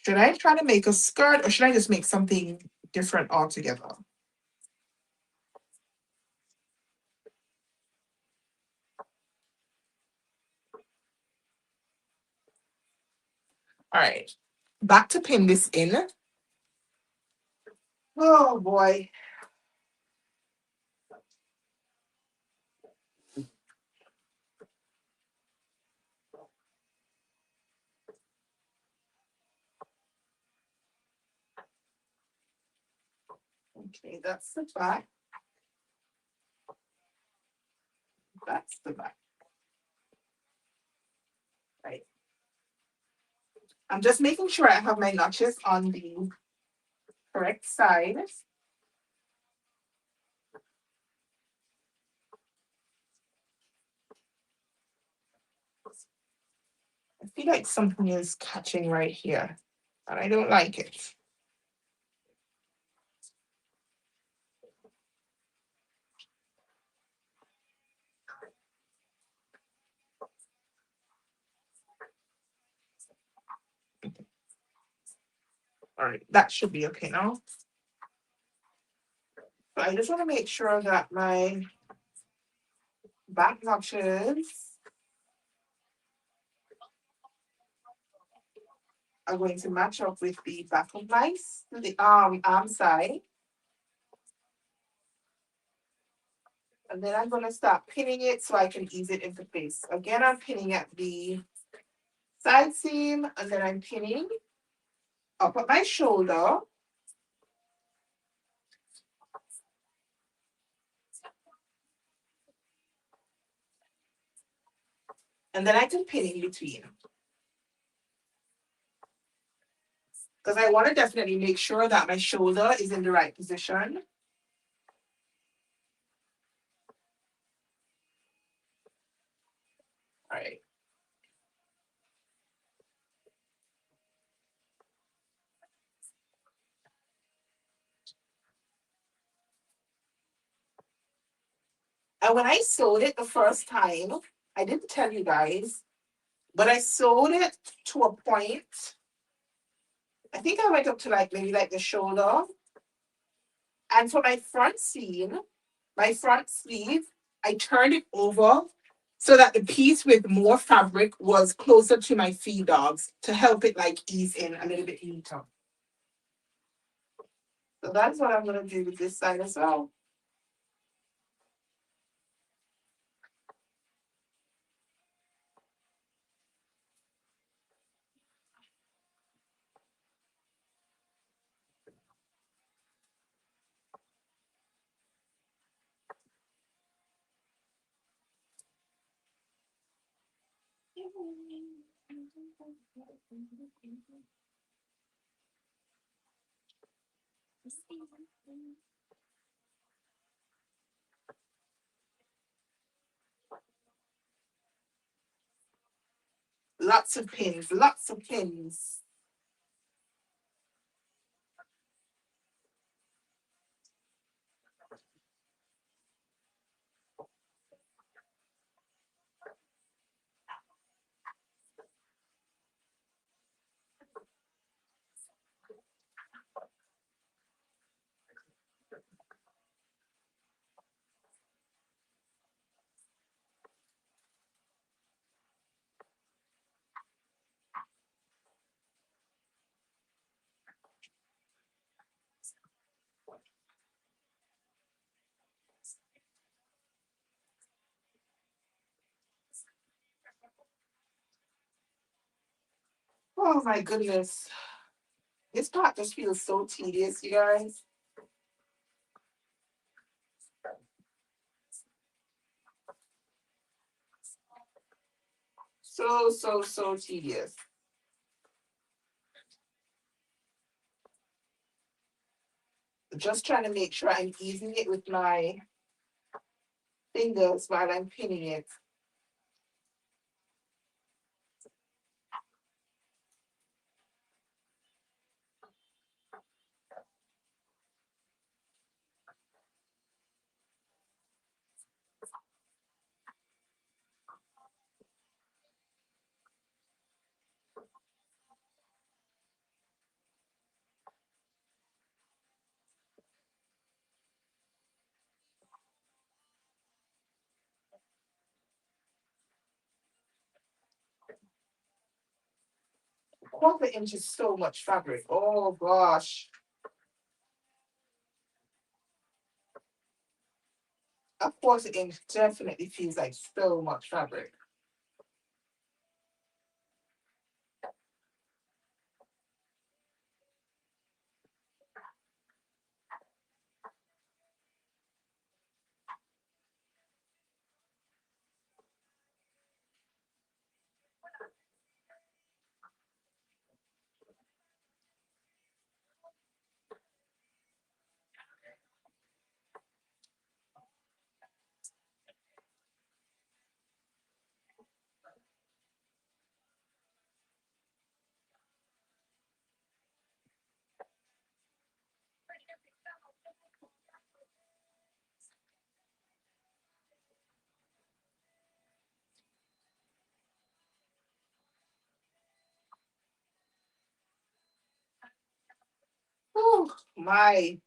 Should I try to make a skirt or should I just make something different altogether? All right, back to pin this in. Oh boy. Okay, that's the back. That's the back. Right. I'm just making sure I have my notches on the correct side. I feel like something is catching right here, and I don't like it. All right, that should be okay now. So I just want to make sure that my back notches are going to match up with the back of my the arm side. And then I'm going to start pinning it so I can ease it into place. Again, I'm pinning at the side seam and then I'm pinning up at my shoulder. And then I can pin in between. Because I want to definitely make sure that my shoulder is in the right position. All right. And when I sewed it the first time, I didn't tell you guys, but I sewed it to a point. I think I went up to like maybe like the shoulder. And for my front seam, my front sleeve, I turned it over so that the piece with more fabric was closer to my feed dogs to help it like ease in a little bit neater. So that's what I'm gonna do with this side as well. Lots of pins, lots of pins. Oh my goodness. This part just feels so tedious, you guys. So, so, so tedious. Just trying to make sure I'm easing it with my fingers while I'm pinning it. Quarter inch is so much fabric. Oh gosh. A quarter inch definitely feels like so much fabric. Oh my.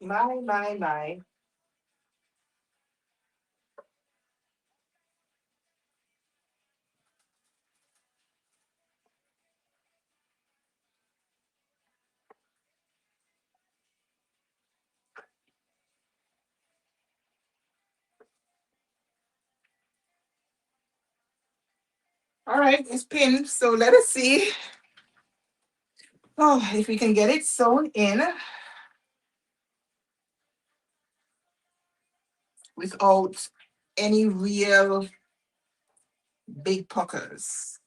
All right, it's pinned. So let us see. Oh, if we can get it sewn in without any real big puckers.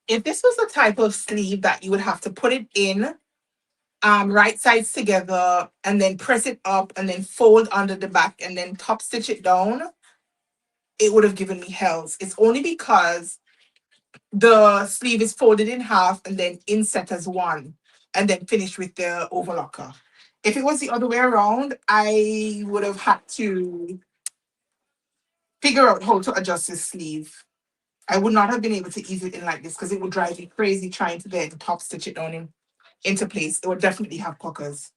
If this was the type of sleeve that you would have to put it in, right sides together, and then press it up, and then fold under the back, and then top stitch it down, it would have given me hells. It's only because the sleeve is folded in half and then inset as one, and then finished with the overlocker. If it was the other way around, I would have had to figure out how to adjust this sleeve. I would not have been able to ease it in like this because it would drive me crazy trying to get the top stitch it down into place. It would definitely have puckers.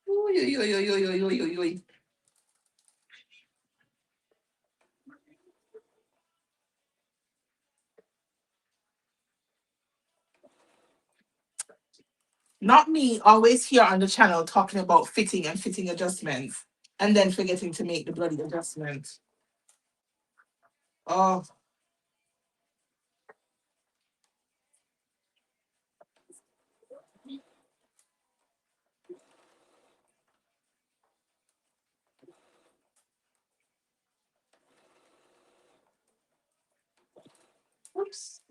Oy, oy, oy, oy, oy, oy, oy, oy. Not me, always here on the channel talking about fitting and fitting adjustments and then forgetting to make the bloody adjustment. Oh, oops.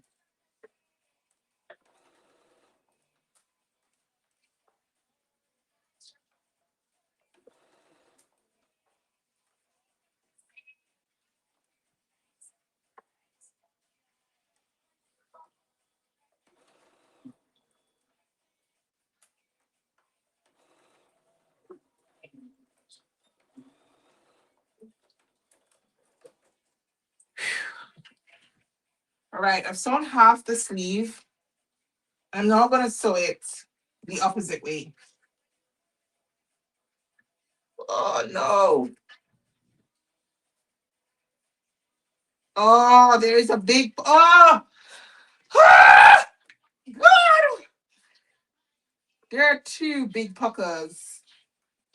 All right, I've sewn half the sleeve. I'm now going to sew it the opposite way. Oh, no. Oh, there is a big. Oh, ah! God! There are two big puckers.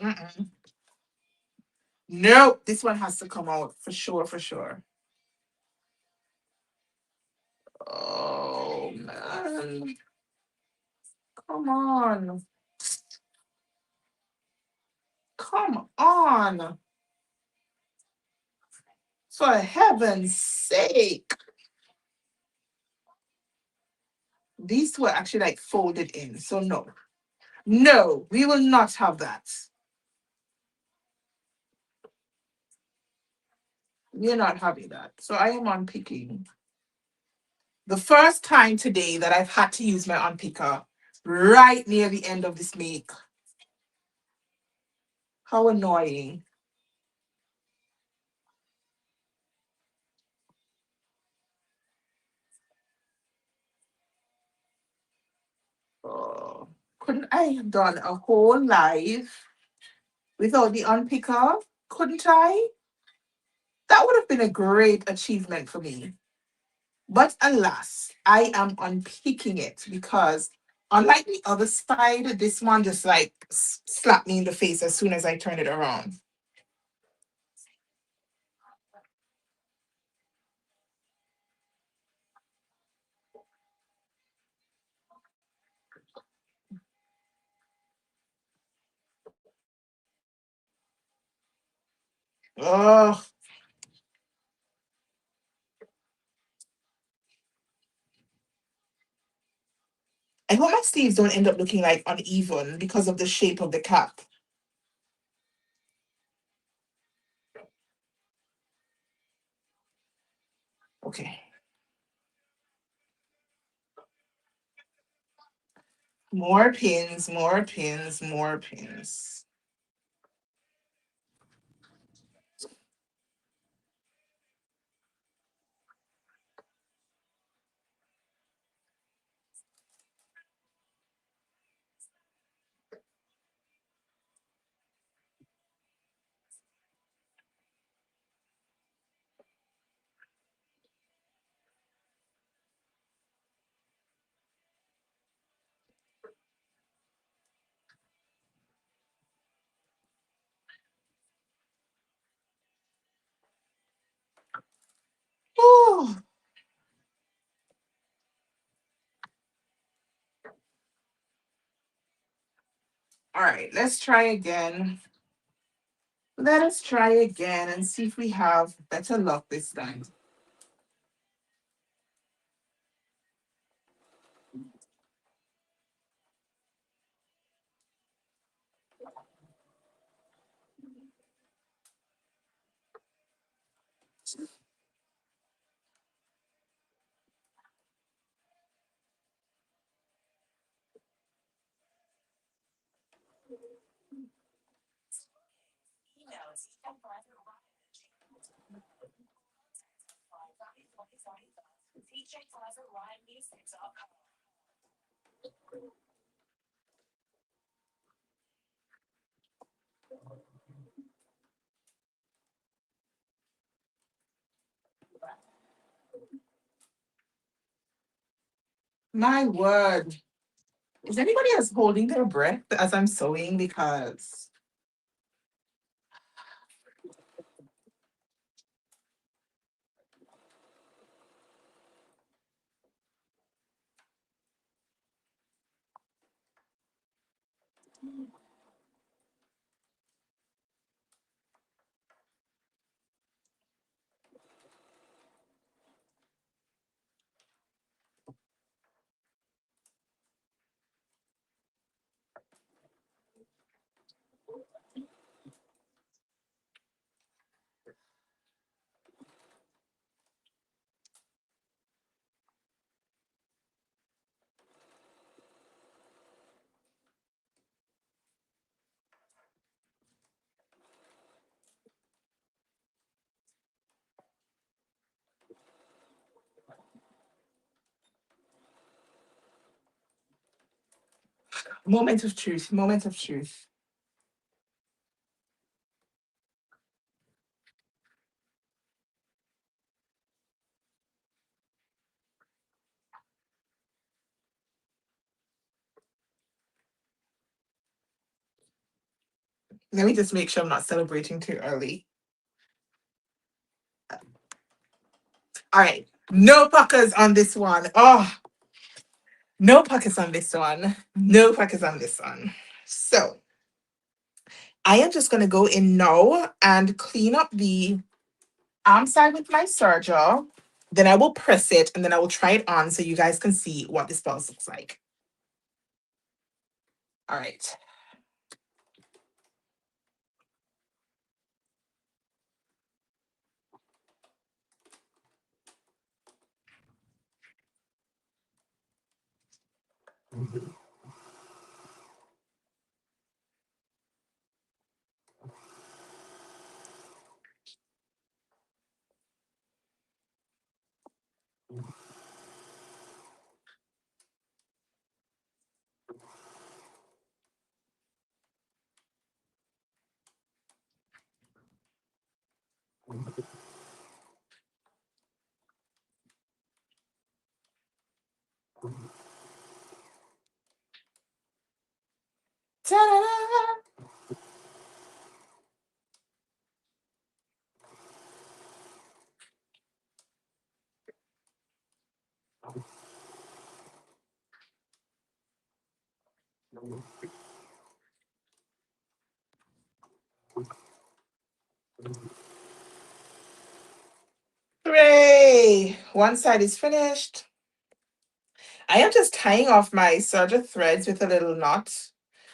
Mm-mm. Nope, this one has to come out for sure, for sure. Oh, man. Come on. Come on. For heaven's sake. These two are actually like folded in. So no. No, we will not have that. We're not having that. So I am unpicking. The first time today that I've had to use my unpicker right near the end of this make. How annoying. Oh, couldn't I have done a whole live without the unpicker? Couldn't I? That would have been a great achievement for me. But alas, I am unpicking it because unlike the other side, this one just like slapped me in the face as soon as I turned it around. Oh, I hope my sleeves don't end up looking like uneven because of the shape of the cap. Okay. More pins, more pins, more pins. Oh, all right, let's try again. Let us try again and see if we have better luck this time. My word. Is anybody else holding their breath as I'm sewing? Because moment of truth, moment of truth. Let me just make sure I'm not celebrating too early. All right. No puckers on this one. Oh, no puckers on this one. No puckers on this one. So I am just going to go in now and clean up the arm side with my serger. Then I will press it and then I will try it on so you guys can see what this blouse looks like. All right. Ta-da-da! 3. One side is finished. I am just tying off my serger threads with a little knot.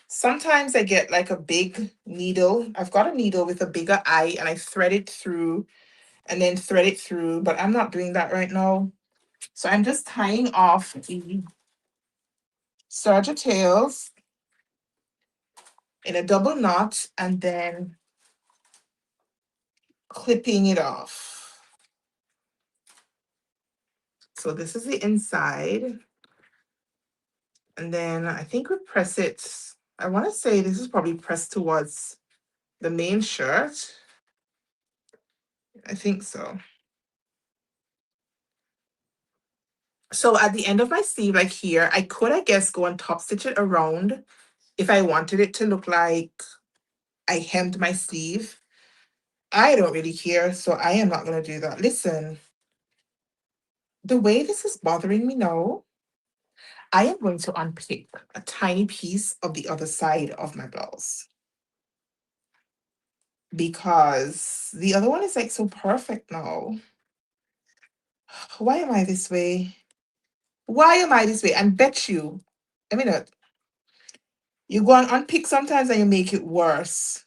Sometimes I get like a big needle. I've got a needle with a bigger eye and I thread it through and then thread it through, but I'm not doing that right now. So I'm just tying off the serger tails in a double knot and then clipping it off. So this is the inside. And then I think we press it. I want to say this is probably pressed towards the main shirt. I think so. So at the end of my sleeve, like here, I could, I guess, go and top stitch it around if I wanted it to look like I hemmed my sleeve. I don't really care, so I am not going to do that. Listen, the way this is bothering me now, I am going to unpick a tiny piece of the other side of my blouse because the other one is like so perfect now. Why am I this way? Why am I this way? And bet you, I mean, you go and unpick sometimes and you make it worse.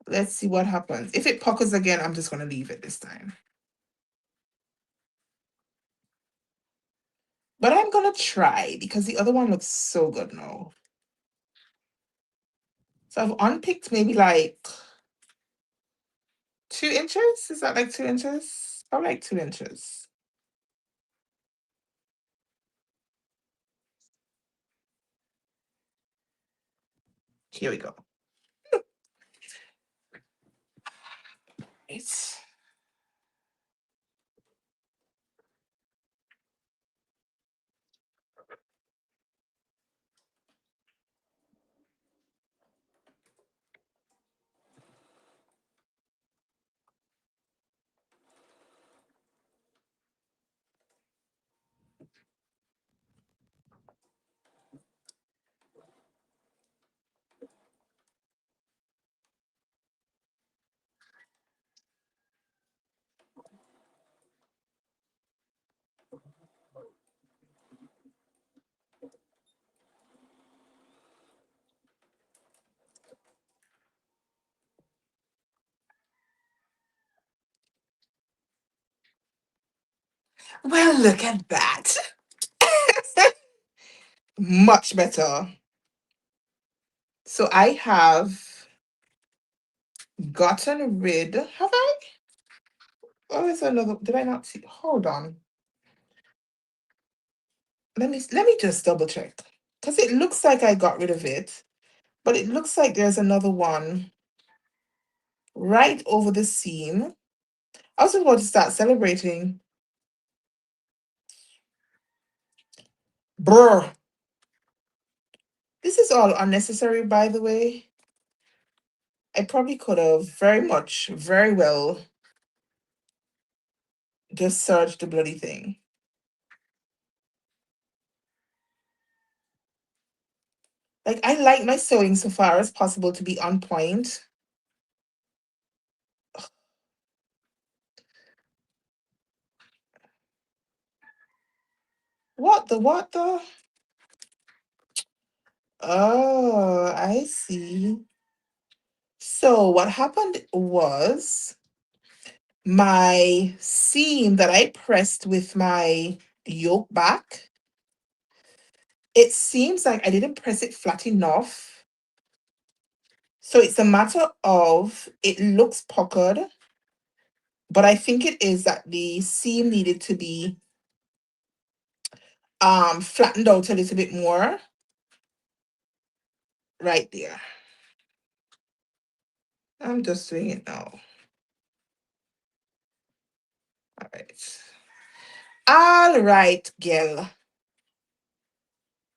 Let's see what happens. If it puckers again, I'm just going to leave it this time. But I'm going to try because the other one looks so good now. So I've unpicked maybe like 2 inches. Is that like 2 inches? Probably like 2 inches. Here we go. Right. Well, look at that. Much better. So I have gotten rid. Have I? Oh, is another? Did I not see? Hold on. Let me just double check because it looks like I got rid of it, but it looks like there's another one right over the seam. I was going to start celebrating. Brr. This is all unnecessary, by the way. I probably could have very well just searched the bloody thing. Like, I like my sewing so far as possible to be on point. What the? Oh, I see. So what happened was my seam that I pressed with my yoke back, it seems like I didn't press it flat enough. So it's a matter of it looks puckered, but I think it is that the seam needed to be flattened out a little bit more right there. I'm just doing it now. All right. All right, girl.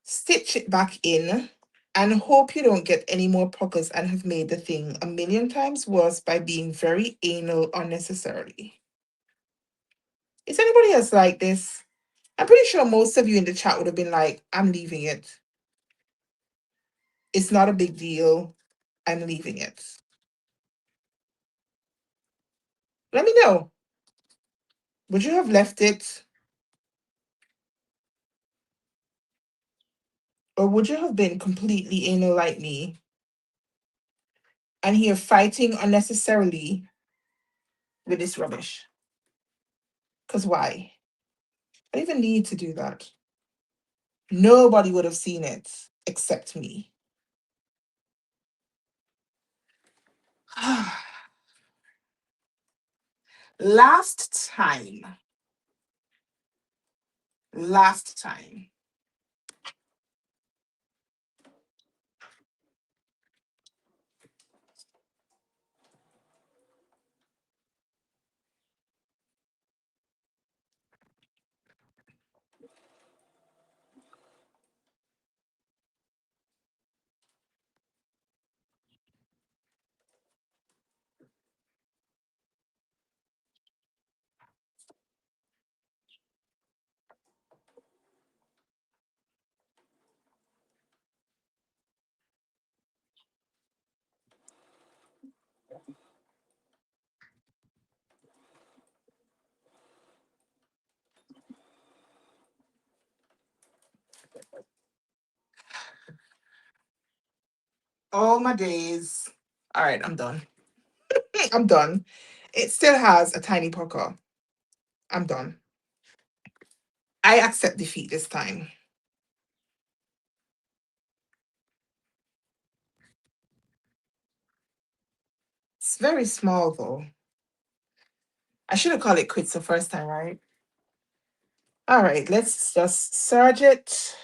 Stitch it back in and hope you don't get any more puckers and have made the thing a million times worse by being very anal unnecessarily. Is anybody else like this? I'm pretty sure most of you in the chat would have been like, I'm leaving it. It's not a big deal. I'm leaving it. Let me know. Would you have left it? Or would you have been completely anal like me? And here fighting unnecessarily with this rubbish? Because why? I don't even need to do that. Nobody would have seen it except me. Last time. Last time. Oh my days. All right, I'm done. I'm done. It still has a tiny pucker. I'm done. I accept defeat this time. It's very small though. I should have called it quits the first time, right? All right, let's just serge it.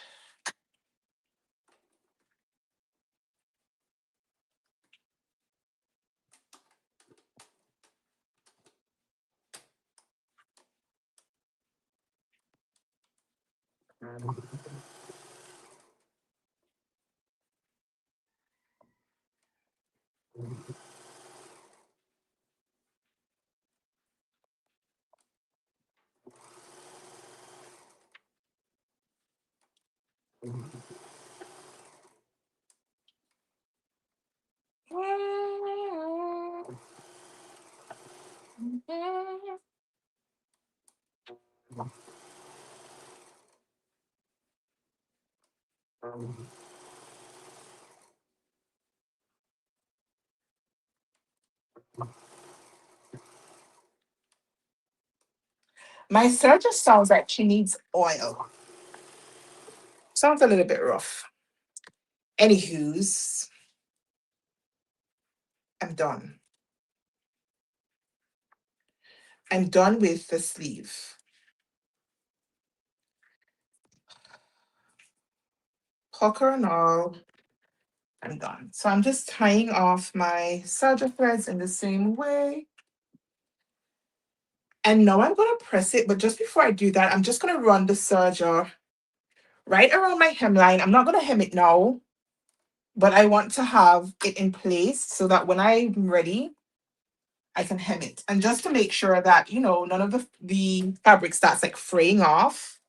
My serger sounds like she needs oil. Sounds a little bit rough. Anywho's, I'm done. I'm done with the sleeve. Pucker and all, I'm done. So I'm just tying off my serger threads in the same way. And now I'm going to press it, but just before I do that, I'm just going to run the serger right around my hemline. I'm not going to hem it now, but I want to have it in place so that when I'm ready, I can hem it. And just to make sure that, you know, none of the fabric starts like fraying off.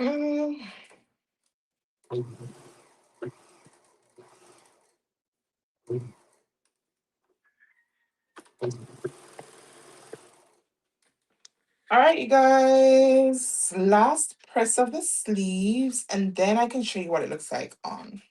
Mm. All right, you guys. Last press of the sleeves, and then I can show you what it looks like on.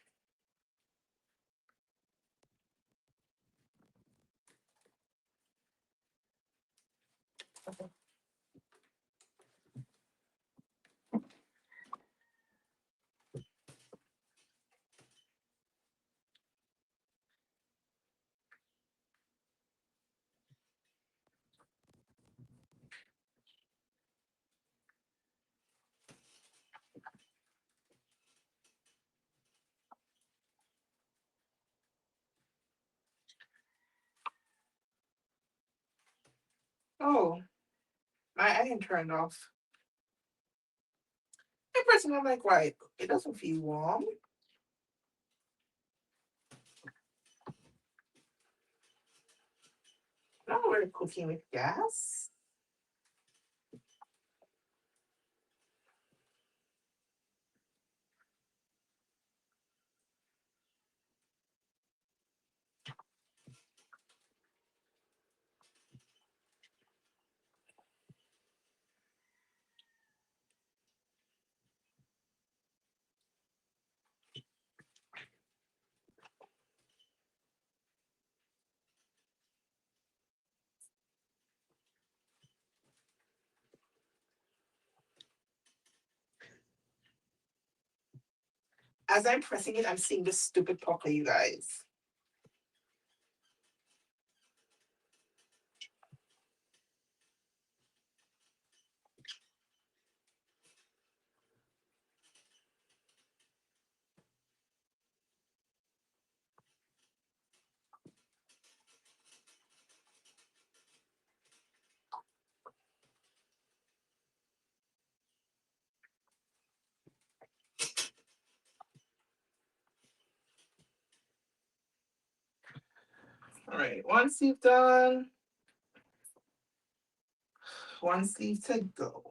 Oh, my iron turned off. I'm pressing, I'm like, why? It doesn't feel warm. Now we're cooking with gas. As I'm pressing it, I'm seeing this stupid pucker, you guys. All right, one sleeve done. One sleeve to go.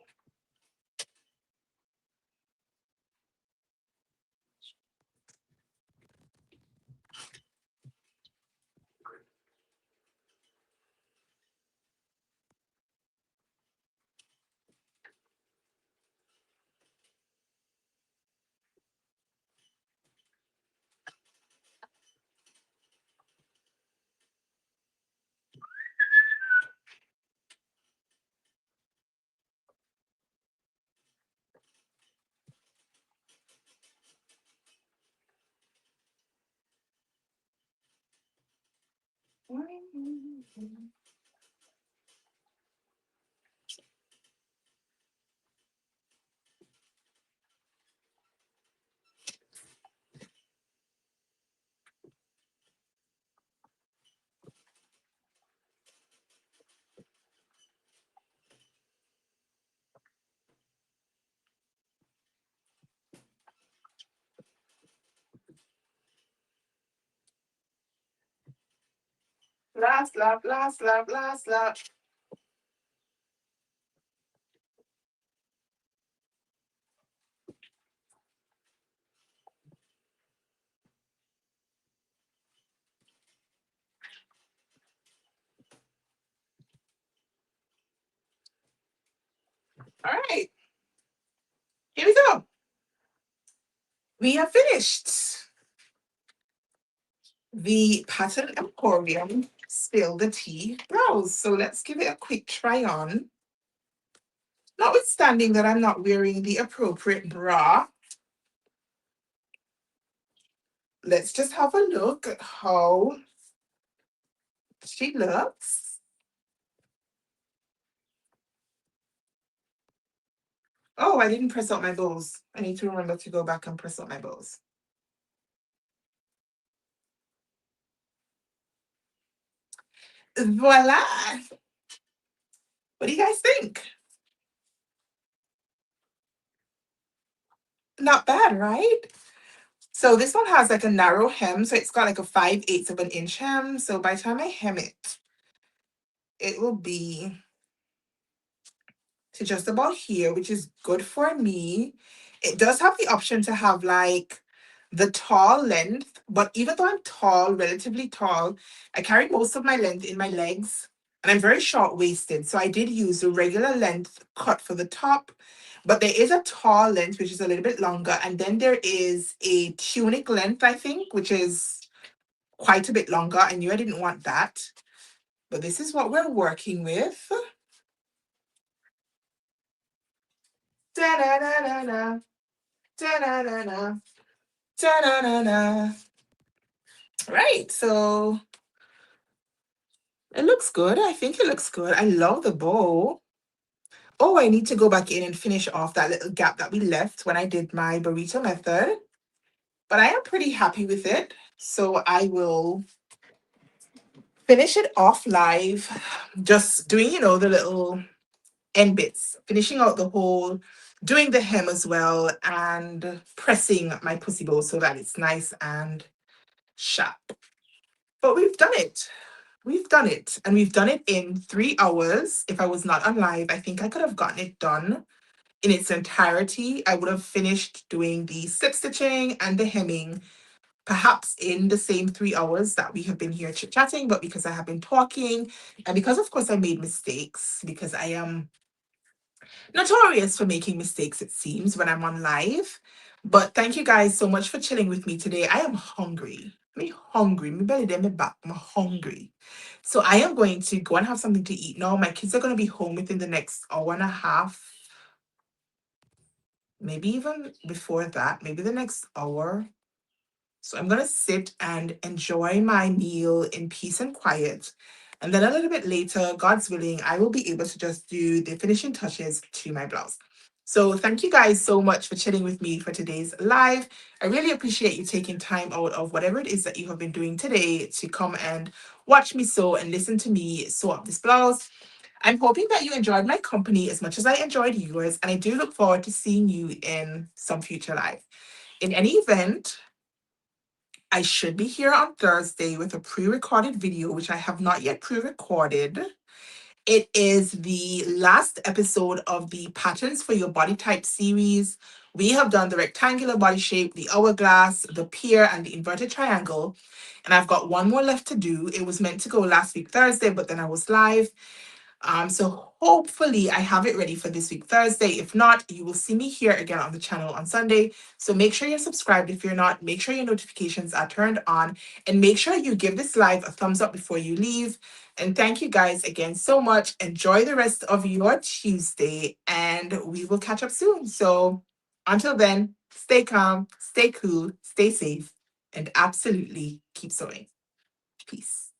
Last lap, last lap, last lap. All right, here we go. We have finished the Pattern Emporium Spill the Tea blouse. So let's give it a quick try on. Notwithstanding that I'm not wearing the appropriate bra, let's just have a look at how she looks. Oh, I didn't press out my bows. I need to remember to go back and press out my bows. Voila! What do you guys think? Not bad, right? So this one has like a narrow hem, so it's got like a 5/8 of an inch hem. So by the time I hem it, it will be to just about here, which is good for me. It does have the option to have like the tall length, but even though I'm tall, relatively tall, I carry most of my length in my legs and I'm very short waisted. So I did use the regular length cut for the top, but there is a tall length, which is a little bit longer. And then there is a tunic length, I think, which is quite a bit longer. I knew I didn't want that, but this is what we're working with. Da-da-da-da-da. Da-da-da-da. Da-da-da-da. Right, so it looks good. I think it looks good. I love the bow. Oh, I need to go back in and finish off that little gap that we left when I did my burrito method. But I am pretty happy with it. So I will finish it off live, just doing, the little end bits, finishing out the whole, doing the hem as well, and pressing my pussy bow so that it's nice and sharp. But we've done it. We've done it. And we've done it in 3 hours. If I was not on live, I think I could have gotten it done in its entirety. I would have finished doing the slip stitching and the hemming, perhaps in the same 3 hours that we have been here chit-chatting, but because I have been talking, and because of course I made mistakes, because I am notorious for making mistakes, it seems, when I'm on live. But thank you guys so much for chilling with me today. I am hungry. Me hungry. Me belly there, me back. I'm hungry. So I am going to go and have something to eat now. My kids are going to be home within the next hour and a half. Maybe even before that. Maybe the next hour. So I'm going to sit and enjoy my meal in peace and quiet. And then a little bit later, God's willing, I will be able to just do the finishing touches to my blouse. So thank you guys so much for chilling with me for today's live. I really appreciate you taking time out of whatever it is that you have been doing today to come and watch me sew and listen to me sew up this blouse. I'm hoping that you enjoyed my company as much as I enjoyed yours, and I do look forward to seeing you in some future live. In any event, I should be here on Thursday with a pre-recorded video, which I have not yet pre-recorded. It is the last episode of the Patterns for Your Body Type series. We have done the rectangular body shape, the hourglass, the pear, and the inverted triangle. And I've got one more left to do. It was meant to go last week, Thursday, but then I was live. So hopefully I have it ready for this week, Thursday. If not, you will see me here again on the channel on Sunday. So make sure you're subscribed. If you're not, make sure your notifications are turned on, and make sure you give this live a thumbs up before you leave. And thank you guys again so much. Enjoy the rest of your Tuesday, and we will catch up soon. So until then, stay calm, stay cool, stay safe, and absolutely keep sewing. Peace.